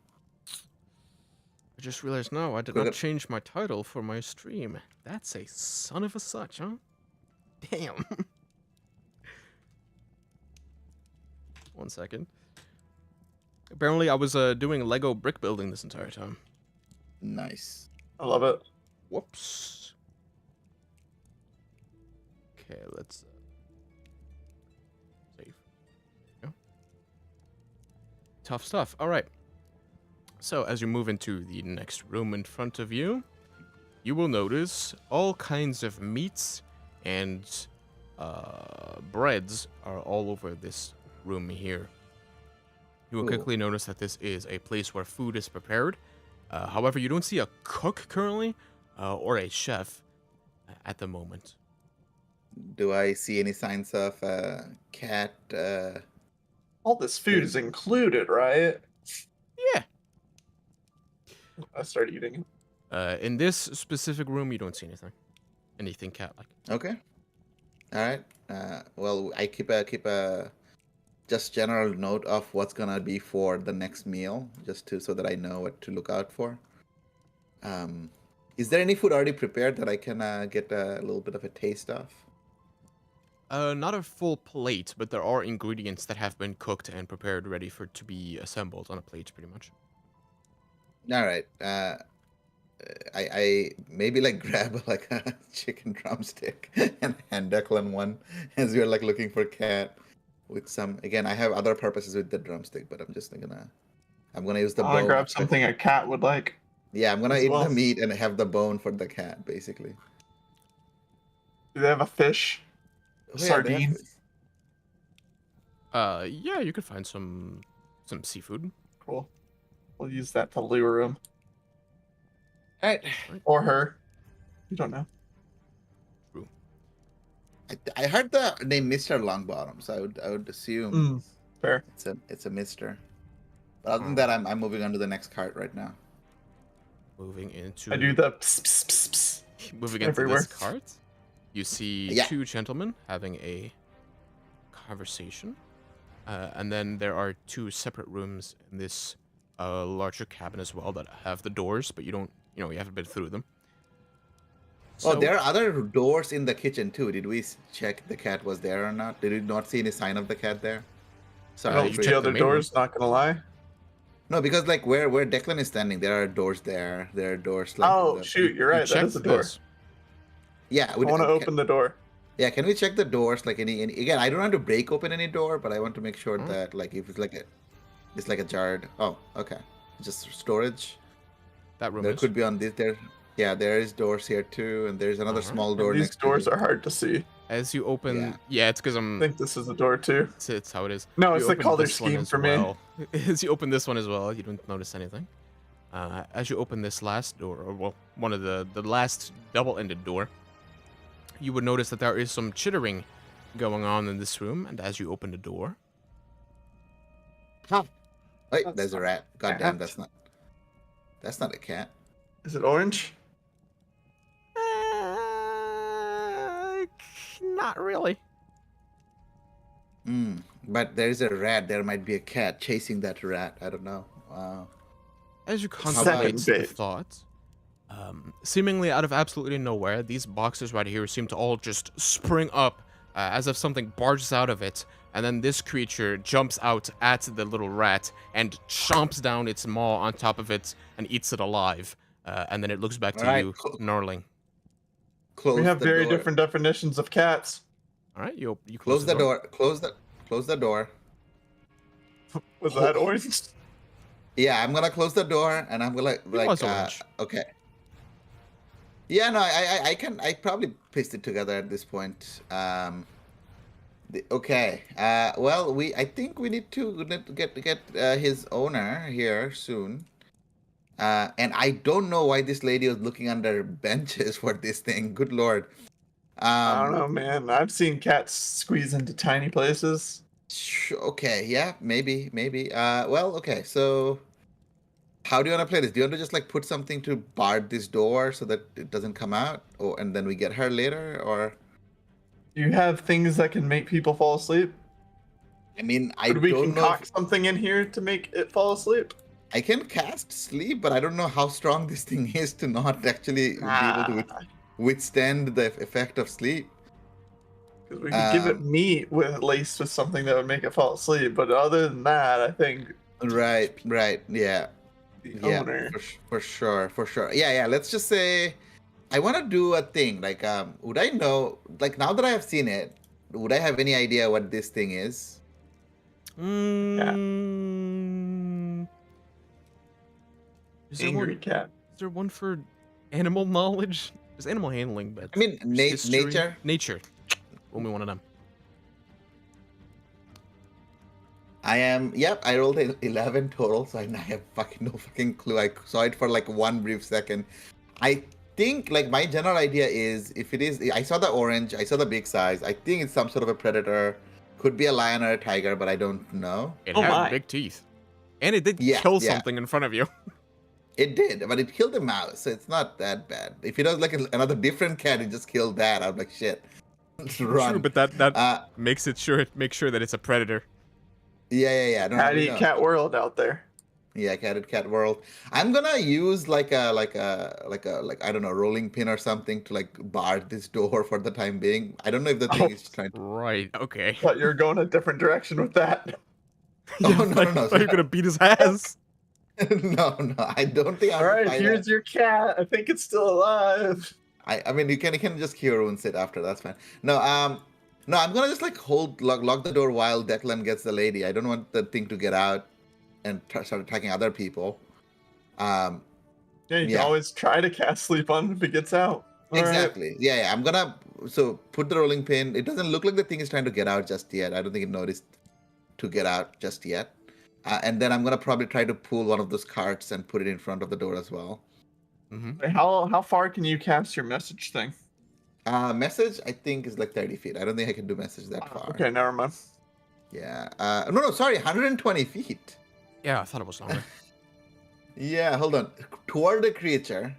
I just realized now I did Could not it- change my title for my stream. That's a son of a such, huh? Damn. 1 second. Apparently, I was doing Lego brick building this entire time. Nice. I love it. Whoops. Okay, let's save. Yeah. Tough stuff. All right. So as you move into the next room in front of you, you will notice all kinds of meats and breads are all over this room here. You will Cool. quickly notice that this is a place where food is prepared. However, you don't see a cook currently or a chef at the moment. Do I see any signs of cat? All this food is included, right? Yeah. I start eating it. In this specific room, you don't see anything cat-like. Okay. All right. Well, I keep a just general note of what's gonna be for the next meal, so that I know what to look out for. Is there any food already prepared that I can get a little bit of a taste of? Not a full plate, but there are ingredients that have been cooked and prepared, ready to be assembled on a plate, pretty much. All right. I maybe like grab like a chicken drumstick and hand Declan one as we're like looking for cat with some. Again, I have other purposes with the drumstick, but I'm gonna use the I'll bone. grab something a cat would like. Yeah, I'm gonna as eat well. the meat and have the bone for the cat, basically. Do they have a fish? Oh, yeah, they have- Sardine? Yeah, you could find some seafood. Cool. We'll use that to lure him. All right. Or her. You don't know. I heard the name Mr. Longbottom, so I would assume Mm, fair. it's a Mister. But other than that, I'm moving on to the next cart right now. Moving into I do the pss, pss, pss, pss. moving into everywhere. this cart, you see Yeah. two gentlemen having a conversation, and then there are two separate rooms in this larger cabin as well that have the doors, but you haven't been through them. Oh, So- there are other doors in the kitchen too. Did we check the cat was there or not? Did we not see any sign of the cat there? I Sorry, don't you see checked the other main room. doors, not gonna lie. no, because like where Declan is standing, there are doors there. There are doors like. Oh, the- shoot, you're You right. That is checked a door. this. Yeah, I want to open the door. Yeah, can we check the doors? Like any again, I don't want to break open any door, but I want to make sure Mm. that like if it's like a jarred. Oh, okay, just storage. That room There is. could be on this there. Yeah, there is doors here too, and there's another Alright. small And door these next doors to. are hard to see. As you open, Yeah. yeah, it's because I I'm. think this is a door too. It's how it is. No, You it's the open color this one scheme as for me. well. As you open this one as well, you don't notice anything. As you open this last door, or well, one of the last double-ended door, you would notice that there is some chittering going on in this room. And as you open the door, Huh. Wait, That's there's a not rat. God cat. damn, that's not a cat. Is it orange? not really. But there's a rat. There might be a cat chasing that rat. I don't know. Wow. As you Seven contemplate the bait. thought, seemingly out of absolutely nowhere, these boxes right here seem to all just spring up as if something barges out of it, and then this creature jumps out at the little rat and chomps down its maw on top of it and eats it alive. And then it looks back to Alright, you, cool. snarling. Close We have the very door. different definitions of cats. All right, you Close the door. Close the door. Was that orange? Yeah, I'm gonna close the door, and I'm gonna was orange. okay. Yeah, no, I probably pieced it together at this point. Okay. Well, I think we need to get his owner here soon. And I don't know why this lady was looking under benches for this thing. Good lord. I don't know, man. I've seen cats squeeze into tiny places. Okay, yeah, maybe. Well, okay, so how do you want to play this? Do you want to just like put something to bar this door so that it doesn't come out, and then we get her later, or? Do you have things that can make people fall asleep? I mean, I Could we don't know. concoct something in here to make it fall asleep? I can cast sleep, but I don't know how strong this thing is to not actually be able to withstand the effect of sleep. Because we could give it meat laced with something that would make it fall asleep. But other than that, I think Right, yeah. the Yeah, owner. for sure. Yeah. Let's just say, I want to do a thing. Like, would I know? Like, now that I have seen it, would I have any idea what this thing is? Is there Angry one? cat. Is there one for animal knowledge? There's animal handling, but I mean, there's history. nature. Nature. Only one of them. I am. Yep, I rolled 11 total, so I have no fucking clue. I saw it for like one brief second. I think like my general idea is, if it is, I saw the orange, I saw the big size. I think it's some sort of a predator. Could be a lion or a tiger, but I don't know. It Oh had my. big teeth, and it did Yeah, kill yeah. something in front of you. It did, but it killed a mouse, so it's not that bad. If it was like another different cat, it just killed that. I'm like, shit. Run. True, but that Uh, makes it sure that it's a predator. yeah. Cat eat cat world out there. Yeah, cat world. I'm gonna use like I don't know, rolling pin or something to like bar this door for the time being. I don't know if the thing Oh. is trying to. Right. Okay. Thought you were going a different direction with that. Oh, Yeah, no, no. I thought you were gonna beat his ass. No, I don't think. All right, here's your cat. I think it's still alive. I mean, you can just cure wounds it after. That's fine. No, I'm gonna just like lock the door while Declan gets the lady. I don't want the thing to get out and start attacking other people. Yeah, you can Yeah. always try to cast sleep on it if it gets out. All right. Exactly. Yeah. I'm gonna put the rolling pin. It doesn't look like the thing is trying to get out just yet. I don't think it noticed to get out just yet. And then I'm gonna probably try to pull one of those carts and put it in front of the door as well. Mm-hmm. Wait, how far can you cast your message thing? Message I think is like 30 feet. I don't think I can do message that far. Okay, never mind. Yeah. No, sorry, 120 feet. Yeah, I thought it was longer. Yeah, hold on. Toward the creature.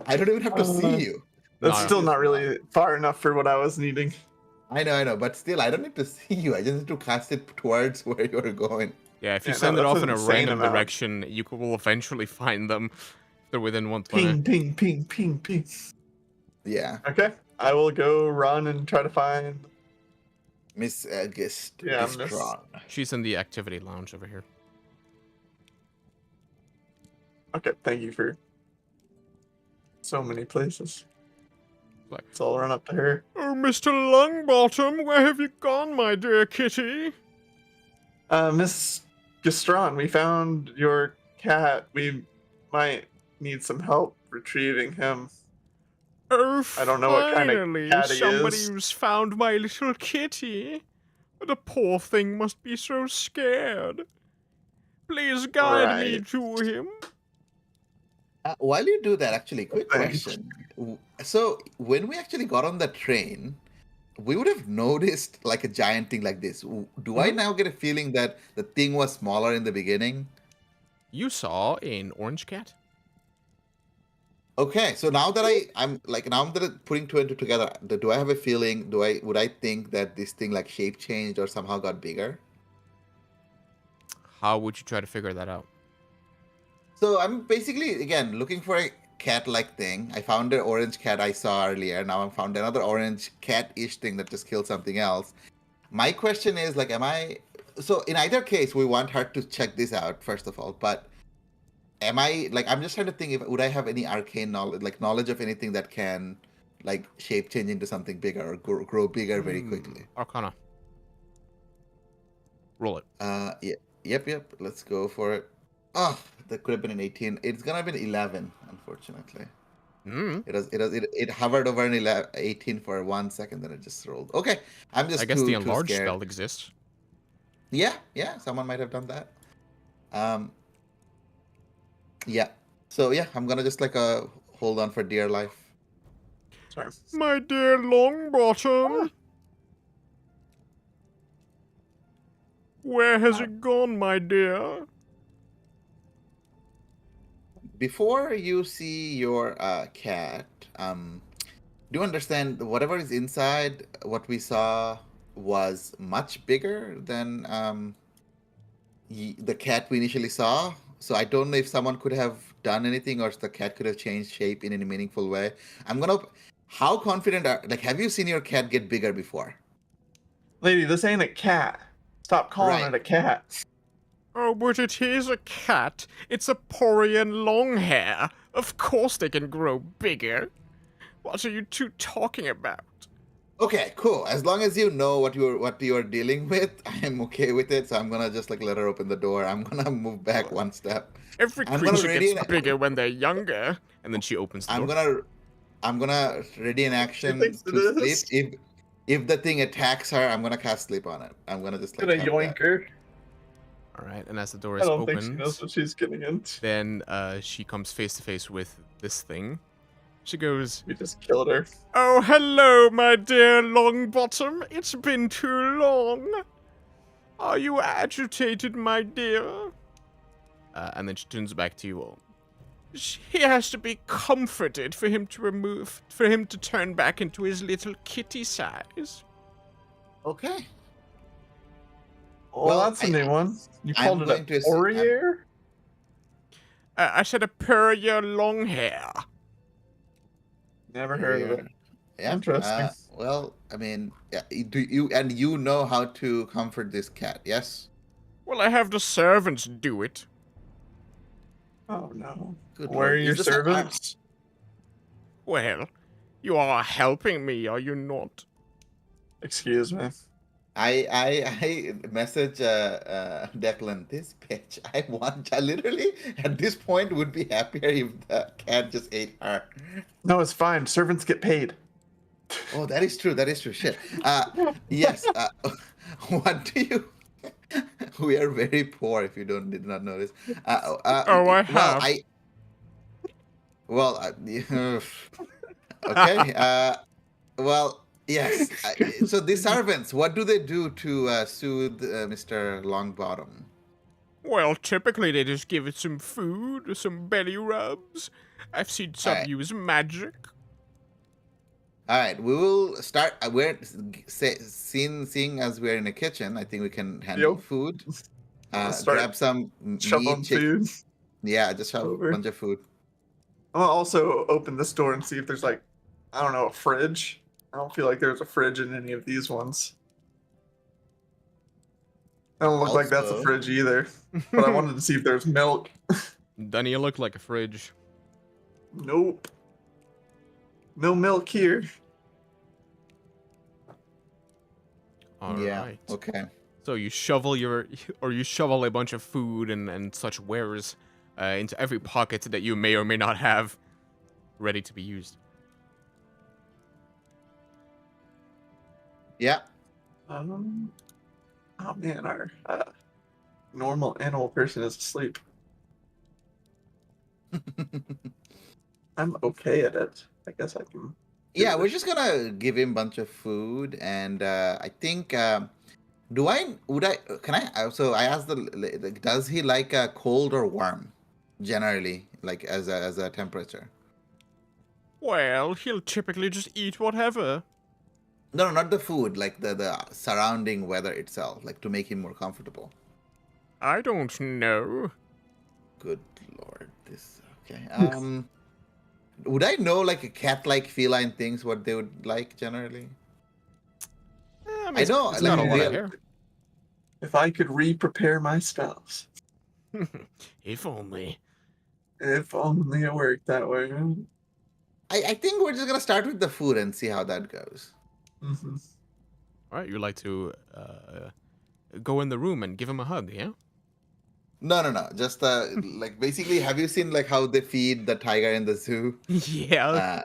I don't even have to see you. That's No, still not really far enough for what I was needing. I know, but still, I don't need to see you. I just need to cast it towards where you're going. Yeah, if you Yeah, send no, it that's off in an a insane random amount. direction, you will eventually find them. They're within 120. Ping, ping, ping, ping, ping. Yeah. Okay, I will go run and try to find. Miss Yeah, Gistron. She's in the activity lounge over here. Okay, thank you for so many places. Like, So I'll run up to her. oh, Mr. Longbottom, where have you gone, my dear kitty? Miss Gastron, we found your cat. We might need some help retrieving him. Oh, I don't know what kind of finally, cat he somebody is. who's found my little kitty. The poor thing must be so scared. Please guide me Right. to him. While you do that, actually, quick Thanks. question. So when we actually got on the train, we would have noticed like a giant thing like this. Do I Mhm. now get a feeling that the thing was smaller in the beginning? You saw an orange cat? Okay, so now that I'm like now that I'm putting two and two together, do I have a feeling? Would I think that this thing like shape changed or somehow got bigger? How would you try to figure that out? So I'm basically again looking for a cat-like thing. I found an orange cat I saw earlier. Now I found another orange cat-ish thing that just killed something else. My question is like, am I? So in either case, we want her to check this out first of all. But am I like? I'm just trying to think if would I have any arcane knowledge, like knowledge of anything that can like shape change into something bigger or grow bigger very quickly. Arcana. Roll it. Yep. Let's go for it. Oh, that could have been an 18. It's gonna be an 11, unfortunately. Mm. It hovered over an 11, 18 for 1 second, then it just rolled. Okay, I'm just I guess the too enlarge scared. spell exists. Yeah, someone might have done that. Yeah. So yeah, I'm gonna just like hold on for dear life. Sorry. My dear Longbottom. Where has it gone, my dear? Before you see your cat, do you understand whatever is inside? What we saw was much bigger than the cat we initially saw. So I don't know if someone could have done anything or if the cat could have changed shape in any meaningful way. I'm gonna. How confident are like? Have you seen your cat get bigger before? Lady, this ain't a cat. Stop calling Right. it a cat. Oh, but it is a cat. It's a Porian Longhair. Of course they can grow bigger. What are you two talking about? Okay, cool. As long as you know what you're dealing with, I'm okay with it. So I'm gonna just like let her open the door. I'm gonna move back one step. Every I'm gonna creature ready. gets bigger when they're younger. And then she opens the I'm door. gonna ready an She action thinks to it sleep. is. If the thing attacks her, I'm gonna cast sleep on it. I'm gonna just like Gonna have yoink that. her. Alright, and as the door I is don't think she knows opened, what she's getting into. then she comes face to face with this thing. She goes, We just killed her. oh, hello, my dear Longbottom. It's been too long. Are you agitated, my dear? And then she turns back to you all. He has to be comforted for him to turn back into his little kitty size. Okay. Well, Well, that's a new one. You I'm called it going a to assume- Orier? I said a Purrier Longhair. Never heard of it. Yeah. Interesting. Well, I mean, yeah, you know how to comfort this cat, yes? Well, I have the servants do it. Oh no. Good Where lord. are your Is this servants? Well, you are helping me, are you not? Excuse me. I message Declan, this bitch. I literally at this point would be happier if the cat just ate her. No, it's fine. Servants get paid. Oh, that is true. Shit. Yes. What do you? We are very poor. If you did not notice. Oh, I have. Okay. Well, yes. So the servants, what do they do to soothe Mr. Longbottom? Well, typically they just give it some food, some belly rubs. I've seen some Alright. use magic. All right, we will start. Seeing as we're in a kitchen, I think we can handle Yep. food. Start Grab some shoveling meat. food. Yeah, just shove a Over. bunch of food. I'll also open this door and see if there's like, I don't know, a fridge. I don't feel like there's a fridge in any of these ones. I don't look like that's a Also- fridge either. But I wanted to see if there's milk. Doesn't he look like a fridge? Nope. No milk here. All Yeah. right. Okay. So you shovel you shovel a bunch of food and such wares into every pocket that you may or may not have ready to be used. Yeah. Oh man, our normal animal person is asleep. I'm okay at it. I guess I can. Yeah, we're just gonna give him a bunch of food, and I think. Can I? So I asked like, does he like cold or warm? Generally, like as a temperature. Well, he'll typically just eat whatever. No, not the food, like the surrounding weather itself, like to make him more comfortable. I don't know. Good lord, this okay. Would I know like a cat-like feline things what they would like generally? I mean, I know, it's like got a in lot of real. hair. If I could re-prepare my spells, If only. if only it worked that way. I think we're just gonna start with the food and see how that goes. Mm-hmm. All right, you'd like to go in the room and give him a hug, yeah? No. Just like basically, have you seen like how they feed the tiger in the zoo? Yeah.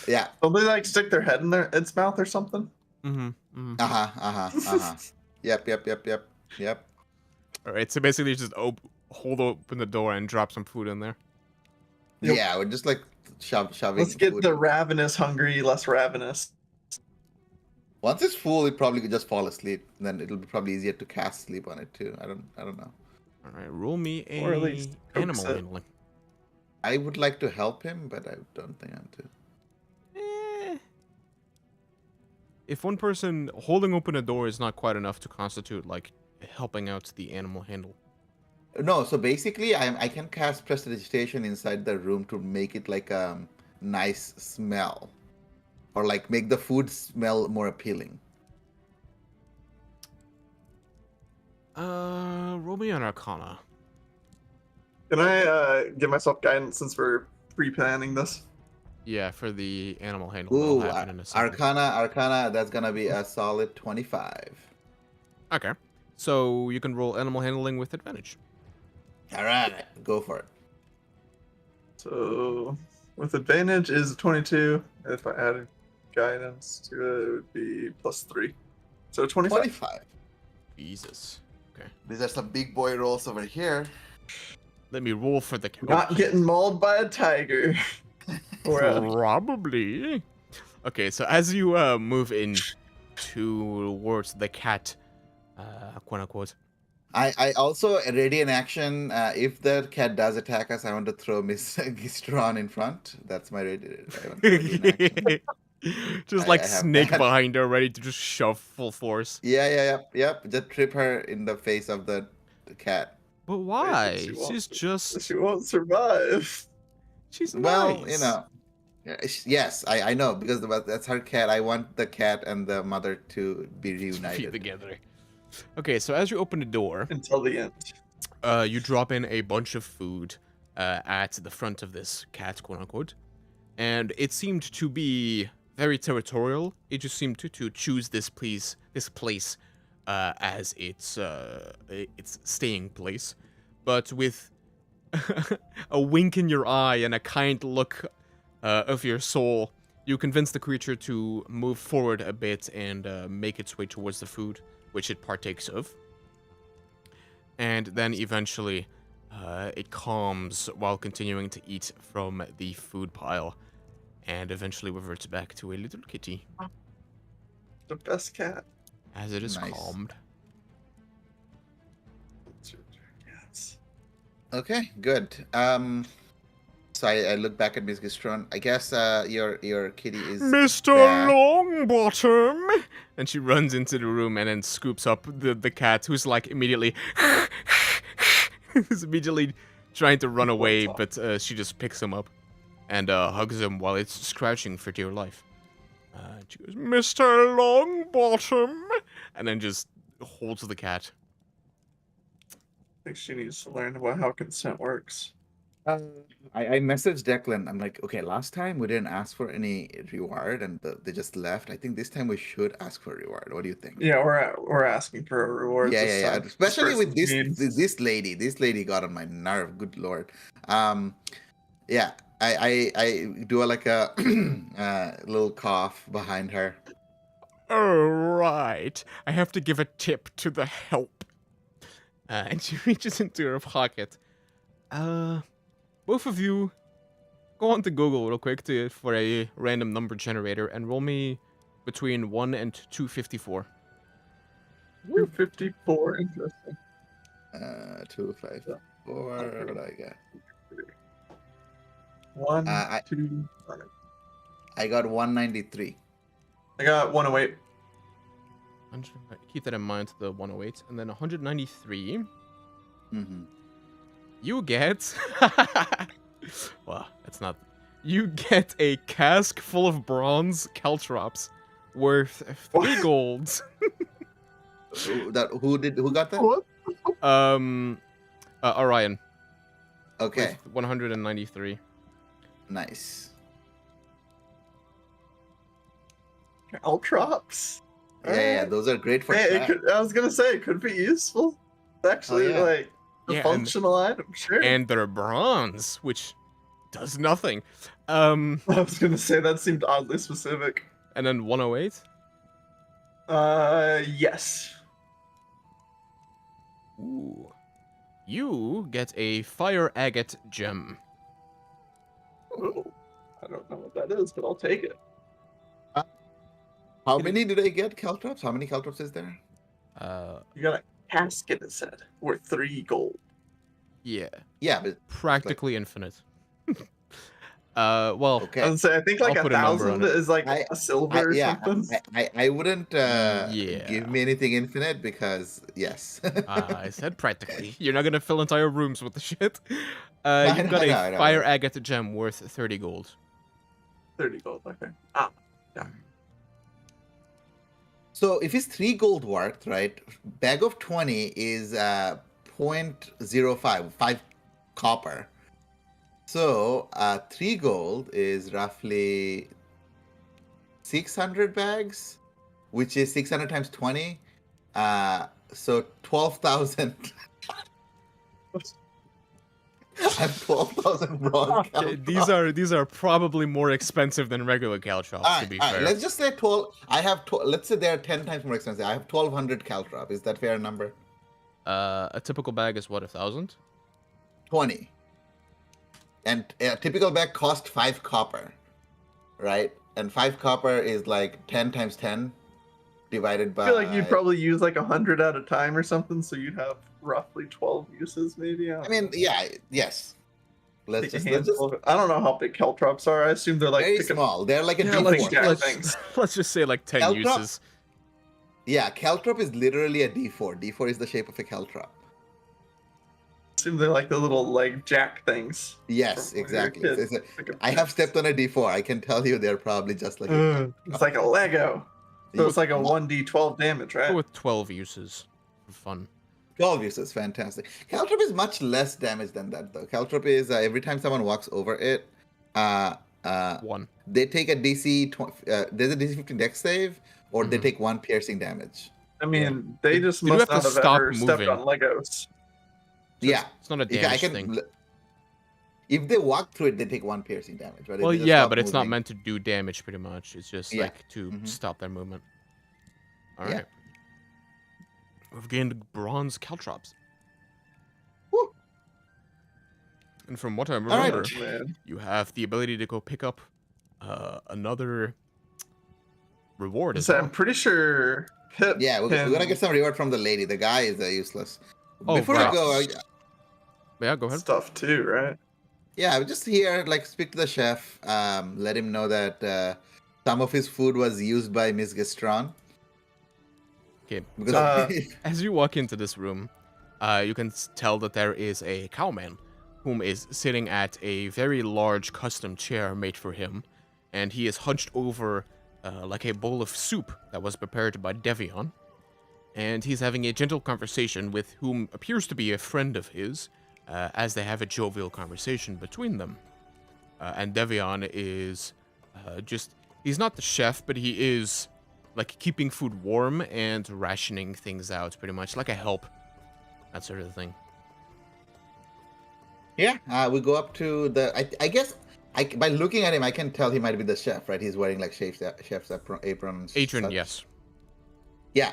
Yeah. Don't they like stick their head in its mouth or something? Mm-hmm. Mm-hmm. Yep. All right, so basically just hold open the door and drop some food in there. Yep. Yeah, we're just like shoving. Let's get food the in. ravenous hungry less ravenous. Once it's full, it probably could just fall asleep. Then it'll be probably easier to cast sleep on it too. I don't know. All right, roll me Or at a least coax animal it. handling. I would like to help him, but I don't think I'm to. If one person holding open a door is not quite enough to constitute like helping out the animal handle. No, so basically, I can cast prestidigitation inside the room to make it like a nice smell, or like make the food smell more appealing. Roll me an Arcana. Can I give myself guidance since we're pre-planning this? Yeah, for the animal handle. Ooh, That'll happen in a second. Arcana. That's gonna be a solid 25. Okay, so you can roll animal handling with advantage. All right, go for it. So with advantage is 22. If I added guidance to it, it would be +3. So 25. 25. Jesus. Okay. These are some big boy rolls over here. Let me roll for the. Not getting mauled by a tiger. Or Probably. Okay, so as you move in towards the cat, quote unquote. I also ready in action. If the cat does attack us, I want to throw Miss Gistron in front. That's my ready. I want to ready in action. Just I like have snake that. behind her, ready to just shove full force. Yep. Just trip her in the face of the cat. But why? Wait, she won't- She's just. She won't survive. She's Well, nice. you know. Yes, I know because that's her cat. I want the cat and the mother to be To be reunited. together. Okay, so as you open the door, Until the end. you drop in a bunch of food at the front of this cat, quote unquote, and it seemed to be very territorial. It just seemed to choose this place as its staying place, but with a wink in your eye and a kind look of your soul, you convince the creature to move forward a bit and make its way towards the food, which it partakes of. And then eventually, it calms while continuing to eat from the food pile, and eventually reverts back to a little kitty The best cat. as it is Nice. calmed. Yes. Okay, good. So I look back at Miss Gistron. I guess your kitty is Mr. back. Longbottom! And she runs into the room and then scoops up the cat, who's like immediately who's immediately trying to run away, but she just picks him up and hugs him while it's scratching for dear life. She goes, Mr. Longbottom! And then just holds the cat. I think she needs to learn about how consent works. Uh, I messaged Declan. I'm like, okay, last time we didn't ask for any reward and they just left. I think this time we should ask for a reward. What do you think? Yeah, we're asking for a reward this Yeah. time. Especially with person's mean. this lady. This lady got on my nerve. Good lord. Yeah. I do like a little cough behind her. All right. I have to give a tip to the help. And she reaches into her pocket. Both of you, go on to Google real quick for a random number generator and roll me between 1 and 254. 254, interesting. 254. What do I got? 1, I 2. I got 193. I got 108. Keep that in mind, the 108. And then 193. Mm-hmm. You get... well, that's not... You get a cask full of bronze caltrops worth 3 golds. Who got that? What? Orion. Okay, With 193. nice. Caltrops. Yeah, those are great for Hey, craft. I was gonna say it could be useful. It's actually yeah. like a Yeah, and- functional item, sure. And they're bronze, which does nothing. I was gonna say that seemed oddly specific. And then 108. Yes. Ooh. You get a fire agate gem. Ooh, I don't know what that is, but I'll take it. How many did I get? Caltrops? How many caltrops is there? You got a casket, it said, worth 3 gold. Yeah, Yeah, but practically infinite. Well, okay. I would say I think like I'll put a number on 1,000 it. is like I- a silver or something. I wouldn't Yeah. give me anything infinite because yes. I said practically. You're not gonna fill entire rooms with the shit. I You've got know, a I know. fire agate gem worth 30 gold. 30 gold, okay. So if it's 3 gold worth, right? Bag of 20 is 0.05, 5 copper. So 3 gold is roughly 600 bags, which is 600 times 20. So 12,000. I have 12,000 bronze. These are probably more expensive than regular caltrops, to be fair. Let's just say 12. I have 12. Let's say they're 10 times more expensive. I have 1,200 caltrop. Is that fair number? A typical bag is what, 1,000? 20. And a typical bag cost 5 copper, right? And 5 copper is like 10 times 10 divided by. I feel like you'd probably use like 100 at a time or something, so you'd have roughly 12 uses, maybe. I mean, yeah, yes. Take a handful of it. I don't know how big caltrops are. I assume they're like very pick a- small. They're like a Yeah, D4. like jack let's, things. let's just say like 10 Caltrop? uses. Yeah, caltrop is literally a D4. D4 is the shape of a caltrop. assume they're like the little like jack things. Yes, From when you're a exactly. kid. It's Like I have stepped on a D4. I can tell you they're probably just like. It's like a Lego. So it's like a 1d12 damage, Go right? with 12 uses for fun. 12 uses, fantastic. Caltrop is much less damage than that, though. Caltrop is every time someone walks over it, 1. they take a DC. There's a DC 15 Dex save, or they Mhm. take 1 piercing damage. I mean, they just You do must have not to have stop ever stepped moving. on Legos. So Yeah, It's not a I damage can. thing. If they walk through it, they take 1 piercing damage. But if Well, they just yeah, stop but it's not moving- meant to do damage, pretty much. It's just Yeah. like to Mhm. stop their movement. All Yeah. right. We've gained bronze caltrops. Woo. And from what I All right. remember, Man. you have the ability to go pick up another reward as So I'm well. pretty sure Pip Yeah, we're can... gonna get some reward from the lady. The guy is useless. Oh, Before right. I go, Yeah, go ahead. stuff too, right? yeah, just here, like, speak to the chef. Let him know that some of his food was used by Miss Gastron. Okay. Because As you walk into this room, you can tell that there is a cowman whom is sitting at a very large custom chair made for him, and he is hunched over like a bowl of soup that was prepared by Devion, and he's having a gentle conversation with whom appears to be a friend of his, as they have a jovial conversation between them. And Devion is he's not the chef, but he is like keeping food warm and rationing things out, pretty much like a help, that sort of thing. Yeah, we go up to the. I guess by looking at him, I can tell he might be the chef, right? He's wearing like chef's apron. And Atron, such. yes. Yeah.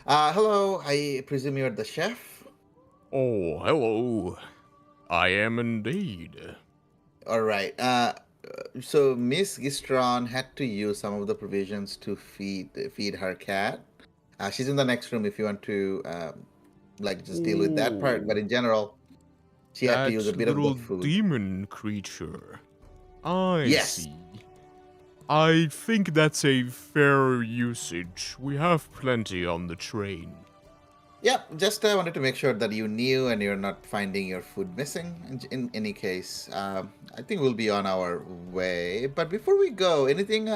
Hello. I presume you're the chef. Oh, hello. I am indeed. All right. So Miss Gistron had to use some of the provisions to feed her cat. She's in the next room if you want to like just deal with that part. But in general, she had to use a bit of the little food. demon creature. I Yes. see. I think that's a fair usage. We have plenty on the train. Yep, just wanted to make sure that you knew and you're not finding your food missing. In any case, I think we'll be on our way. But before we go, anything?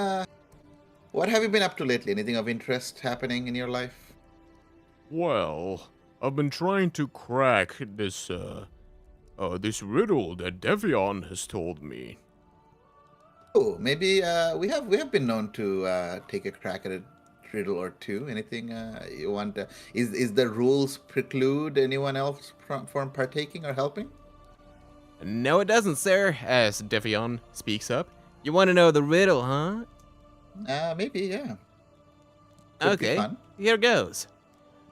What have you been up to lately? Anything of interest happening in your life? Well, I've been trying to crack this riddle that Devion has told me. Oh, maybe we have been known to take a crack at a riddle or two. Anything you want? Is the rules preclude anyone else from partaking or helping? No, it doesn't, sir, as Devion speaks up. You want to know the riddle, huh? Maybe, yeah. Could be Okay, fun. here goes.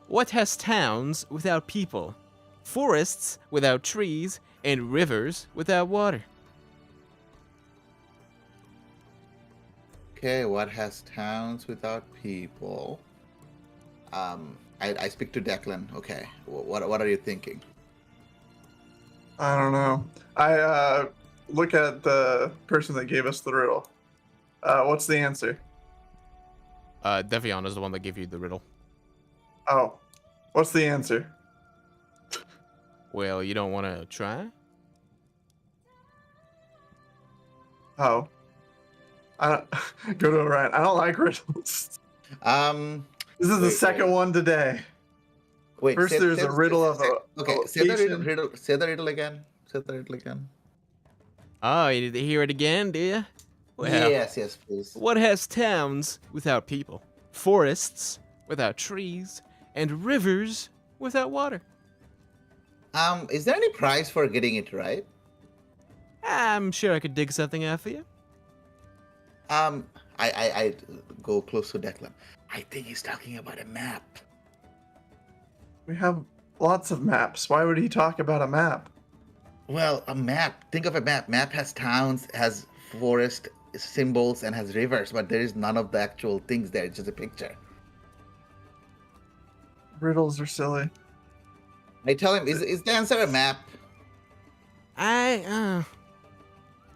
What has towns without people, forests without trees, and rivers without water? Okay, what has towns without people? I speak to Declan. Okay, what are you thinking? I don't know. I look at the person that gave us the riddle. What's the answer? Devion is the one that gave you the riddle. Oh, what's the answer? Well, you don't want to try? Oh, I don't, go to Orion. I don't like riddles. This is the Wait, second one today. Wait. First, there's a riddle of a Okay, say the riddle. Say the riddle again. Say the riddle again. Oh, you did hear it again, do you? Well, Yes, please. what has towns without people, forests without trees, and rivers without water? Is there any prize for getting it right? I'm sure I could dig something out for you. I go close to Declan. I think he's talking about a map. We have lots of maps. Why would he talk about a map? Well, a map. Think of a map. Map has towns, has forest symbols, and has rivers, but there is none of the actual things there. It's just a picture. Riddles are silly. I tell him, is the answer a map?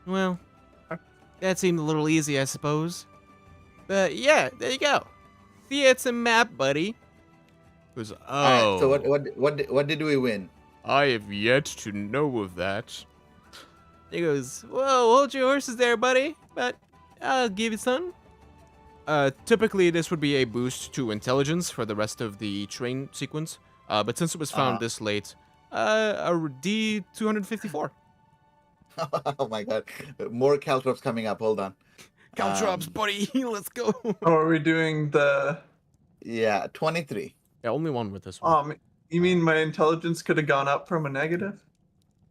Well, that seemed a little easy, I suppose. But yeah, there you go. See, it's a map, buddy. Goes, oh. All right, so what did we win? I have yet to know of that. He goes, whoa, hold your horses there, buddy. But I'll give you some. Typically, this would be a boost to intelligence for the rest of the train sequence. But since it was found this late, a D254. Oh my god. More caltrops coming up. Hold on. Caltrops, buddy. Let's go. Oh, are we doing the... Yeah, 23. Yeah, only one with this one. You mean my intelligence could have gone up from a negative?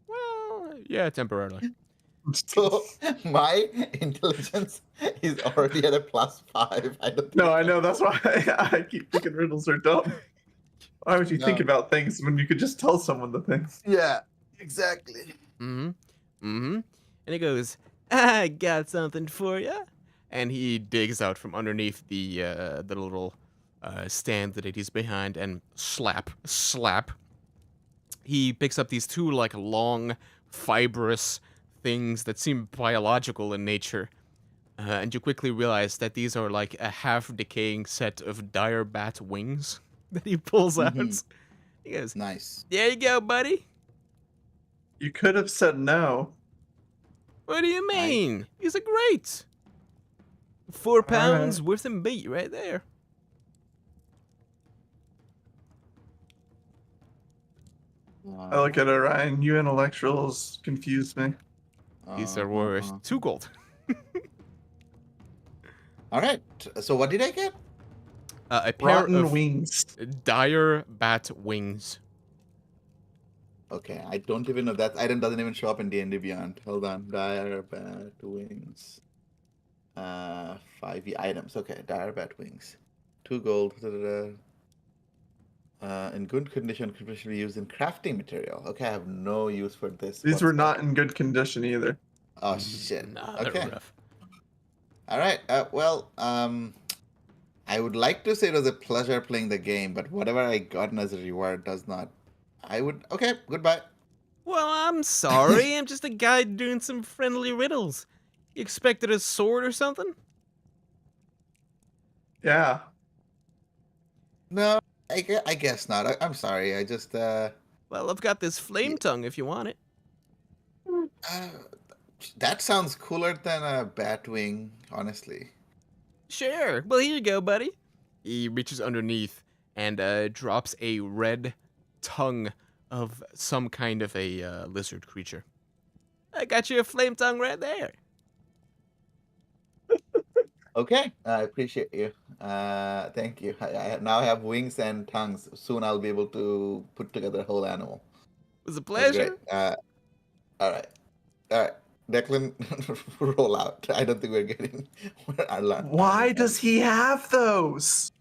Well, yeah, temporarily. So my intelligence is already at a +5. I don't No, I know. That's why I keep thinking riddles are dumb. Why would you think about things when you could just tell someone the things? Yeah, exactly. And he goes, I got something for you. And he digs out from underneath the little stand that he's behind and slap. He picks up these two like long, fibrous things that seem biological in nature. And you quickly realize that these are like a half-decaying set of dire bat wings that he pulls out. He goes, Nice. there you go, buddy. You could have said no. What do you mean? These are great. 4 pounds worth of meat right there. I look at Orion. You intellectuals confuse me. These are worth 2 gold. All right. So what did I get? A pair Rotten of wings. dire bat wings. Okay, I don't even know that item doesn't even show up in D&D Beyond. Hold on, dire bat wings. 5e items. Okay, dire bat wings. 2 gold. In good condition, could be used in crafting material. Okay, I have no use for this. These were not in good condition either. Oh shit. Nah, they're Okay. rough. All right. Well, I would like to say it was a pleasure playing the game, but whatever I gotten as a reward does not. I would. Okay. Goodbye. Well, I'm sorry. I'm just a guy doing some friendly riddles. You expected a sword or something? Yeah. No, I guess not. I'm sorry. I just. Well, I've got this flame tongue if you want it. Uh, that sounds cooler than a bat wing, honestly. Sure. Well, here you go, buddy. He reaches underneath and drops a red tongue of some kind of a lizard creature. I got you a flame tongue right there. Okay, I appreciate you. Thank you. I now have wings and tongues. Soon I'll be able to put together a whole animal. It was a That's great. pleasure. All right. Declan, roll out. I don't think we're getting. Why does he have those?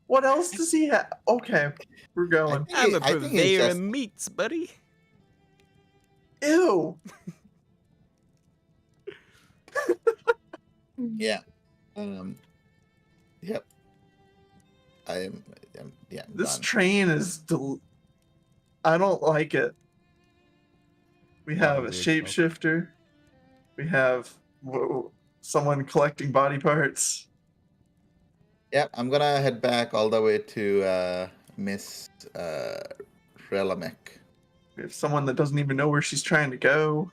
What else does he have? Okay, we're going. I'm a I think he's purveyor just. of meats, buddy. Ew. Yeah. Yep. I'm yeah. I'm This done. train is. I don't like it. We have a Probably itself. shapeshifter. We have someone collecting body parts. Yep. I'm gonna head back all the way to Miss Relamek. We have someone that doesn't even know where she's trying to go.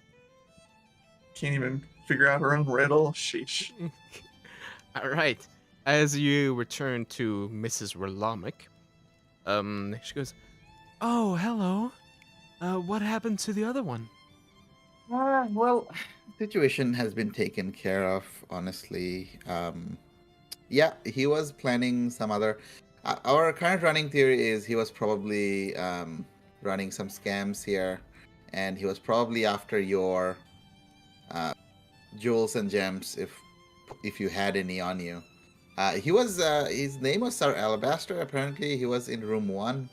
Can't even figure out her own riddle. Sheesh. All right. As you return to Mrs. Relamek, she goes, "Oh, hello. What happened to the other one?" Well, situation has been taken care of, honestly. Yeah, he was planning some other. Our current running theory is he was probably running some scams here, and he was probably after your jewels and gems, if you had any on you. He was his name was Sir Alabaster. Apparently, he was in room 1,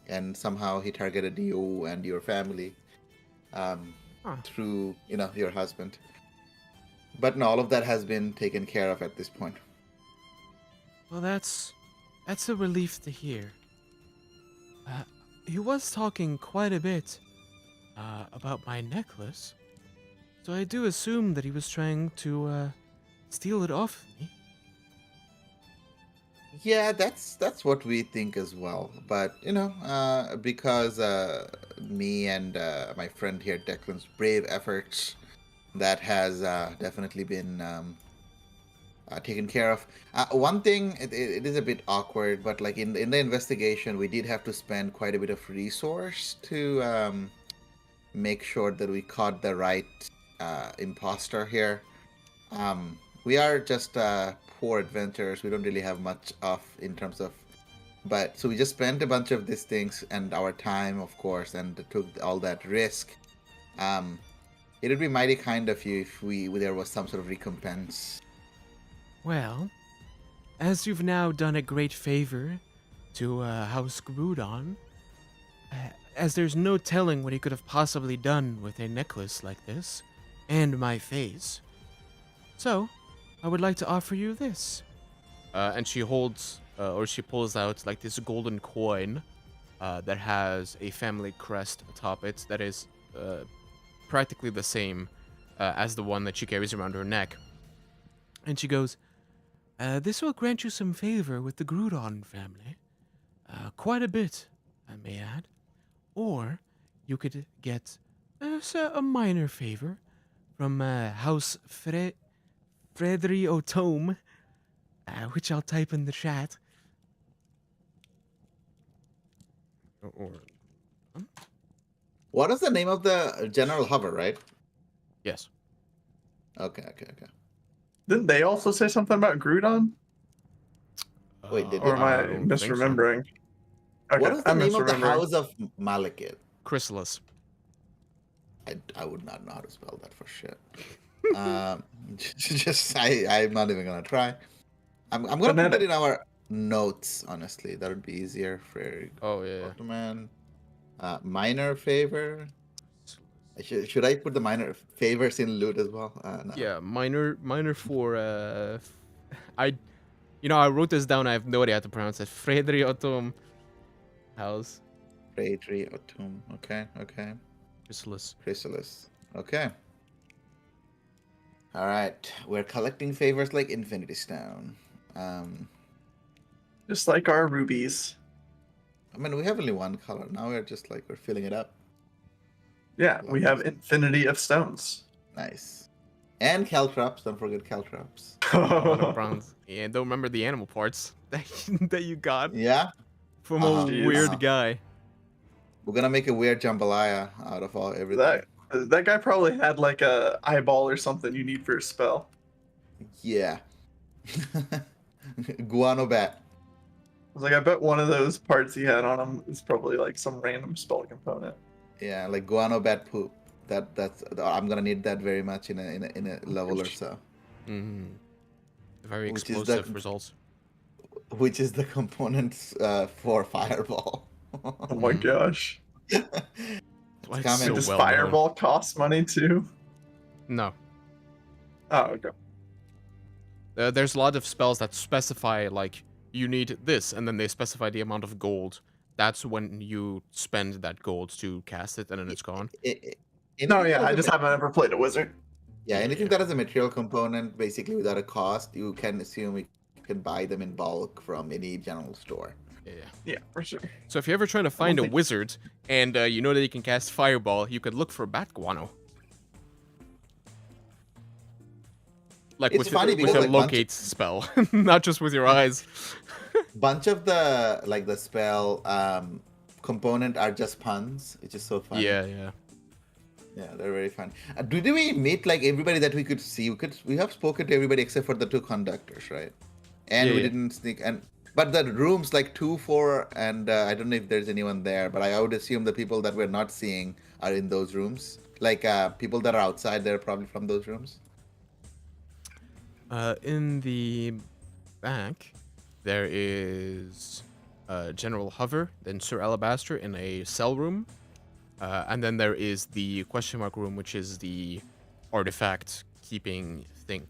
and somehow he targeted you and your family. Through your husband, but no, all of that has been taken care of at this point. Well, that's a relief to hear. He was talking quite a bit about my necklace, so I do assume that he was trying to steal it off me. Yeah, that's what we think as well, but because me and my friend here Declan's brave efforts, that has definitely been taken care of. One thing, it is a bit awkward, but like in the investigation, we did have to spend quite a bit of resource to make sure that we caught the right imposter here. We are just poor adventurers. We don't really have much in terms of, but so we just spent a bunch of these things and our time, of course, and took all that risk. It would be mighty kind of you if there was some sort of recompense. Well, as you've now done a great favor to House Grudon, as there's no telling what he could have possibly done with a necklace like this, and my face. So, I would like to offer you this. And she holds, or she pulls out like this golden coin that has a family crest atop it that is practically the same as the one that she carries around her neck. And she goes, this will grant you some favor with the Grudon family. Quite a bit, I may add. Or you could get a minor favor from House Fredri Otome, which I'll type in the chat. Or What is the name of the General Hover, right? Yes. Okay. Didn't they also say something about Groudon? Wait, did Or it? am I don't think so. misremembering? Okay, What is the I'm name of the misremembering. House of Malekith? Chrysalis. I would not know how to spell that for shit. I'm not even gonna try. I'm gonna put it in our notes. Honestly, that would be easier for Oh yeah. Pokemon. Minor favor. Should I put the minor favors in loot as well? No. Yeah, minor for I I wrote this down, I have no idea how to pronounce it. Fredriotum House. Freydri Autumn. Okay. Chrysalis. Chrysalis. Okay. All right. We're collecting favors like Infinity Stone. Just like our rubies. I mean, we have only one color. Now we're filling it up. Yeah, we have infinity of stones. Nice. And Caltrops. Don't forget Caltrops. Bronze. Yeah, don't remember the animal parts that you got Yeah. from a Jeez. weird guy. We're gonna make a weird jambalaya out of everything. That guy probably had like a eyeball or something you need for a spell. Yeah. Guano bat. I was like, I bet one of those parts he had on him is probably like some random spell component. Yeah, like guano bat poop. That's I'm gonna need that very much in a level or so. Mm-hmm. Very Which is explosive the- results. Which is the components for fireball. Oh my gosh. Why it's coming. so Does well known. fireball cost money too? No. Oh, okay. There's a lot of spells that specify, like, you need this, and then they specify the amount of gold. That's when you spend that gold to cast it, and then it's gone. No, yeah, I just haven't ever played a wizard. Yeah, anything Yeah. that has a material component, basically without a cost, you can assume you can buy them in bulk from any general store. Yeah. Yeah, for sure. So if you're ever trying to find a think- wizard, and you know that you can cast Fireball, you could look for Bat Guano. Like It's with, funny with because, a like, locate spell, not just with your eyes. Bunch of the spell component are just puns, which is so fun. Yeah. Yeah, they're very fun. Did we meet like everybody that we could see? We have spoken to everybody except for the two conductors, right? And we Yeah. didn't sneak. But the rooms like 2, 4, and I don't know if there's anyone there. But I would assume the people that we're not seeing are in those rooms. Like people that are outside, they're probably from those rooms. In the back, there is General Hover, then Sir Alabaster in a cell room, and then there is the question mark room, which is the artifact keeping thing.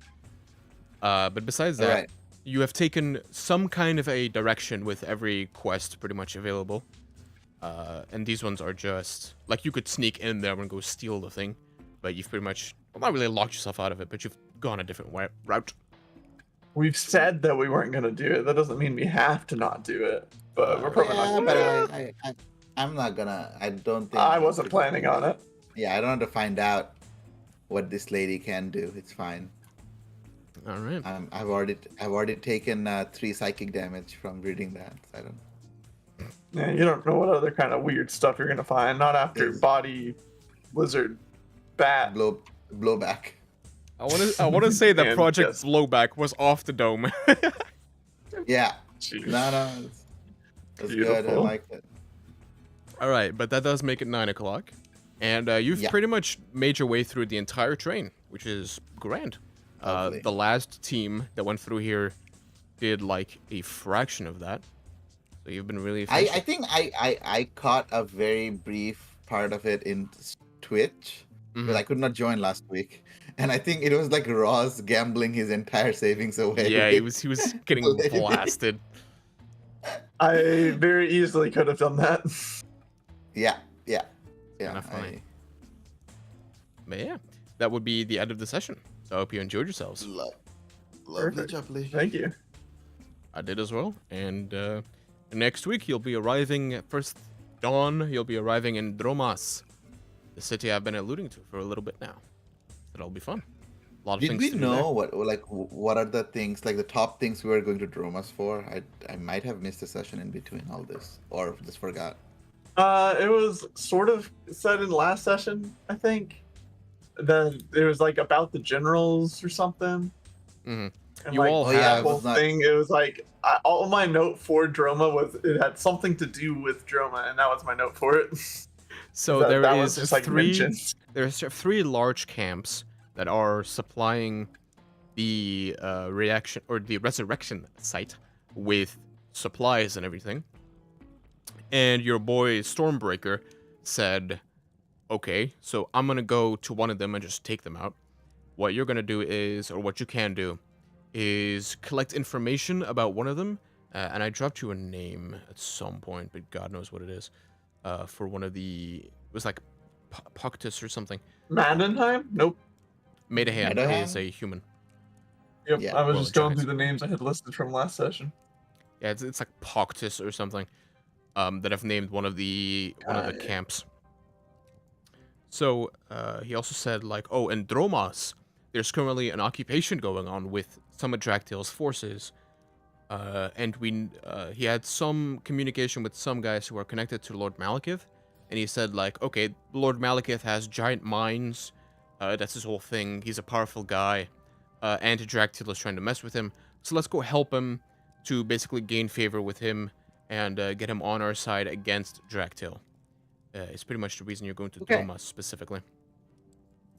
But besides that, Alright. you have taken some kind of a direction with every quest pretty much available. And these ones are just like you could sneak in there and go steal the thing, but you've pretty much not really locked yourself out of it, but you've gone a different route. We've said that we weren't gonna do it. That doesn't mean we have to not do it. But we're probably not Yeah, gonna do it. but I'm not gonna. I don't think. I wasn't planning on it. Yeah, I don't have to find out what this lady can do. It's fine. All right. I've already taken 3 psychic damage from reading that. I don't. Yeah, you don't know what other kind of weird stuff you're gonna find. Not after Yes. body, lizard, bat. Blowback. I want to say that And Project yes. Blowback was off the dome. Yeah. Jeez. No, it's good. I Beautiful. like it. All right, but that does make it 9 o'clock, and you've Yeah. pretty much made your way through the entire train, which is grand. Lovely. The last team that went through here did like a fraction of that, so you've been really I efficient. think I caught a very brief part of it in Twitch, Mhm. but I could not join last week, and I think it was like Ross gambling his entire savings away. Yeah, he was getting Lady. blasted. I very easily could have done that. Yeah. Kinda funny. But yeah, that would be the end of the session. So I hope you enjoyed yourselves. Lovely, Perfect. jubbly. Thank you. I did as well. And next week you'll be arriving at first dawn. You'll be arriving in Dromas, the city I've been alluding to for a little bit now. That'll be fun. A lot of Did things we to do there. know what are the things like the top things we were going to Dromas for? I might have missed a session in between all this, or just forgot. It was sort of said in last session, I think. That it was like about the generals or something, Hmm. and You like all Oh yeah, that I have. whole was not. thing. It was like all my note for Droma was it had something to do with Droma, and that was my note for it. So that there that was is just like three. mentioned. There's three large camps that are supplying the reaction or the resurrection site with supplies and everything. And your boy Stormbreaker said, "Okay, so I'm gonna go to one of them and just take them out. What you're gonna do is, or what you can do, is collect information about one of them." And I dropped you a name at some point, but God knows what it is. For one of the, it was like Poctus or something. Mandenheim? Nope. Medahan is Medahan? a human. Yep. Yeah. I was Well, just going giants. through the names I had listed from last session. Yeah, it's like Poctus or something. That I've named one of the camps. So he also said like, oh, in Dromas, there's currently an occupation going on with some of Draktil's forces. And he had some communication with some guys who are connected to Lord Malekith, and he said like, okay, Lord Malekith has giant mines. That's his whole thing. He's a powerful guy, and Draktil is trying to mess with him. So let's go help him to basically gain favor with him and get him on our side against Draktil. It's pretty much the reason you're going to Okay. Dromas specifically,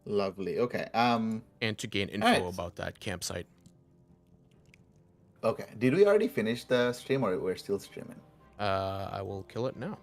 Lovely. Okay. and to gain All info right. about that campsite. Okay. Did we already finish the stream, or we're still streaming? I will kill it now.